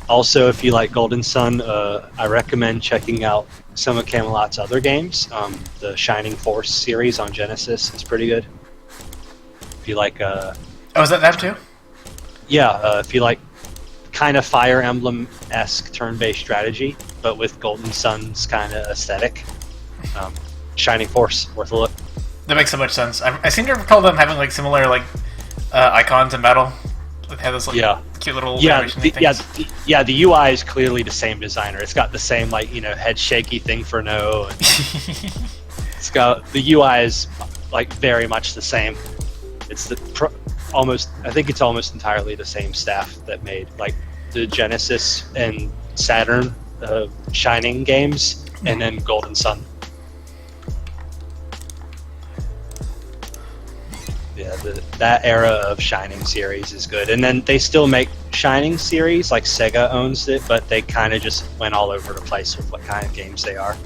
[SPEAKER 2] Also, if you like Golden Sun, I recommend checking out some of Camelot's other games. The Shining Force series on Genesis is pretty good. If you like...
[SPEAKER 1] oh, is that too?
[SPEAKER 2] Yeah, if you like kind of Fire Emblem-esque turn-based strategy, but with Golden Sun's kind of aesthetic, Shining Force, worth a look.
[SPEAKER 1] That makes so much sense. I seem to recall them having like similar like icons in battle. They have this like cute little animation things.
[SPEAKER 2] The UI is clearly the same designer. It's got the same like head shaky thing for no. And it's got the UI is like very much the same. It's I think it's almost entirely the same staff that made like the Genesis and Saturn Shining games, and then Golden Sun. Yeah, that era of Shining series is good, and then they still make Shining series. Like Sega owns it, but they kind of just went all over the place with what kind of games they are.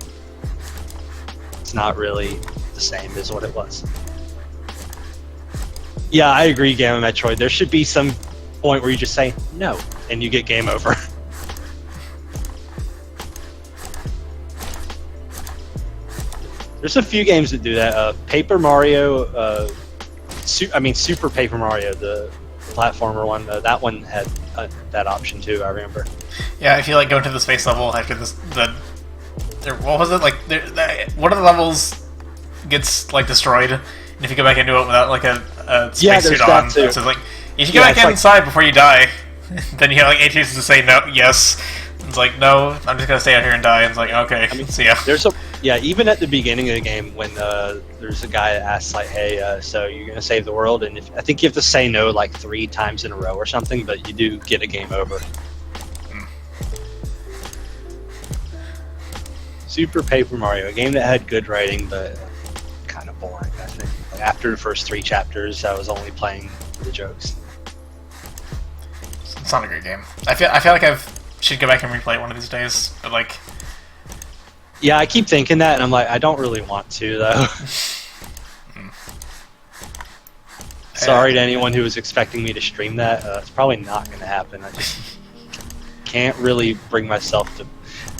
[SPEAKER 2] It's not really the same as what it was. Yeah, I agree, Gamma Metroid. There should be some point where you just say no, and you get game over. There's a few games that do that. Paper Mario, Super Paper Mario, the platformer one. That one had that option too. I remember.
[SPEAKER 1] Yeah, if you like go into the space level after what was it like? One of the levels gets like destroyed, and if you go back into it without like a spacesuit on, so it's like if you go back inside before you die, then you have like 8 chances to say no, yes. It's like no, I'm just gonna stay out here and die. And it's like okay, see ya.
[SPEAKER 2] Even at the beginning of the game when there's a guy that asks like, hey, so you're gonna save the world, and I think you have to say no like 3 times in a row or something, but you do get a game over. Super Paper Mario, a game that had good writing, but kind of boring, I think. Like, after the first 3 chapters, I was only playing the jokes.
[SPEAKER 1] It's not a great game. I feel like I should go back and replay it one of these days, but like...
[SPEAKER 2] Yeah, I keep thinking that, and I'm like, I don't really want to, though. Sorry to anyone who was expecting me to stream that. It's probably not going to happen. I just can't really bring myself to...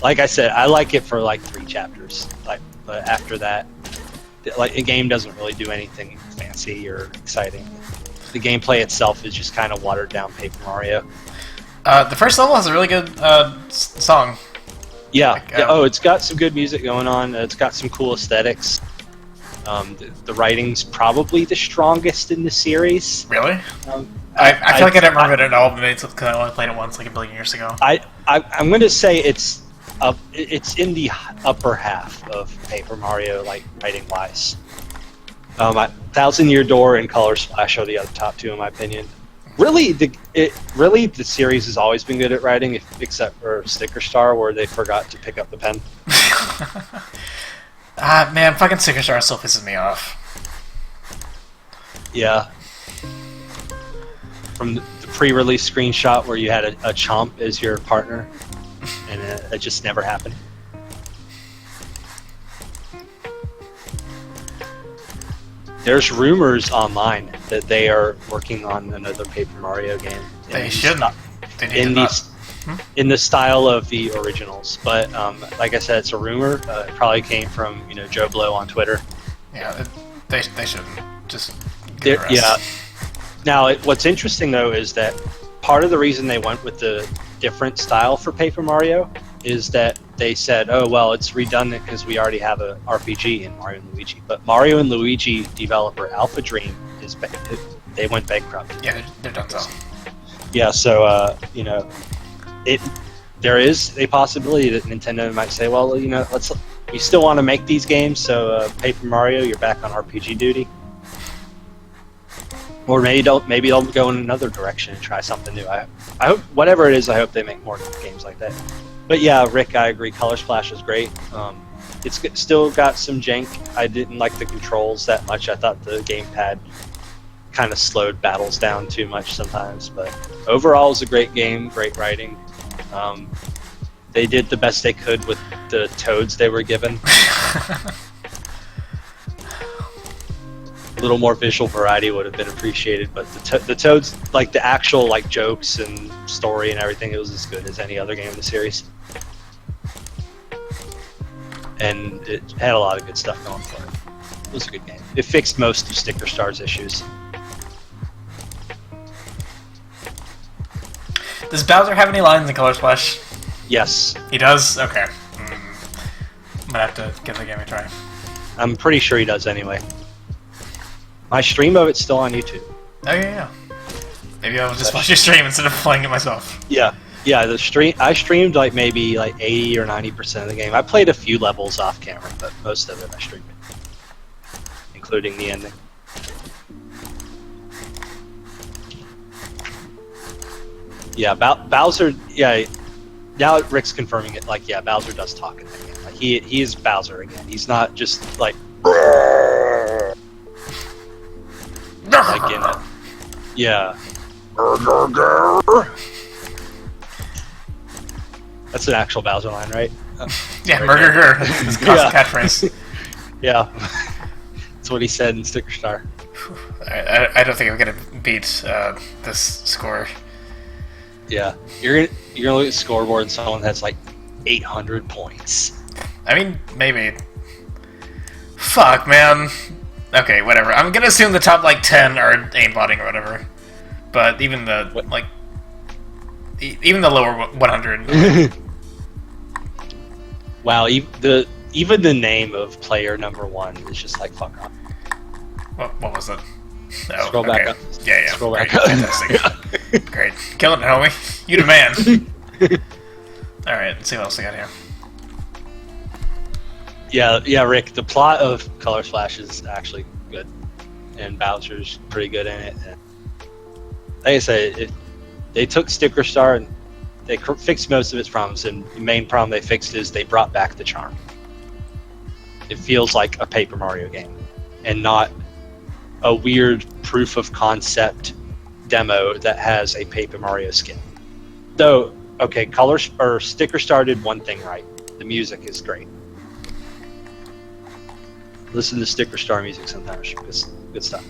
[SPEAKER 2] Like I said, I like it for like 3 chapters, but after that, like a game doesn't really do anything fancy or exciting. The gameplay itself is just kind of watered down Paper Mario.
[SPEAKER 1] The first level has a really good song.
[SPEAKER 2] Yeah.
[SPEAKER 1] Like,
[SPEAKER 2] It's got some good music going on. It's got some cool aesthetics. The writing's probably the strongest in the series.
[SPEAKER 1] Really? I feel like I don't remember it at all, maybe it's because I only played it once, like a billion years ago.
[SPEAKER 2] I'm going to say it's in the upper half of Paper Mario, like writing wise. Thousand Year Door and Color Splash are the other top two in my opinion. Really, the series has always been good at writing, except for Sticker Star, where they forgot to pick up the pen.
[SPEAKER 1] Man, fucking Sticker Star still pisses me off.
[SPEAKER 2] Yeah. From the pre-release screenshot where you had a chomp as your partner, and it just never happened. There's rumors online that they are working on another Paper Mario game.
[SPEAKER 1] They shouldn't. They need
[SPEAKER 2] in the style of the originals, but like I said, it's a rumor. It probably came from Joe Blow on Twitter.
[SPEAKER 1] Yeah, they shouldn't. Just give it a rest.
[SPEAKER 2] Yeah. Now, what's interesting though is that part of the reason they went with the different style for Paper Mario is that they said, "Oh well, it's redundant because we already have a RPG in Mario and Luigi." But Mario and Luigi developer Alpha Dream they went bankrupt.
[SPEAKER 1] Yeah, they're done so.
[SPEAKER 2] Yeah, so there is a possibility that Nintendo might say, "Well, we still want to make these games, so Paper Mario, you're back on RPG duty." Or maybe they'll go in another direction and try something new. I hope, whatever it is, I hope they make more games like that. But yeah, Rick, I agree. Color Splash is great. It's still got some jank. I didn't like the controls that much. I thought the gamepad kind of slowed battles down too much sometimes. But overall, it's a great game, great writing. They did the best they could with the toads they were given. A little more visual variety would have been appreciated, but the Toads, like the actual jokes and story and everything, it was as good as any other game in the series. And it had a lot of good stuff going for it. It was a good game. It fixed most of Sticker Star's issues.
[SPEAKER 1] Does Bowser have any lines in Color Splash?
[SPEAKER 2] Yes.
[SPEAKER 1] He does? Okay. I'm gonna have to give the game a try.
[SPEAKER 2] I'm pretty sure he does anyway. My stream of it's still on YouTube.
[SPEAKER 1] Oh yeah. Maybe I'll just watch your stream instead of playing it myself.
[SPEAKER 2] Yeah. The stream. I streamed maybe 80 or 90% of the game. I played a few levels off camera, but most of it I streamed, including the ending. Yeah, Bowser. Yeah, now Rick's confirming it. Bowser does talk in that game. He is Bowser again. He's not just in it. Yeah. That's an actual Bowser line, right?
[SPEAKER 1] Yeah, murder. His catchphrase.
[SPEAKER 2] Yeah. That's what he said in Sticker Star.
[SPEAKER 1] I don't think I'm gonna beat this score.
[SPEAKER 2] Yeah, you're gonna look at the scoreboard and someone has 800 points.
[SPEAKER 1] I mean, maybe. Fuck, man. Okay, whatever. I'm gonna assume the top 10 are aimbotting or whatever. But even the even the lower 100.
[SPEAKER 2] Wow, even the name of player number 1 is just fuck off.
[SPEAKER 1] What was it? Oh,
[SPEAKER 2] Scroll back up.
[SPEAKER 1] Yeah.
[SPEAKER 2] Scroll
[SPEAKER 1] Great.
[SPEAKER 2] back up.
[SPEAKER 1] Fantastic. Great. Killing it, homie. You the man. Alright, let's see what else we got here.
[SPEAKER 2] Yeah, Rick, the plot of Color Splash is actually good. And Bowser's pretty good in it. And like I said, they took Sticker Star and they fixed most of its problems, and the main problem they fixed is they brought back the charm. It feels like a Paper Mario game, and not a weird proof of concept demo that has a Paper Mario skin. Though, okay, Sticker Star did one thing right. The music is great. Listen to Sticker Star music sometimes. It's good stuff.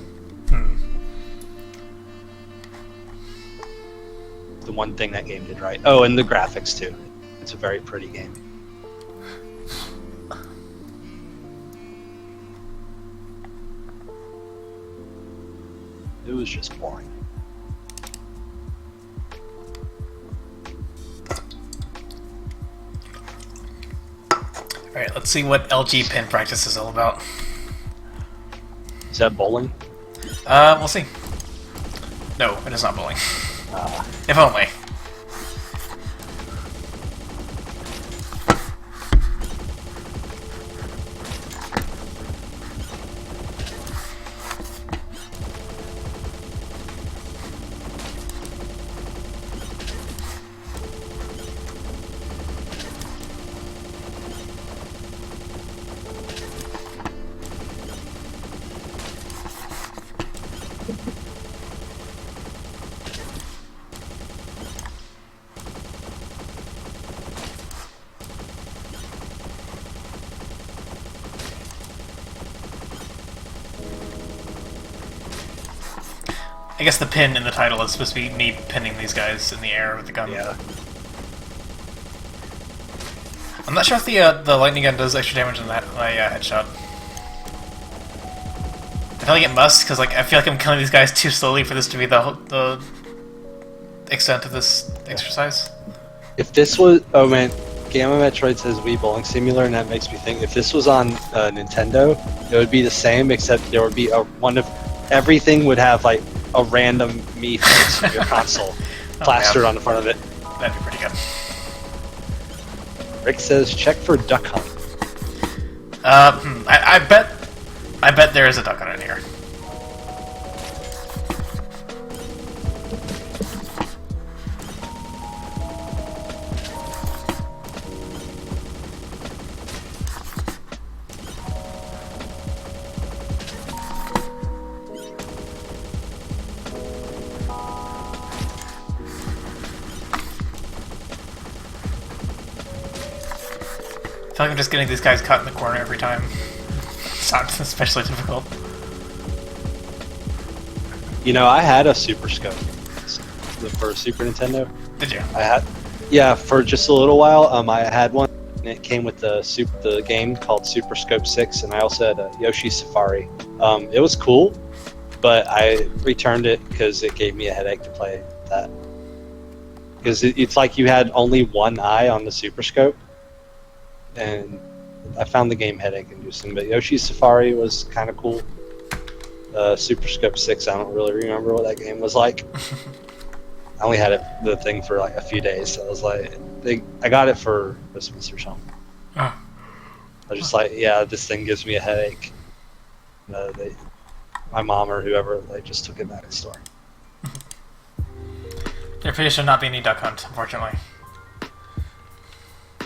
[SPEAKER 2] The one thing that game did right. Oh, and the graphics too. It's a very pretty game. It was just boring.
[SPEAKER 1] Alright, let's see what LG pin practice is all about.
[SPEAKER 2] Is that bowling?
[SPEAKER 1] We'll see. No, it is not bowling. If only. I guess the pin in the title is supposed to be me pinning these guys in the air with the gun.
[SPEAKER 2] Yeah.
[SPEAKER 1] I'm not sure if the lightning gun does extra damage than that my headshot. I feel like it must, because like I feel like I'm killing these guys too slowly for this to be the extent of this exercise.
[SPEAKER 2] If this was, oh man, Gamma Metroid says Wii Bowling Simulator, and that makes me think if this was on Nintendo, it would be the same, except there would be everything would have like a random Mii face from your console plastered on the front of it.
[SPEAKER 1] That'd be pretty good.
[SPEAKER 2] Rick says check for Duck Hunt.
[SPEAKER 1] I bet there is a duck on it here. I feel like I'm just getting these guys caught in the corner every time. It's not especially difficult.
[SPEAKER 2] You know, I had a Super Scope for Super Nintendo.
[SPEAKER 1] Did you?
[SPEAKER 2] Yeah, for just a little while. I had one, and it came with the game called Super Scope 6, and I also had a Yoshi Safari. It was cool, but I returned it because it gave me a headache to play that. Because it's like you had only one eye on the Super Scope, and I found the game headache inducing. But Yoshi's Safari was kind of cool. Super Scope 6, I don't really remember what that game was like. I only had the thing for like a few days, so I was like, I got it for Christmas or something. I was just like, yeah, this thing gives me a headache. My mom or whoever, they just took it back to the store.
[SPEAKER 1] There appears to not be any Duck Hunt, unfortunately.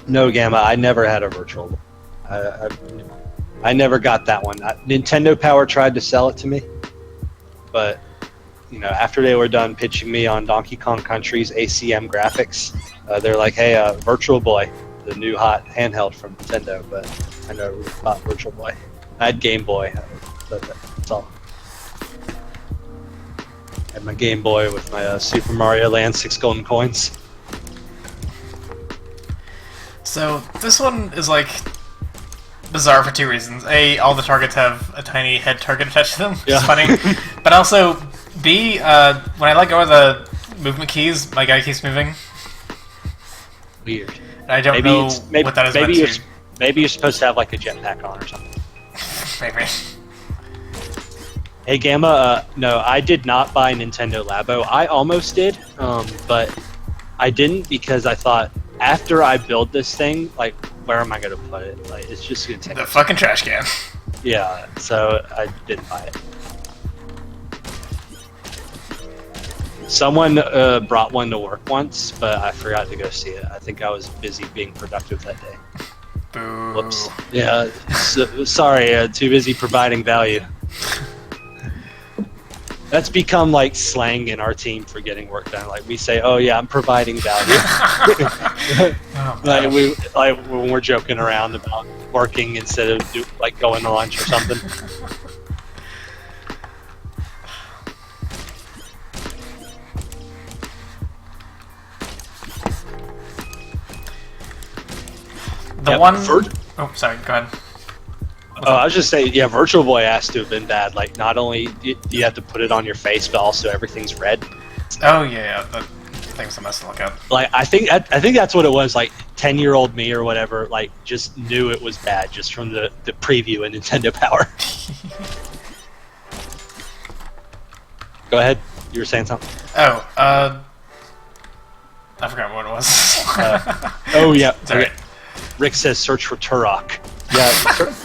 [SPEAKER 2] No, Gamma, I never had a virtual. I never got that one. Nintendo Power tried to sell it to me, but you know, after they were done pitching me on Donkey Kong Country's ACM graphics, they're like, "Hey, Virtual Boy, the new hot handheld from Nintendo." But I never bought Virtual Boy. I had Game Boy, but that's all. I had my Game Boy with my Super Mario Land 6 golden coins.
[SPEAKER 1] So this one is like bizarre for two reasons. A, all the targets have a tiny head target attached to them, which is funny. But also, B, when I let go of the movement keys, my guy keeps moving.
[SPEAKER 2] Weird.
[SPEAKER 1] And I don't know what that is meant to.
[SPEAKER 2] Maybe you're supposed to have like a jetpack on or something.
[SPEAKER 1] Maybe.
[SPEAKER 2] Hey Gamma, no, I did not buy Nintendo Labo. I almost did, but I didn't because I thought after I build this thing, like, where am I gonna put it? Like, it's just gonna take
[SPEAKER 1] the fucking trash can.
[SPEAKER 2] Yeah, so I didn't buy it. Someone brought one to work once, but I forgot to go see it. I think I was busy being productive that day.
[SPEAKER 1] Boo.
[SPEAKER 2] Whoops. Yeah, sorry, too busy providing value. That's become like slang in our team for getting work done. Like we say, "Oh yeah, I'm providing value." like when we're joking around about working instead of going to lunch or something.
[SPEAKER 1] Oh, sorry. Go ahead.
[SPEAKER 2] Oh, I was just saying, yeah, Virtual Boy has to have been bad. Like, not only do you have to put it on your face, but also everything's red.
[SPEAKER 1] Oh yeah, that thing's a mess to look at.
[SPEAKER 2] Like, I think that's what it was. Like, 10-year-old me or whatever, like, just knew it was bad just from the preview in Nintendo Power. Go ahead. You were saying something.
[SPEAKER 1] Oh, I forgot what it was.
[SPEAKER 2] Oh yeah.
[SPEAKER 1] Sorry.
[SPEAKER 2] Rick says search for Turok. Yeah.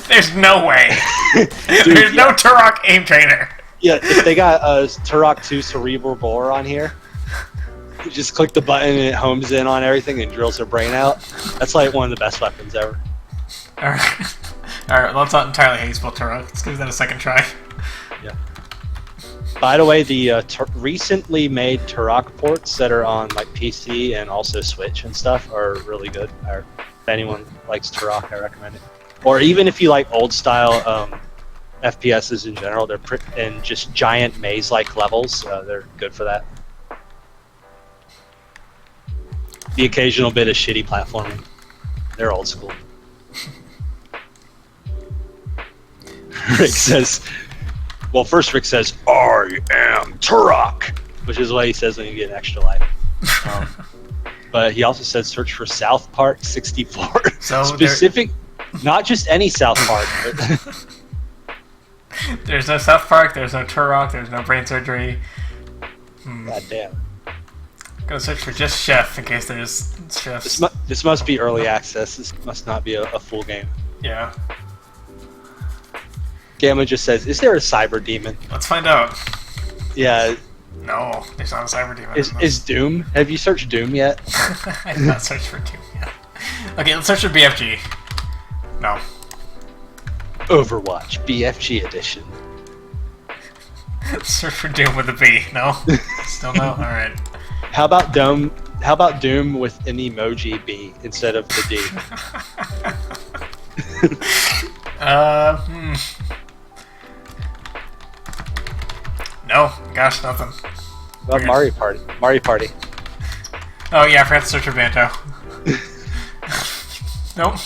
[SPEAKER 1] There's no way.
[SPEAKER 2] Dude,
[SPEAKER 1] There's no Turok aim trainer.
[SPEAKER 2] Yeah, if they got Turok 2 Cerebral Bore on here, you just click the button and it homes in on everything and drills their brain out. That's like one of the best weapons ever.
[SPEAKER 1] Alright. Alright, well, let's not entirely hate spell Turok. Let's give that a second try.
[SPEAKER 2] Yeah. By the way, the recently made Turok ports that are on like PC and also Switch and stuff are really good. If anyone likes Turok, I recommend it. Or even if you like old style FPSs in general, they're and just giant maze-like levels. They're good for that. The occasional bit of shitty platforming. They're old school. Rick says, well, first Rick says, I am Turok, which is what he says when you get an extra life. But he also says search for South Park 64. So specific, not just any South Park. But
[SPEAKER 1] there's no South Park, there's no Turok, there's no brain surgery.
[SPEAKER 2] God damn.
[SPEAKER 1] Go search for just Chef in case there's chefs.
[SPEAKER 2] This must be early access. This must not be a full game.
[SPEAKER 1] Yeah.
[SPEAKER 2] Gamma just says, is there a cyber demon?
[SPEAKER 1] Let's find out.
[SPEAKER 2] Yeah.
[SPEAKER 1] No, there's not a cyber demon.
[SPEAKER 2] Is Doom? Have you searched Doom yet?
[SPEAKER 1] I have not searched for Doom yet. Okay, let's search for BFG. No.
[SPEAKER 2] Overwatch, BFG edition.
[SPEAKER 1] Search for Doom with a B. No? Still no? Alright.
[SPEAKER 2] How about Doom with an emoji B instead of the D?
[SPEAKER 1] No, gosh, nothing.
[SPEAKER 2] Well, Mario Party.
[SPEAKER 1] Oh yeah, I forgot to search for Banto. Nope.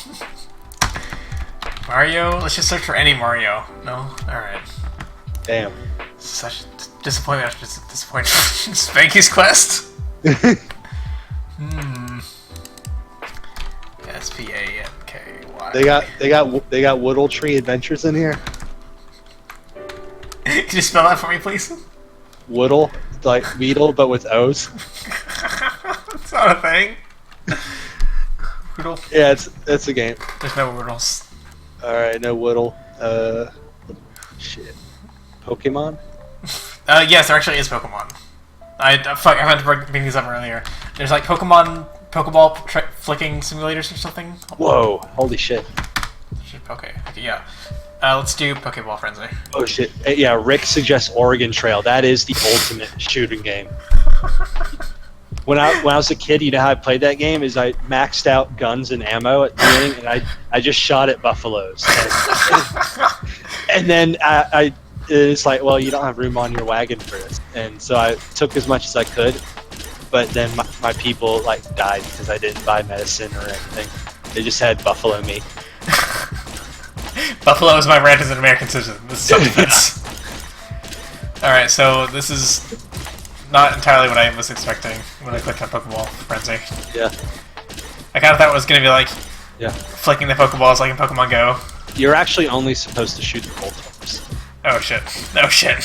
[SPEAKER 1] Mario? Let's just search for any Mario. No? Alright.
[SPEAKER 2] Damn.
[SPEAKER 1] Such disappointment after disappointment. Spanky's Quest? SPANKY.
[SPEAKER 2] They got Woodle Tree Adventures in here.
[SPEAKER 1] Can you spell that for me, please?
[SPEAKER 2] Woodle, like Weedle, but with O's.
[SPEAKER 1] It's not a thing. Woodle?
[SPEAKER 2] Yeah, it's a game.
[SPEAKER 1] There's no Woodles.
[SPEAKER 2] Alright, no Woodle. Shit. Pokemon?
[SPEAKER 1] Yes, there actually is Pokemon. I meant to bring these up earlier. There's like Pokeball flicking simulators or something.
[SPEAKER 2] Whoa, holy shit.
[SPEAKER 1] Okay, yeah. Let's do Pokeball Frenzy.
[SPEAKER 2] Oh shit. Yeah, Rick suggests Oregon Trail. That is the ultimate shooting game. When I was a kid, you know how I played that game? Is I maxed out guns and ammo at the beginning, and I just shot at buffaloes. And then it's like, well, you don't have room on your wagon for this. And so I took as much as I could, but then my people like died because I didn't buy medicine or anything. They just had buffalo meat.
[SPEAKER 1] Buffalo is my rant as an American citizen. This is self-defense. Alright, so this is not entirely what I was expecting when I clicked on Pokeball Frenzy.
[SPEAKER 2] Yeah.
[SPEAKER 1] I kind of thought it was going to be like
[SPEAKER 2] yeah,
[SPEAKER 1] flicking the Pokeballs like in Pokemon Go.
[SPEAKER 2] You're actually only supposed to shoot the Voltorbs.
[SPEAKER 1] Oh shit. Oh shit.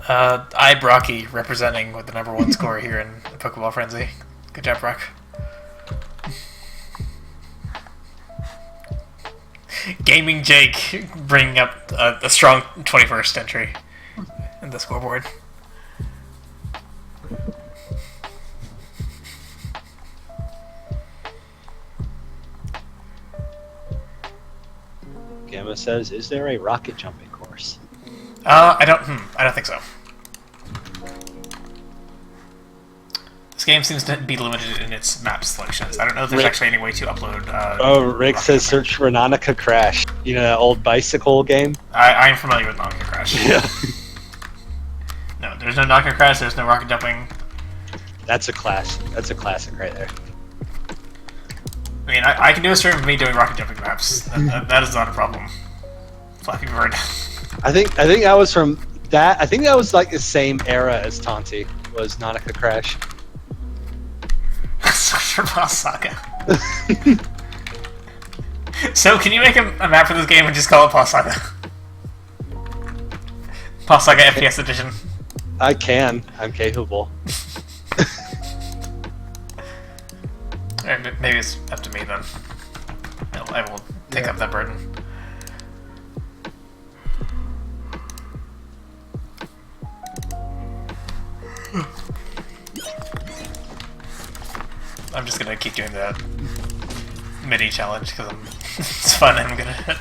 [SPEAKER 1] I, Brocky, representing with the #1 score here in Pokeball Frenzy. Good job, Brock. Gaming Jake bringing up a strong 21st entry in the scoreboard.
[SPEAKER 2] Gamma says, "Is there a rocket jumping course?"
[SPEAKER 1] I don't think so. This game seems to be limited in its map selections. I don't know if there's actually any way to upload.
[SPEAKER 2] Rick says search for Nanaka Crash. You know that old bicycle game?
[SPEAKER 1] I am familiar with Nanaka Crash.
[SPEAKER 2] Yeah.
[SPEAKER 1] No, there's no Nanaka Crash. There's no rocket jumping.
[SPEAKER 2] That's a classic right there.
[SPEAKER 1] I mean, I can do a stream of me doing rocket jumping maps. That is not a problem. Flappy Bird.
[SPEAKER 2] I think that was from that. I think that was like the same era as Tanti was Nautica Crash.
[SPEAKER 1] Search for Boss Saga. So, can you make a map for this game and just call it Boss Saga? Boss Saga FPS Edition.
[SPEAKER 2] I can. I'm capable.
[SPEAKER 1] Alright, maybe it's up to me then. I will take up that burden. I'm just gonna keep doing the MIDI challenge because it's fun and I'm good at it.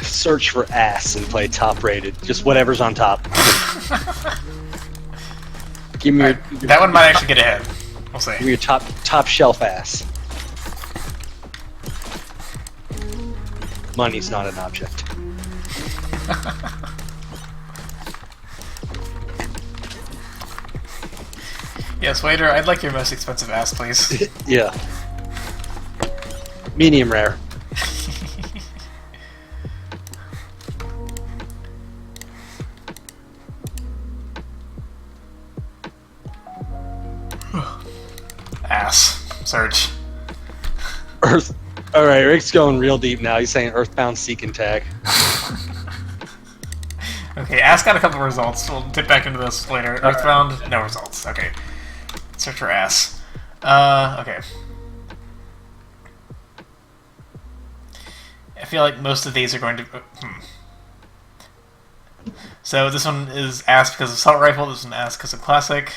[SPEAKER 2] Search for ass and play top rated. Just whatever's on top. Give me
[SPEAKER 1] that one might actually get ahead. We'll see.
[SPEAKER 2] Give me your top shelf ass. Money's not an object.
[SPEAKER 1] Yes, waiter, I'd like your most expensive ass, please.
[SPEAKER 2] Yeah. Medium rare. Ass.
[SPEAKER 1] Search.
[SPEAKER 2] Earth. Alright, Rick's going real deep now. He's saying Earthbound Seek and Tag.
[SPEAKER 1] Okay, ass got a couple results. We'll dip back into this later. Earthbound, no results. Okay. Search for ass. Okay. I feel like most of these are going to... So this one is ass because of Assault Rifle, this one ass because of Classic.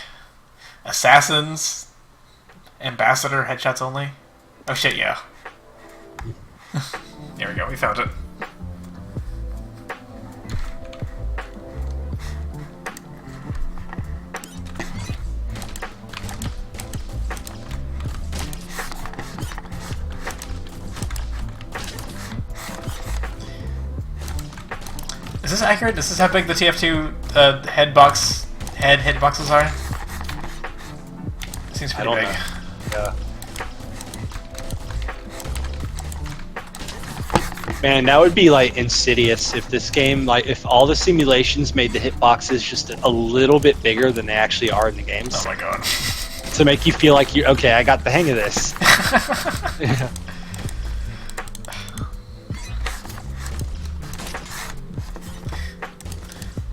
[SPEAKER 1] Assassins. Ambassador, headshots only. Oh shit, yeah. There we go, we found it. Is this accurate? Is this how big the TF2 hitboxes are? Seems pretty big.
[SPEAKER 2] Know. Yeah. Man, that would be like insidious if this game, like, if all the simulations made the hitboxes just a little bit bigger than they actually are in the games.
[SPEAKER 1] Oh my god.
[SPEAKER 2] To make you feel like okay, I got the hang of this. Yeah.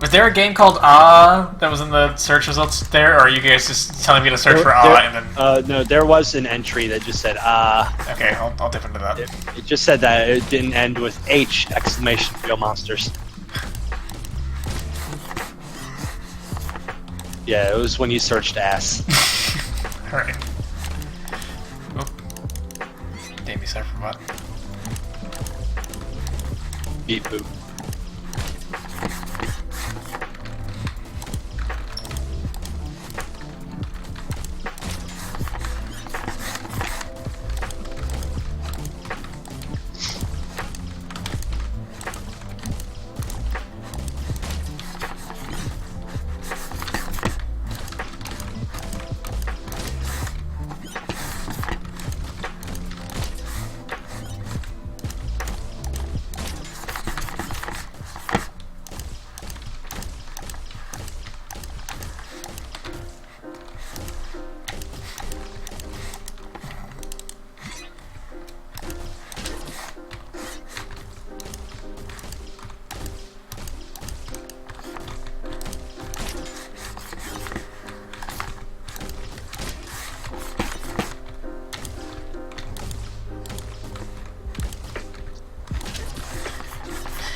[SPEAKER 1] Was there a game called Ah that was in the search results there, or are you guys just telling me to search for Ah and then...
[SPEAKER 2] no, there was an entry that just said Ah.
[SPEAKER 1] Okay, I'll dip into that.
[SPEAKER 2] It just said that it didn't end with H! Exclamation, real monsters. Yeah, it was when you searched ass.
[SPEAKER 1] Alright. Damn, you sorry for what?
[SPEAKER 2] Beep boop.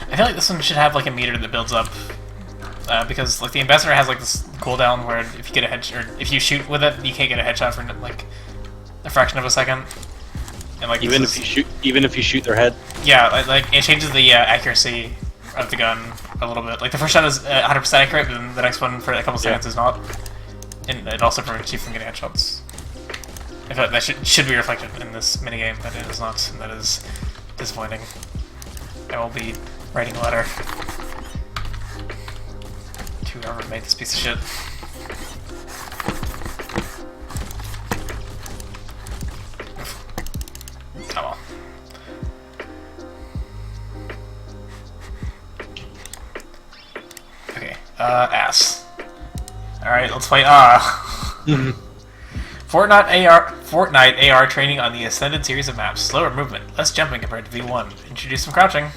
[SPEAKER 1] I feel like this one should have like a meter that builds up, because like the ambassador has like this cooldown where if you get a headshot, or if you shoot with it, you can't get a headshot for like a fraction of a second. And like
[SPEAKER 2] even if you shoot their head.
[SPEAKER 1] Yeah, like it changes the accuracy of the gun a little bit. Like, the first shot is 100% accurate, but then the next one for a couple seconds is not. And it also prevents you from getting headshots. In fact, that should be reflected in this minigame, but it is not, and that is disappointing. I will be writing a letter to whoever made this piece of shit. Oh well. Okay, ass. Alright, let's play Fortnite AR training on the Ascended series of maps. Slower movement, less jumping compared to V1. Introduce some crouching.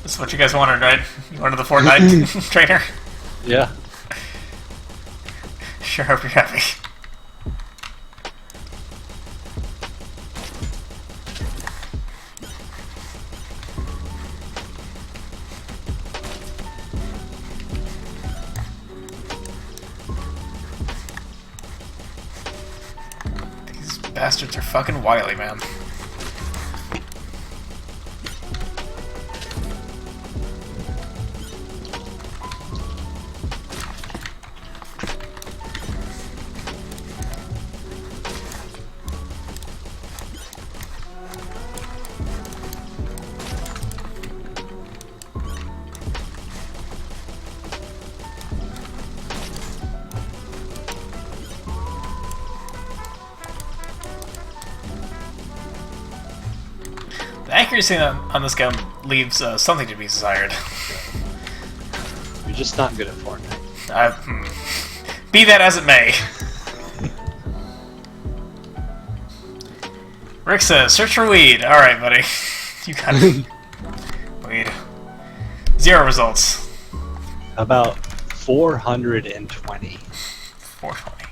[SPEAKER 1] This is what you guys wanted, right? You wanted the Fortnite trainer?
[SPEAKER 2] Yeah.
[SPEAKER 1] Sure hope you're happy. These bastards are fucking wily, man. The accuracy on this gun leaves something to be desired.
[SPEAKER 2] You're just not good at Fortnite.
[SPEAKER 1] Be that as it may. Rick says, search for weed. Alright, buddy. You got it. Weed. 0 results.
[SPEAKER 2] About 420.
[SPEAKER 1] 420.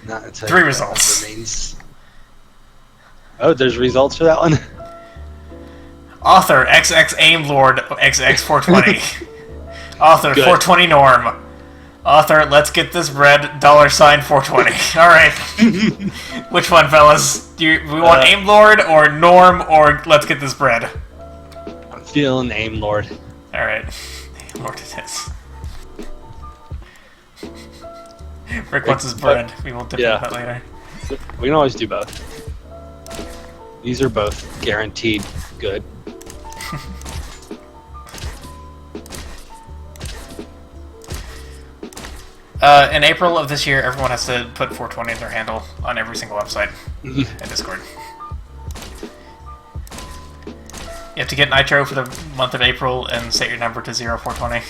[SPEAKER 2] Not until
[SPEAKER 1] 3 results.
[SPEAKER 2] Remains. Oh, there's results for that one?
[SPEAKER 1] Author, XX Aim Lord, XX 420. Author,
[SPEAKER 2] Good.
[SPEAKER 1] 420 Norm. Author, let's get this bread, $420. Alright. Which one, fellas? We want Aim Lord, or Norm, or let's get this bread?
[SPEAKER 2] I'm feeling Aim Lord.
[SPEAKER 1] Alright. Aim Lord it is. Rick wants his bread. We will dip into that later.
[SPEAKER 2] We can always do both. These are both guaranteed good.
[SPEAKER 1] In April of this year, everyone has to put 420 in their handle on every single website and Discord. You have to get Nitro for the month of April and set your number to 0420.
[SPEAKER 2] I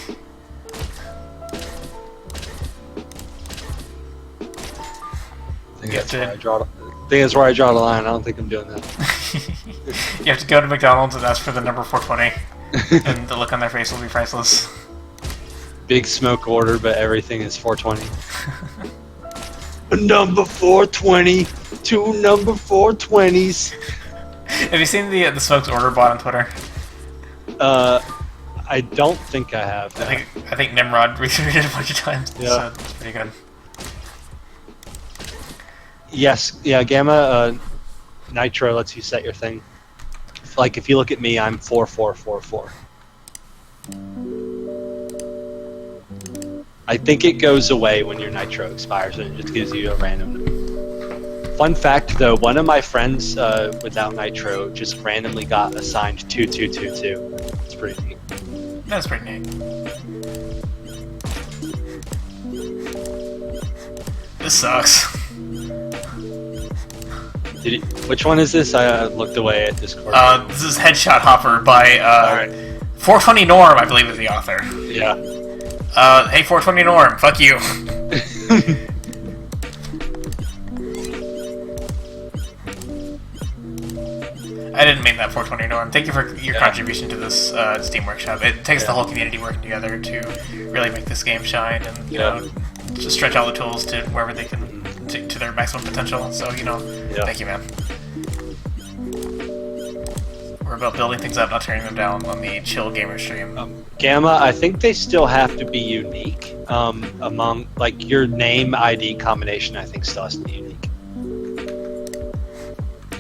[SPEAKER 2] think that's where I draw. I think that's where I draw the line. I don't think I'm doing that.
[SPEAKER 1] You have to go to McDonald's and ask for the number 420, and the look on their face will be priceless.
[SPEAKER 2] Big smoke order, but everything is 420. Number 420, 2 number 420s.
[SPEAKER 1] Have you seen the Smokes order bot on Twitter?
[SPEAKER 2] I don't think I have. No.
[SPEAKER 1] I think Nimrod retweeted it a bunch of times.
[SPEAKER 2] Yeah.
[SPEAKER 1] So it's pretty good.
[SPEAKER 2] Yes, yeah, Gamma Nitro lets you set your thing. Like, if you look at me, I'm 4444. I think it goes away when your Nitro expires, and it just gives you a random number. Fun fact, though, one of my friends without Nitro just randomly got assigned 2222. It's pretty neat.
[SPEAKER 1] That's pretty neat. This sucks.
[SPEAKER 2] Which one is this? I looked away at Discord.
[SPEAKER 1] This is Headshot Hopper by
[SPEAKER 2] Alright.
[SPEAKER 1] 420 Norm, I believe is the author.
[SPEAKER 2] Yeah.
[SPEAKER 1] Hey 420 Norm, fuck you. I didn't mean that 420 Norm. Thank you for your contribution to this Steam Workshop. It takes the whole community working together to really make this game shine and, you know, just stretch all the tools to wherever they can, to their maximum potential. So, you know, thank you, man. We're about building things up, not tearing them down on the Chill Gamer stream.
[SPEAKER 2] Gamma, I think they still have to be unique. Among, like, your name ID combination, I think still has to be unique.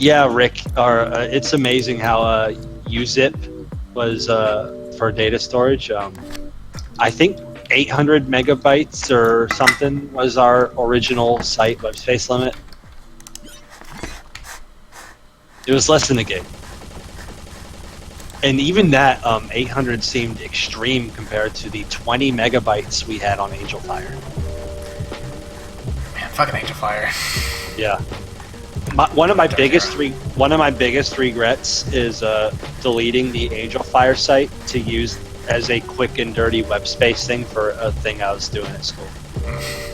[SPEAKER 2] Yeah, Rick, it's amazing how uzip was for data storage. I think 800 megabytes or something was our original site web space limit. It was less than a gig. And even that 800 seemed extreme compared to the 20 megabytes we had on Angel Fire.
[SPEAKER 1] Man, fucking Angel Fire.
[SPEAKER 2] Yeah. One of my biggest regrets is deleting the Angel Fire site to use as a quick and dirty web space thing for a thing I was doing at school.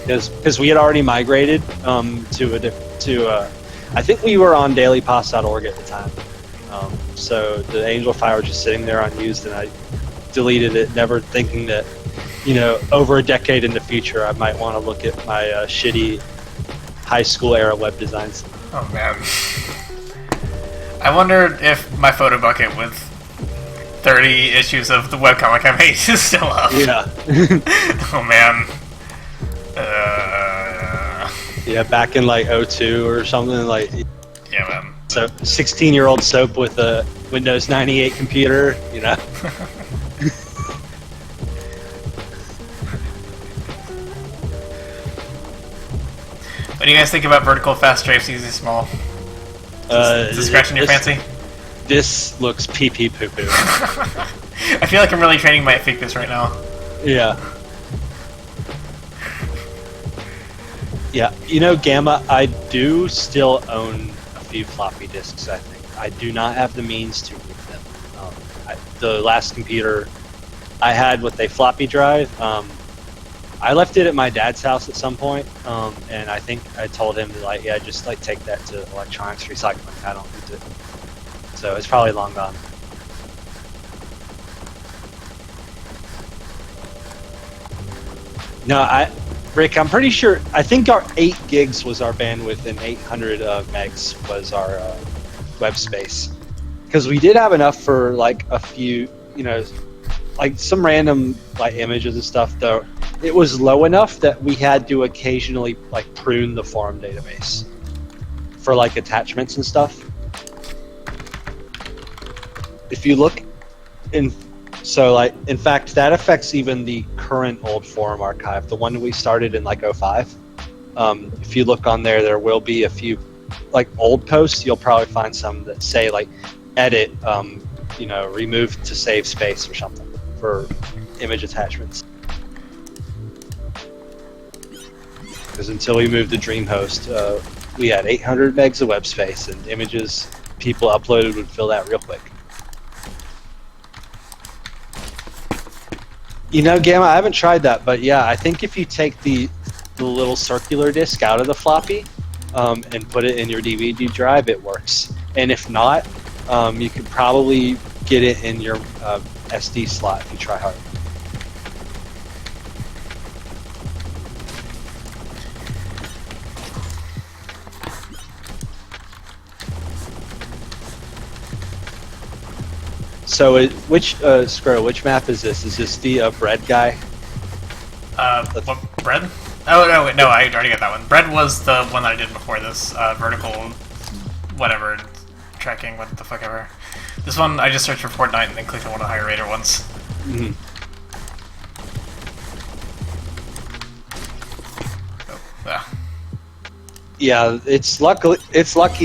[SPEAKER 2] Because we had already migrated to I think we were on dailypass.org at the time. So the Angel Fire was just sitting there unused, and I deleted it, never thinking that, you know, over a decade in the future, I might want to look at my shitty high school era web designs.
[SPEAKER 1] Oh man. I wonder if my photo bucket with 30 issues of the webcomic I made is still up.
[SPEAKER 2] Yeah.
[SPEAKER 1] Oh man.
[SPEAKER 2] Yeah, back in like 02 or something, like.
[SPEAKER 1] Yeah, man.
[SPEAKER 2] So 16-year-old Soap with a Windows 98 computer, you know.
[SPEAKER 1] What do you guys think about vertical fast strafes, easy small? Is this scratching your fancy?
[SPEAKER 2] This looks pee-pee poo-poo.
[SPEAKER 1] I feel like I'm really training my Ficus right now.
[SPEAKER 2] Yeah. Yeah, you know, Gamma, I do still own a few floppy disks, I think. I do not have the means to read them. The last computer I had with a floppy drive, I left it at my dad's house at some point, and I think I told him to, like, yeah, just like take that to electronics recycling. I don't need it. So it's probably long gone. No, Rick, I'm pretty sure. I think our 8 gigs was our bandwidth, and 800 megs was our web space. Because we did have enough for like a few, you know, like some random like images and stuff. Though it was low enough that we had to occasionally like prune the forum database for like attachments and stuff. If you look in. So, like, in fact, that affects even the current old forum archive, the one that we started in, like, 05. If you look on there, there will be a few, like, old posts. You'll probably find some that say, like, edit, you know, remove to save space or something for image attachments. Because until we moved to DreamHost, we had 800 megs of web space, and images people uploaded would fill that real quick. You know, Gamma, I haven't tried that, but yeah, I think if you take the little circular disk out of the floppy and put it in your DVD drive, it works. And if not, you could probably get it in your SD slot if you try hard. So, Scrow, which map is this? Is this the bread guy?
[SPEAKER 1] What, bread? Oh, no, wait, no, I already got that one. Bread was the one that I did before this, vertical, whatever, tracking, what the fuck ever. This one, I just searched for Fortnite and then clicked on one of the higher rater ones.
[SPEAKER 2] Mm-hmm.
[SPEAKER 1] Oh, yeah.
[SPEAKER 2] Yeah, it's lucky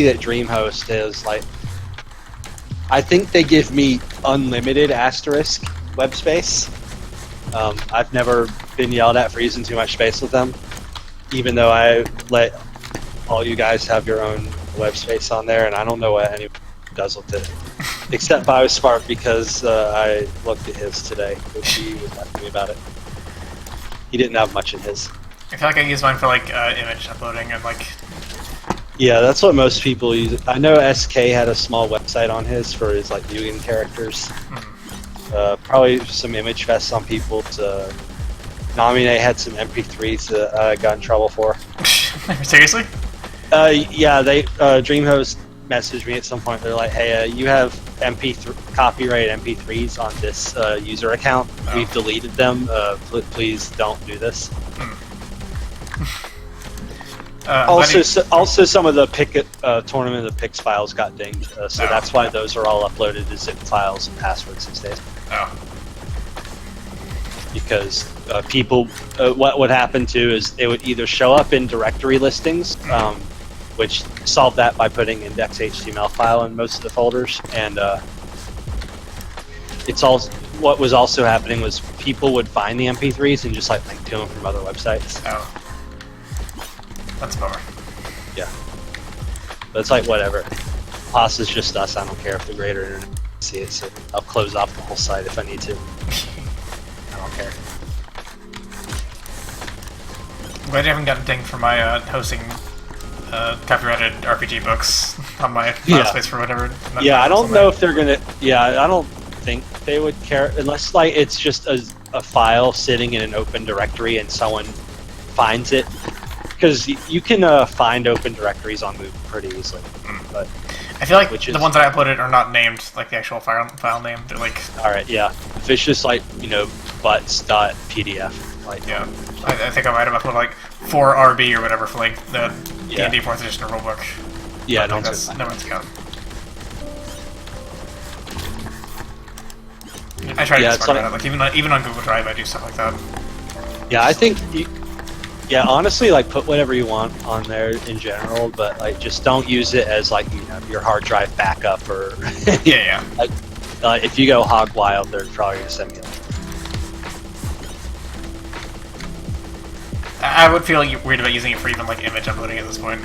[SPEAKER 2] that DreamHost is, like, I think they give me unlimited asterisk web space. I've never been yelled at for using too much space with them, even though I let all you guys have your own web space on there, and I don't know what anyone does with it. Except BioSmart, because I looked at his today, because he was asking me about it. He didn't have much in his.
[SPEAKER 1] I feel like I use mine for like image uploading and like
[SPEAKER 2] Yeah, that's what most people use. I know SK had a small website on his for his like Mugen characters. Probably some image fests on people. Namine had some MP3s that I got in trouble for.
[SPEAKER 1] Seriously?
[SPEAKER 2] Yeah, they DreamHost messaged me at some point. They're like, "Hey, you have copyrighted MP3s on this user account.
[SPEAKER 1] Oh.
[SPEAKER 2] We've deleted them. Please don't do this." Also, some of the Tournament of the Pix files got dinged, so that's why those are all uploaded as zip files and passwords these days.
[SPEAKER 1] Oh.
[SPEAKER 2] Because people, what would happen too is they would either show up in directory listings, which solved that by putting index.html file in most of the folders, and it's also what was also happening was people would find the MP3s and just like link to them from other websites.
[SPEAKER 1] Oh. That's a bummer.
[SPEAKER 2] Yeah. But it's like, whatever. POS is just us. I don't care if the greater internet see it, so I'll close off the whole site if I need to. I don't care.
[SPEAKER 1] I'm glad you haven't gotten dinged for my hosting copyrighted RPG books on my file space for whatever.
[SPEAKER 2] Yeah, I don't know if they're gonna. Yeah, I don't think they would care unless like it's just a file sitting in an open directory and someone finds it. Because you can find open directories on Moodle pretty easily. But
[SPEAKER 1] I feel like the ones that I uploaded are not named like the actual file name. They're like...
[SPEAKER 2] Alright, yeah. If it's just like, butts.pdf. Like,
[SPEAKER 1] yeah. I think I might have uploaded like 4RB or whatever for like the D&D 4th edition rulebook.
[SPEAKER 2] Yeah,
[SPEAKER 1] no one's got. I try to get smart about it. Like even on Google Drive I do stuff like that.
[SPEAKER 2] Yeah, I think... Yeah, honestly, like put whatever you want on there in general, but like just don't use it as like your hard drive backup or
[SPEAKER 1] yeah.
[SPEAKER 2] Like if you go hog wild, they're probably gonna send me.
[SPEAKER 1] I would feel like weird about using it for even like image uploading at this point.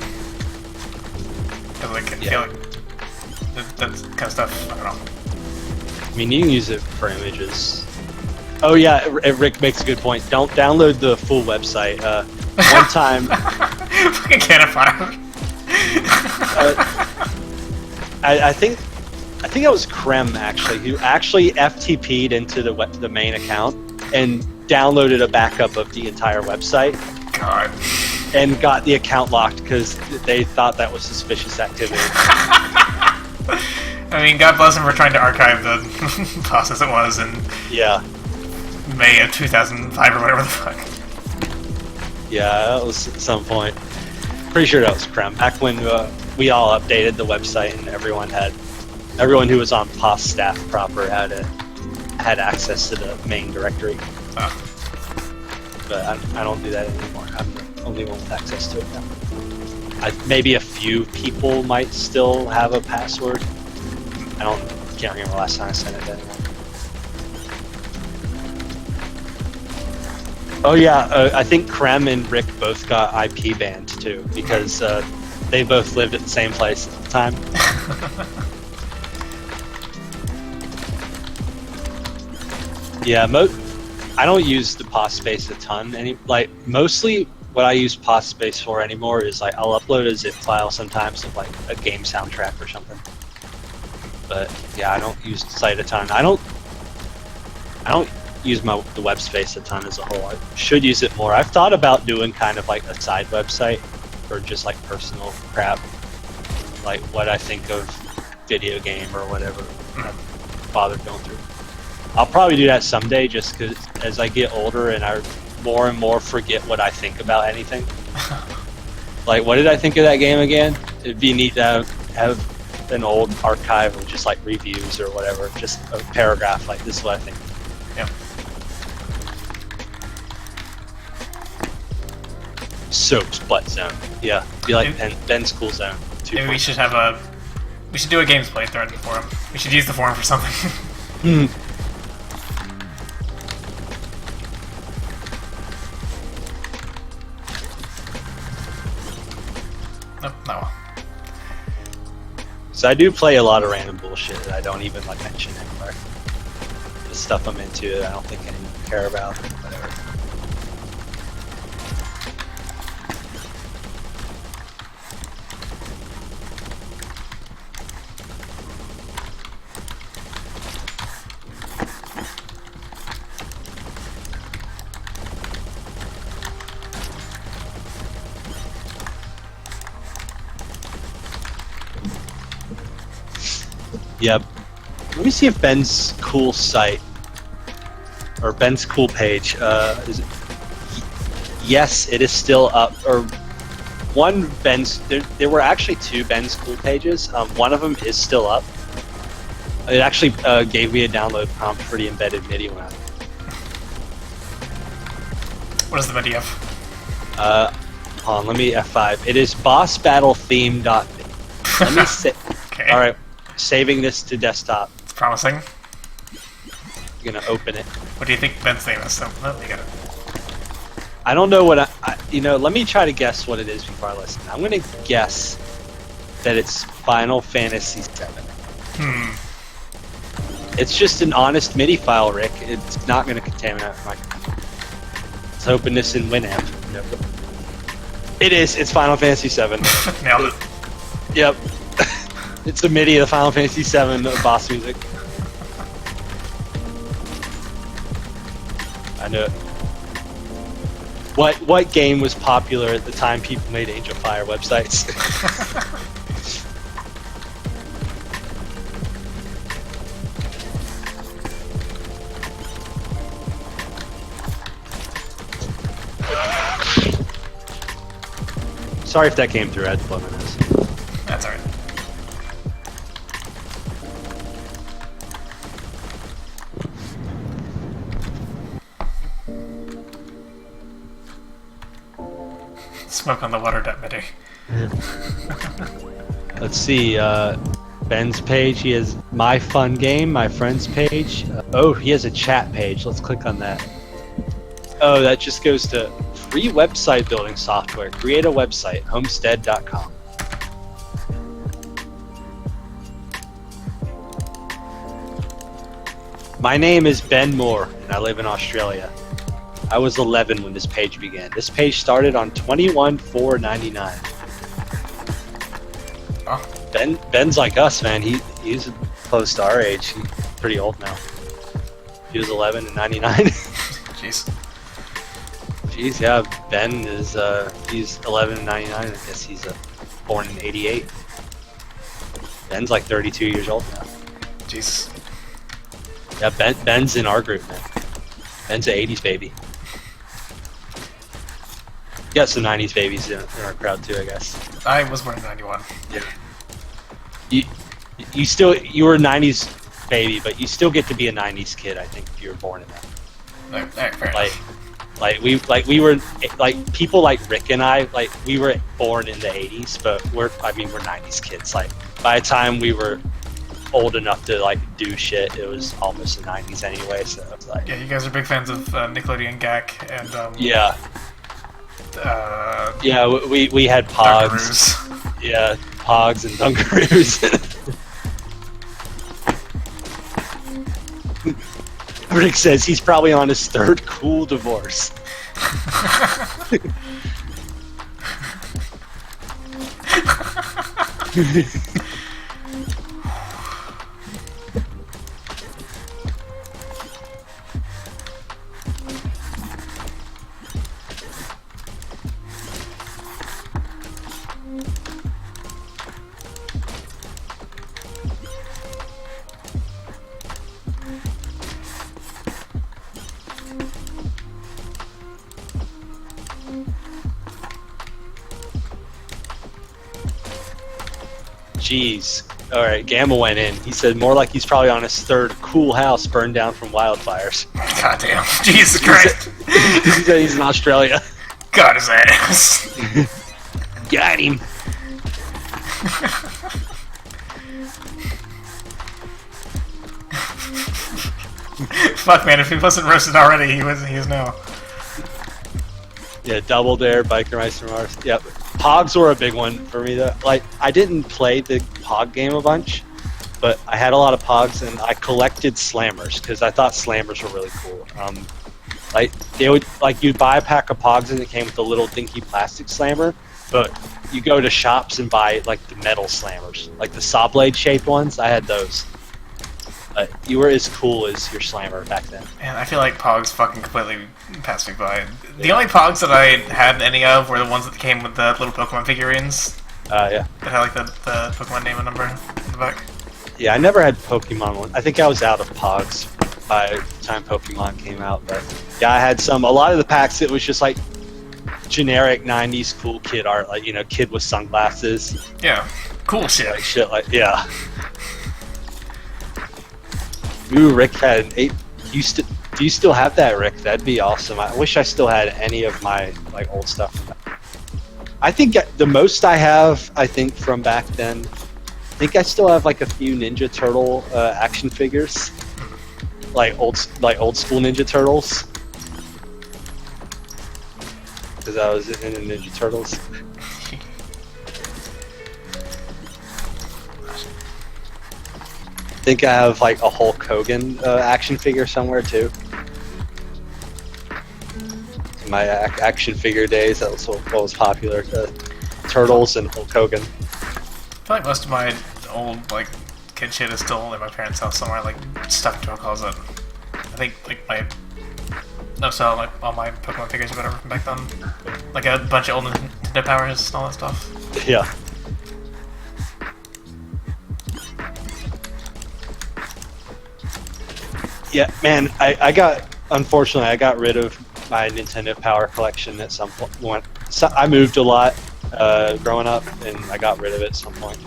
[SPEAKER 1] Cause like I feel like that kind of stuff. I don't know.
[SPEAKER 2] I mean, you can use it for images. Oh yeah, Rick makes a good point. Don't download the full website. One time,
[SPEAKER 1] fucking can't afford.
[SPEAKER 2] I think it was Krem actually who actually FTP'd into the main account and downloaded a backup of the entire website.
[SPEAKER 1] God.
[SPEAKER 2] And got the account locked because they thought that was suspicious activity.
[SPEAKER 1] I mean, God bless him for trying to archive the process it was in May of 2005 or whatever the fuck.
[SPEAKER 2] Yeah, that was at some point. Pretty sure that was Krem. Back when we all updated the website and everyone who was on POS staff proper had access to the main directory.
[SPEAKER 1] Oh.
[SPEAKER 2] But I don't do that anymore. I'm the only one with access to it now. Maybe a few people might still have a password. Can't remember the last time I sent it to anyone. Oh yeah, I think Krem and Rick both got IP banned too because they both lived at the same place at the time. Yeah, I don't use the POS space a ton. Mostly what I use POS space for anymore is like I'll upload a zip file sometimes of like a game soundtrack or something. But yeah, I don't use the site a ton. I don't use the web space a ton as a whole. I should use it more. I've thought about doing kind of like a side website or just like personal crap, like what I think of video game or whatever. I've bothered going through. I'll probably do that someday just because as I get older and I more and more forget what I think about anything. Like, what did I think of that game again? It'd be neat to have an old archive of just like reviews or whatever, just a paragraph like this is what I think.
[SPEAKER 1] Yeah.
[SPEAKER 2] Soap's butt zone. Yeah, be like Ben's cool zone.
[SPEAKER 1] Maybe we should we should do a games play thread for him. We should use the forum for something. No.
[SPEAKER 2] So I do play a lot of random bullshit that I don't even like mention anywhere. The stuff I'm into that I don't think anyone care about. Whatever. Yep. Let me see if Ben's cool site or Ben's cool page is it. Yes, it is still up. Or one Ben's. There were actually two Ben's cool pages. One of them is still up. It actually gave me a download prompt for the embedded MIDI one.
[SPEAKER 1] What is the MIDI of?
[SPEAKER 2] Hold on, let me F5. It is bossbattletheme. Let me say.
[SPEAKER 1] Okay.
[SPEAKER 2] All right, saving this to desktop.
[SPEAKER 1] It's promising.
[SPEAKER 2] I'm gonna open it.
[SPEAKER 1] What do you think Ben's name is? So, let me get it.
[SPEAKER 2] I don't know what let me try to guess what it is before I listen. I'm gonna guess that it's Final Fantasy VII. It's just an honest MIDI file, Rick. It's not gonna contaminate my computer. Let's open this in Winamp. It is. It's Final Fantasy VII.
[SPEAKER 1] Nailed it.
[SPEAKER 2] Yep. It's a MIDI of Final Fantasy VII boss music. I knew it. What game was popular at the time people made Age of Fire websites? Sorry if that came through. I had to blow my nose.
[SPEAKER 1] That's alright. Smoke on the water depth MIDI.
[SPEAKER 2] Let's see. Ben's page. He has my fun game, my friends page. Oh, he has a chat page. Let's click on that. Oh, that just goes to free website building software. Create a website. Homestead.com. My name is Ben Moore, and I live in Australia. I was 11 when this page began. This page started on 21/4/99.
[SPEAKER 1] Oh.
[SPEAKER 2] Ben's like us, man. He's close to our age. He's pretty old now. He was 11 in 99.
[SPEAKER 1] Jeez.
[SPEAKER 2] Jeez, yeah. Ben is he's 11 in 99. I guess he's born in 88. Ben's like 32 years old now.
[SPEAKER 1] Jeez.
[SPEAKER 2] Yeah, Ben's in our group, man. Ben's an 80s baby. Got some 90s babies in our crowd too, I guess.
[SPEAKER 1] I was born in 91.
[SPEAKER 2] Yeah. You were a 90s baby, but you still get to be a 90s kid, I think, if you were born in that.
[SPEAKER 1] Alright, fair enough.
[SPEAKER 2] Like we were like people like Rick and I, like we were born in the 80s, but we're 90s kids. Like by the time we were old enough to like do shit, it was almost the 90s anyway. So it's like,
[SPEAKER 1] yeah, you guys are big fans of Nickelodeon GAC and
[SPEAKER 2] yeah, we had Pogs.
[SPEAKER 1] Dunkaroos.
[SPEAKER 2] Yeah, Pogs and Dunkaroos. Rick says he's probably on his third cool divorce. Jeez. Alright, Gamma went in. He said more like he's probably on his third cool house burned down from wildfires.
[SPEAKER 1] God damn. Jesus Christ.
[SPEAKER 2] He said he's in Australia.
[SPEAKER 1] Got his ass.
[SPEAKER 2] Got him.
[SPEAKER 1] Fuck, man, if he wasn't roasted already, he is now.
[SPEAKER 2] Yeah, Double Dare, Biker Meister Mars. Yep. Pogs were a big one for me though. Like, I didn't play the Pog game a bunch, but I had a lot of Pogs and I collected Slammers because I thought Slammers were really cool. Like they would, like you'd buy a pack of Pogs and it came with a little dinky plastic slammer, but you go to shops and buy like the metal slammers, like the saw blade shaped ones. I had those. You were as cool as your slammer back then.
[SPEAKER 1] Man, I feel like Pogs fucking completely passed me by. The only Pogs that I had any of were the ones that came with the little Pokemon figurines.
[SPEAKER 2] Yeah.
[SPEAKER 1] That had like the Pokemon name and number in the back.
[SPEAKER 2] Yeah, I never had Pokemon one. I think I was out of Pogs by the time Pokemon came out. But yeah, I had some. A lot of the packs, it was just like generic '90s cool kid art, like kid with sunglasses.
[SPEAKER 1] Yeah, cool shit.
[SPEAKER 2] Like shit, like yeah. Ooh, Rick had an 8. Do you still have that, Rick? That'd be awesome. I wish I still had any of my like old stuff. I think the most I have, I think from back then, I think I still have like a few Ninja Turtle action figures, like old school Ninja Turtles, because I was in the Ninja Turtles. I think I have like a Hulk Hogan action figure somewhere too. My action figure days, that was what was popular. Turtles and Hulk Hogan.
[SPEAKER 1] I feel like most of my old like kid shit is still in my parents' house somewhere, like stuck into a closet. I think like like all my Pokemon figures or whatever from back then, like a bunch of old Nintendo Powers and all that stuff.
[SPEAKER 2] Yeah. Yeah, man, unfortunately, I got rid of my Nintendo Power collection at some point. So I moved a lot growing up, and I got rid of it at some point.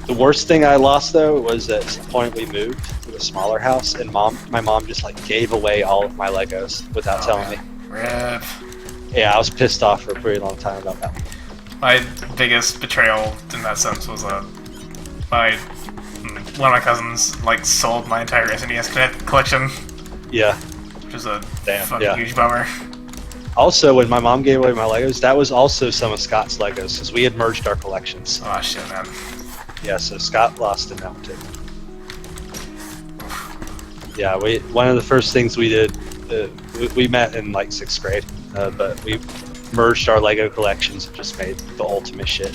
[SPEAKER 2] The worst thing I lost, though, was at some point we moved to a smaller house, and my mom just like gave away all of my Legos without telling me.
[SPEAKER 1] Rip.
[SPEAKER 2] Yeah, I was pissed off for a pretty long time about that.
[SPEAKER 1] My biggest betrayal in that sense was one of my cousins like sold my entire SNES collection.
[SPEAKER 2] Yeah.
[SPEAKER 1] Which is a fucking huge bummer.
[SPEAKER 2] Also, when my mom gave away my Legos, that was also some of Scott's Legos, because we had merged our collections.
[SPEAKER 1] Oh shit, man.
[SPEAKER 2] Yeah, so Scott lost in that one too. Yeah, one of the first things we did, we met in like 6th grade, but we merged our Lego collections and just made the ultimate shit.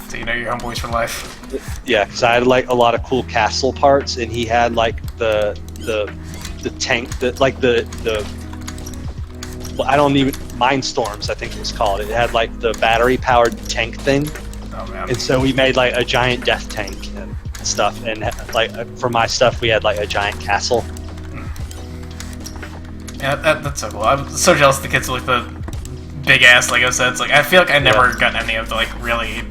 [SPEAKER 1] So you know your homeboys for life.
[SPEAKER 2] Yeah, because I had like a lot of cool castle parts, and he had like the tank, I don't even, Mindstorms I think it was called. It had like the battery powered tank thing.
[SPEAKER 1] Oh man.
[SPEAKER 2] And so we made like a giant death tank and stuff, and like for my stuff we had like a giant castle.
[SPEAKER 1] Yeah, that's so cool. I'm so jealous of the kids with like the big ass Lego sets. Like I feel like I never got any of the like really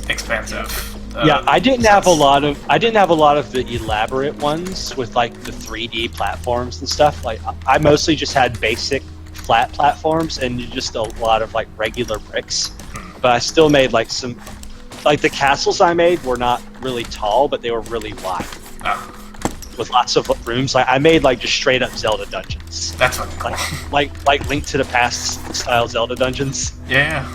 [SPEAKER 1] expansive.
[SPEAKER 2] Yeah, I didn't
[SPEAKER 1] sets.
[SPEAKER 2] have a lot of the elaborate ones with like the 3D platforms and stuff. Like I mostly just had basic flat platforms and just a lot of like regular bricks. But I still made like some, like the castles I made were not really tall, but they were really wide.
[SPEAKER 1] Oh.
[SPEAKER 2] With lots of rooms. Like I made like just straight up Zelda dungeons.
[SPEAKER 1] That's fucking cool.
[SPEAKER 2] Like Link to the Past style Zelda dungeons.
[SPEAKER 1] Yeah.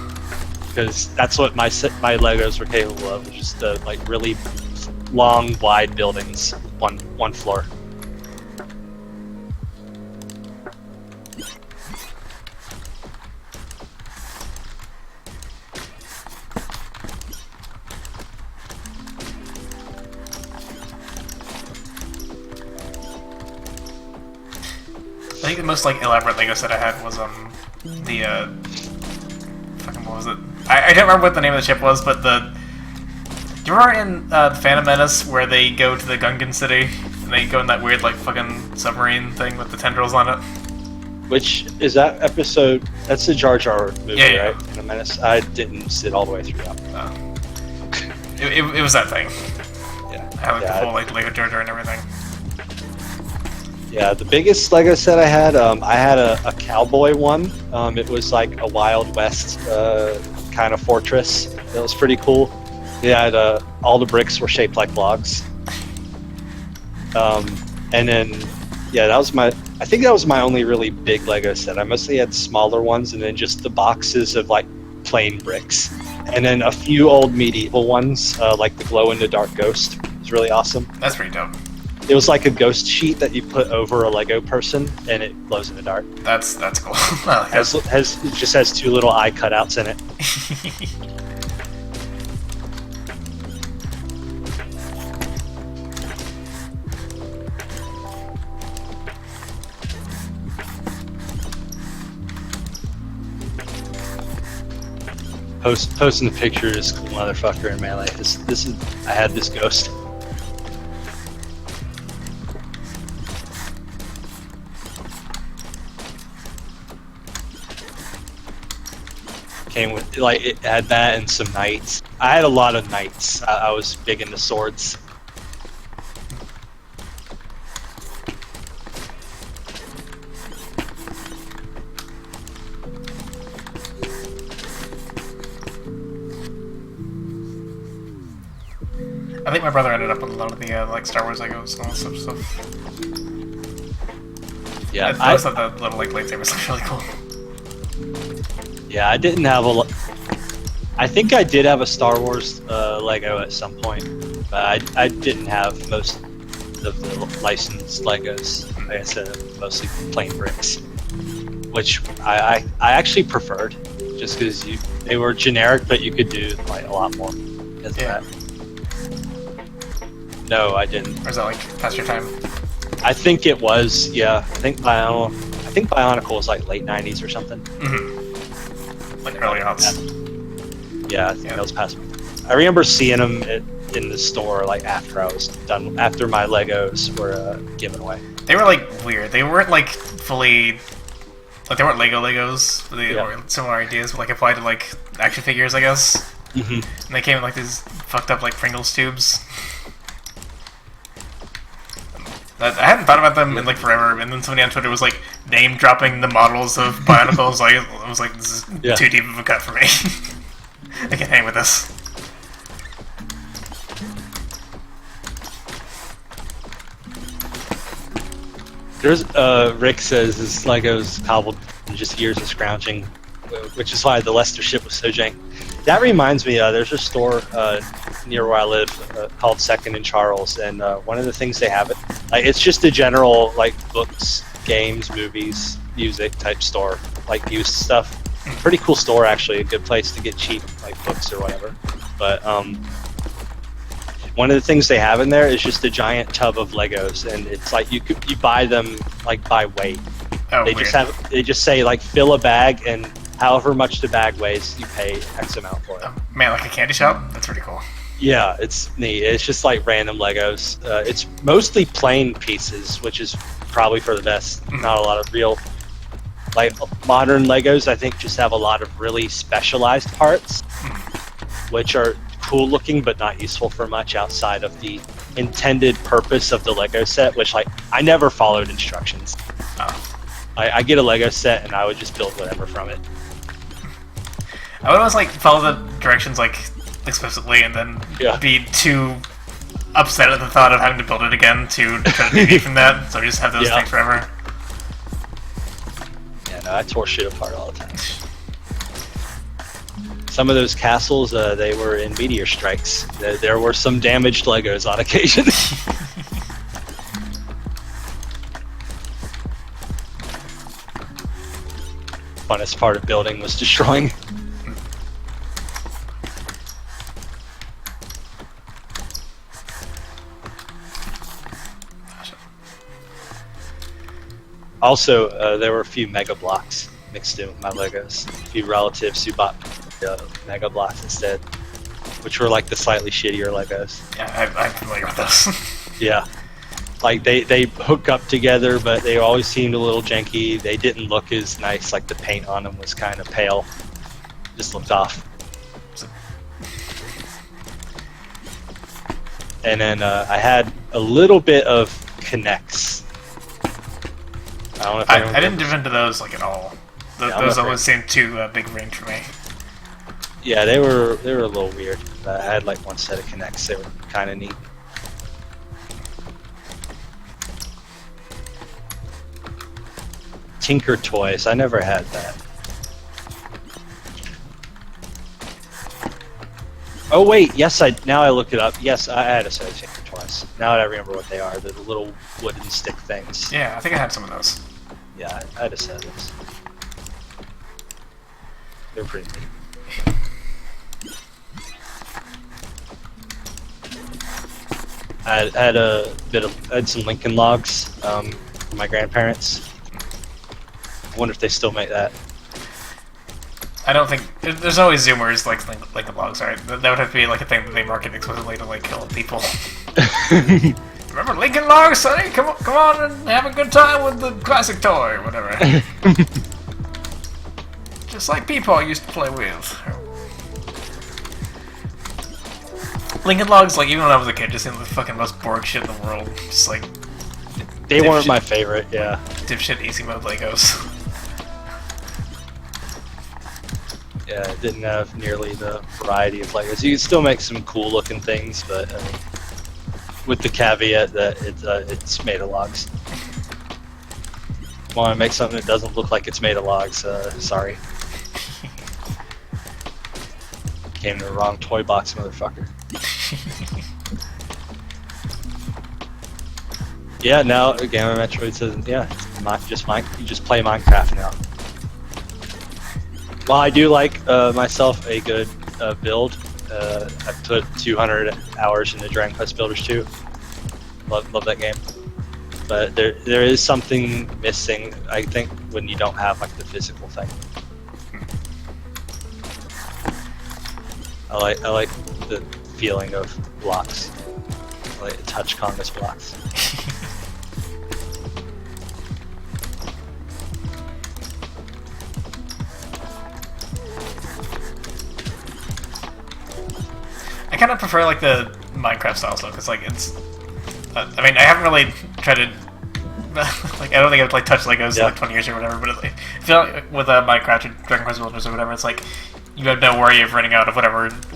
[SPEAKER 2] Because that's what my Legos were capable of, just the like really long, wide buildings, one floor.
[SPEAKER 1] I think the most like elaborate Lego set I had was the fucking what was it? I don't remember what the name of the ship was, but you remember in the Phantom Menace where they go to the Gungan city and they go in that weird like fucking submarine thing with the tendrils on it?
[SPEAKER 2] Which is that episode? That's the Jar Jar movie,
[SPEAKER 1] yeah.
[SPEAKER 2] right? In a Menace. I didn't sit all the way through that.
[SPEAKER 1] It was that thing.
[SPEAKER 2] Yeah.
[SPEAKER 1] I had like the full like Lego Jar Jar and everything.
[SPEAKER 2] Yeah, the biggest Lego set I had a cowboy one. It was like a Wild West kind of fortress. It was pretty cool. Yeah, all the bricks were shaped like logs. And then, yeah, I think that was my only really big Lego set. I mostly had smaller ones, and then just the boxes of like plain bricks. And then a few old medieval ones, like the glow-in-the-dark ghost. It was really awesome.
[SPEAKER 1] That's pretty dope.
[SPEAKER 2] It was like a ghost sheet that you put over a Lego person, and it glows in the dark.
[SPEAKER 1] That's cool. I like that.
[SPEAKER 2] It just has 2 little eye cutouts in it. Posting the picture of this cool motherfucker in Melee. This is I had this ghost. came with like it had that and some knights. I had a lot of knights. I was big into swords.
[SPEAKER 1] I think my brother ended up with a lot of the like Star Wars Legos and all that stuff.
[SPEAKER 2] Yeah,
[SPEAKER 1] I thought the little like lightsabers looked really cool.
[SPEAKER 2] Yeah, I didn't have a lot. I think I did have a Star Wars Lego at some point, but I didn't have most of the licensed Legos. Like I said, mostly plain bricks, which I actually preferred, just because they were generic, but you could do like a lot more because of that. No, I didn't.
[SPEAKER 1] Or is that like past your time?
[SPEAKER 2] I think it was. Yeah, I think Bionicle was like late '90s or something.
[SPEAKER 1] Mm-hmm. Like early aughts.
[SPEAKER 2] Yeah, I think that was past. I remember seeing them in the store like after I was done, after my Legos were given away.
[SPEAKER 1] They were like weird. They weren't like fully, like they weren't Legos, but they were similar ideas, but like applied to like action figures, I guess.
[SPEAKER 2] Mm-hmm.
[SPEAKER 1] And they came in like these fucked up like Pringles tubes. I hadn't thought about them in like forever, and then somebody on Twitter was like name dropping the models of Bionicles. I was like, this is too deep of a cut for me. I can't hang with this.
[SPEAKER 2] There's Rick says his Legos hobbled in just years of scrounging, which is why the Leicester ship was so jank. That reminds me, there's a store near where I live called Second and Charles, and one of the things they have it's just a general like books, games, movies, music type store, like used stuff. Pretty cool store actually, a good place to get cheap like books or whatever. But one of the things they have in there is just a giant tub of Legos, and it's like you buy them like by weight.
[SPEAKER 1] Oh,
[SPEAKER 2] they
[SPEAKER 1] weird.
[SPEAKER 2] they just say like fill a bag, and however much the bag weighs, you pay X amount for it.
[SPEAKER 1] Man, like a candy shop? That's pretty cool.
[SPEAKER 2] Yeah, it's neat. It's just like random Legos. It's mostly plain pieces, which is probably for the best. Not a lot of real, like modern Legos. I think just have a lot of really specialized parts, which are cool looking but not useful for much outside of the intended purpose of the Lego set. Which like I never followed instructions. I get a Lego set and I would just build whatever from it.
[SPEAKER 1] I would always like follow the directions like explicitly and then be too upset at the thought of having to build it again to try to deviate from that. So I just have those things forever.
[SPEAKER 2] Yeah, no, I tore shit apart all the time. Some of those castles, they were in meteor strikes. There were some damaged Legos on occasion. Funnest part of building was destroying. Also, there were a few Mega Blocks mixed in with my Legos. A few relatives who bought Mega Blocks instead, which were like the slightly shittier Legos.
[SPEAKER 1] Yeah, I'm familiar with those.
[SPEAKER 2] Yeah. Like, they hook up together, but they always seemed a little janky. They didn't look as nice, like the paint on them was kind of pale. Just looked off. And then I had a little bit of Connects. I don't know if
[SPEAKER 1] I didn't dip into those like at all. Those always seemed too big range for me.
[SPEAKER 2] Yeah, they were a little weird. I had like one set of Connects. They were kind of neat. Tinker Toys. I never had that. Oh wait, yes, now I looked it up. Yes, I had a set of Tinker Toys. Now that I remember what they are, they're the little wooden stick things.
[SPEAKER 1] Yeah, I think I had some of those.
[SPEAKER 2] Yeah, I had a set of those. They're pretty neat. I had some Lincoln Logs from my grandparents. I wonder if they still make that.
[SPEAKER 1] I don't think there's always Zoomers like the logs, right? That would have to be like a thing that they market explicitly to like kill people. Remember Lincoln Logs, sonny? Come on and have a good time with the classic toy or whatever. Just like people I used to play with. Lincoln Logs, like, even when I was a kid, just seemed the fucking most boring shit in the world. Just like...
[SPEAKER 2] They weren't my favorite, yeah.
[SPEAKER 1] Dipshit easy mode Legos.
[SPEAKER 2] Yeah, it didn't have nearly the variety of Legos. You can still make some cool looking things, but with the caveat that it's made of logs. Want to make something that doesn't look like it's made of logs? Sorry. Came to the wrong toy box, motherfucker. Yeah, now Gamma Metroid says, yeah, you just play Minecraft now. Well, I do like myself a good build. I've put 200 hours into Dragon Quest Builders 2. Love that game. But there is something missing, I think, when you don't have like the physical thing. I like the feeling of blocks. I like to touch Congress blocks.
[SPEAKER 1] I kind of prefer like the Minecraft style stuff because like it's. I mean, I haven't really tried to. Like, I don't think I've like touched Legos in like 20 years or whatever. But I feel like with Minecraft or Dragon Quest Builders or whatever, it's like you have no worry of running out of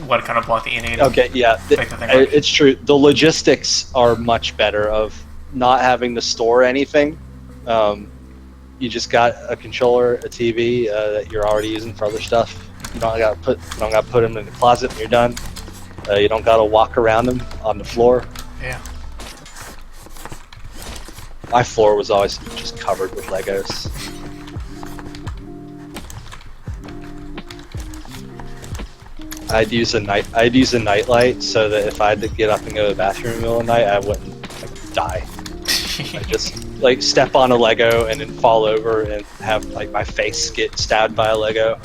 [SPEAKER 1] what kind of block that you need.
[SPEAKER 2] Okay, yeah, it's true. The logistics are much better of not having to store anything. You just got a controller, a TV that you're already using for other stuff. You don't got to put them in the closet when you're done. You don't got to walk around them on the floor.
[SPEAKER 1] Yeah.
[SPEAKER 2] My floor was always just covered with Legos. I'd use a nightlight so that if I had to get up and go to the bathroom in the middle of the night, I wouldn't like, die. I just like step on a Lego and then fall over and have like my face get stabbed by a Lego.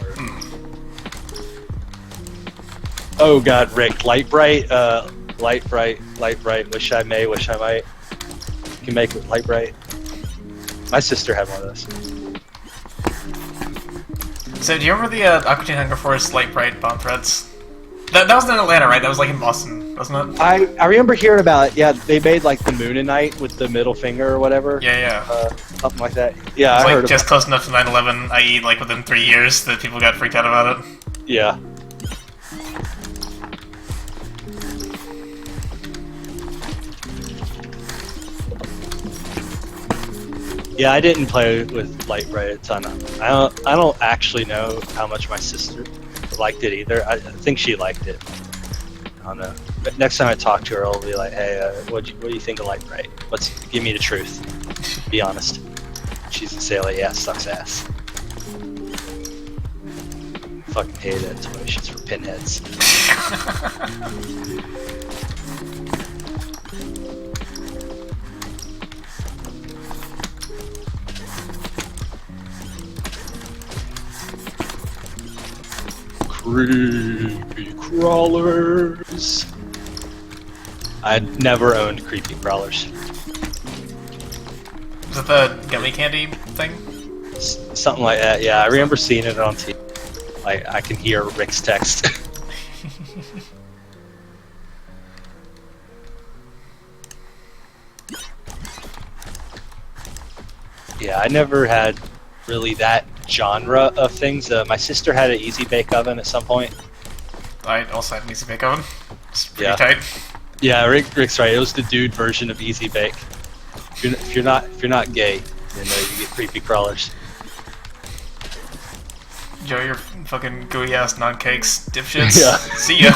[SPEAKER 2] Oh god, Rick, light bright, wish I may, wish I might. You can make it light bright. My sister had one of those.
[SPEAKER 1] So do you remember the Aqua Teen Hunger Force light bright bomb threads? That was in Atlanta, right? That was like in Boston, wasn't it?
[SPEAKER 2] I remember hearing about it. Yeah, they made like the Moon and Night with the middle finger or whatever.
[SPEAKER 1] Yeah.
[SPEAKER 2] Something like that. Yeah,
[SPEAKER 1] it was
[SPEAKER 2] I heard
[SPEAKER 1] just close enough to 9/11, i.e., like within 3 years that people got freaked out about it.
[SPEAKER 2] Yeah. Yeah, I didn't play with light bright a ton. I don't actually know how much my sister liked it either. I think she liked it. I don't know. But next time I talk to her, I'll be like, "Hey, what do you think of light bright? Give me the truth. Be honest." She's gonna say like, "Yeah, sucks ass." Fucking hate that toy. Shit's for pinheads. Creepy crawlers. I'd never owned creepy crawlers.
[SPEAKER 1] Was it the gummy candy thing?
[SPEAKER 2] Something like that, yeah. I remember seeing it on TV. Like, I can hear Rick's text. Yeah, I never had really that genre of things. My sister had an easy bake oven at some point.
[SPEAKER 1] I also had an easy bake oven. It's pretty tight.
[SPEAKER 2] Yeah, Rick's right. It was the dude version of easy bake. If you're not gay, then you get creepy crawlers.
[SPEAKER 1] Enjoy your fucking gooey ass non-cakes, dipshits.
[SPEAKER 2] Yeah.
[SPEAKER 1] See ya.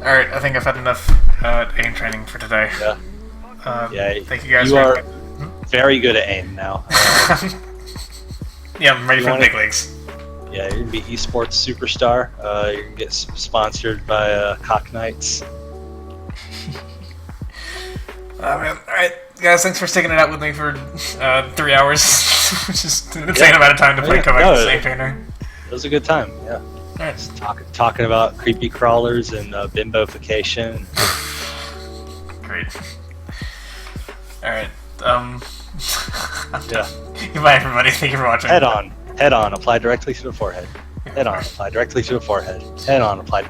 [SPEAKER 1] Alright, I think I've had enough aim training for today.
[SPEAKER 2] Yeah. Yeah,
[SPEAKER 1] thank you guys
[SPEAKER 2] you
[SPEAKER 1] for
[SPEAKER 2] are very good at aim now.
[SPEAKER 1] Yeah, I'm ready for the
[SPEAKER 2] wanna-
[SPEAKER 1] big leagues.
[SPEAKER 2] Yeah, you're gonna be esports superstar. You're gonna get sponsored by Cock Knights.
[SPEAKER 1] Oh man! All right, guys, thanks for sticking it out with me for 3 hours, which is an insane amount of time to play KovaaK with the same trainer.
[SPEAKER 2] It was a good time. Yeah.
[SPEAKER 1] Alright.
[SPEAKER 2] Just talking about creepy crawlers and bimbofication.
[SPEAKER 1] Great. Alright,
[SPEAKER 2] Yeah.
[SPEAKER 1] Goodbye, everybody. Thank you for watching.
[SPEAKER 2] Head on, apply directly to the forehead. Head on, apply directly to the forehead. Head on, apply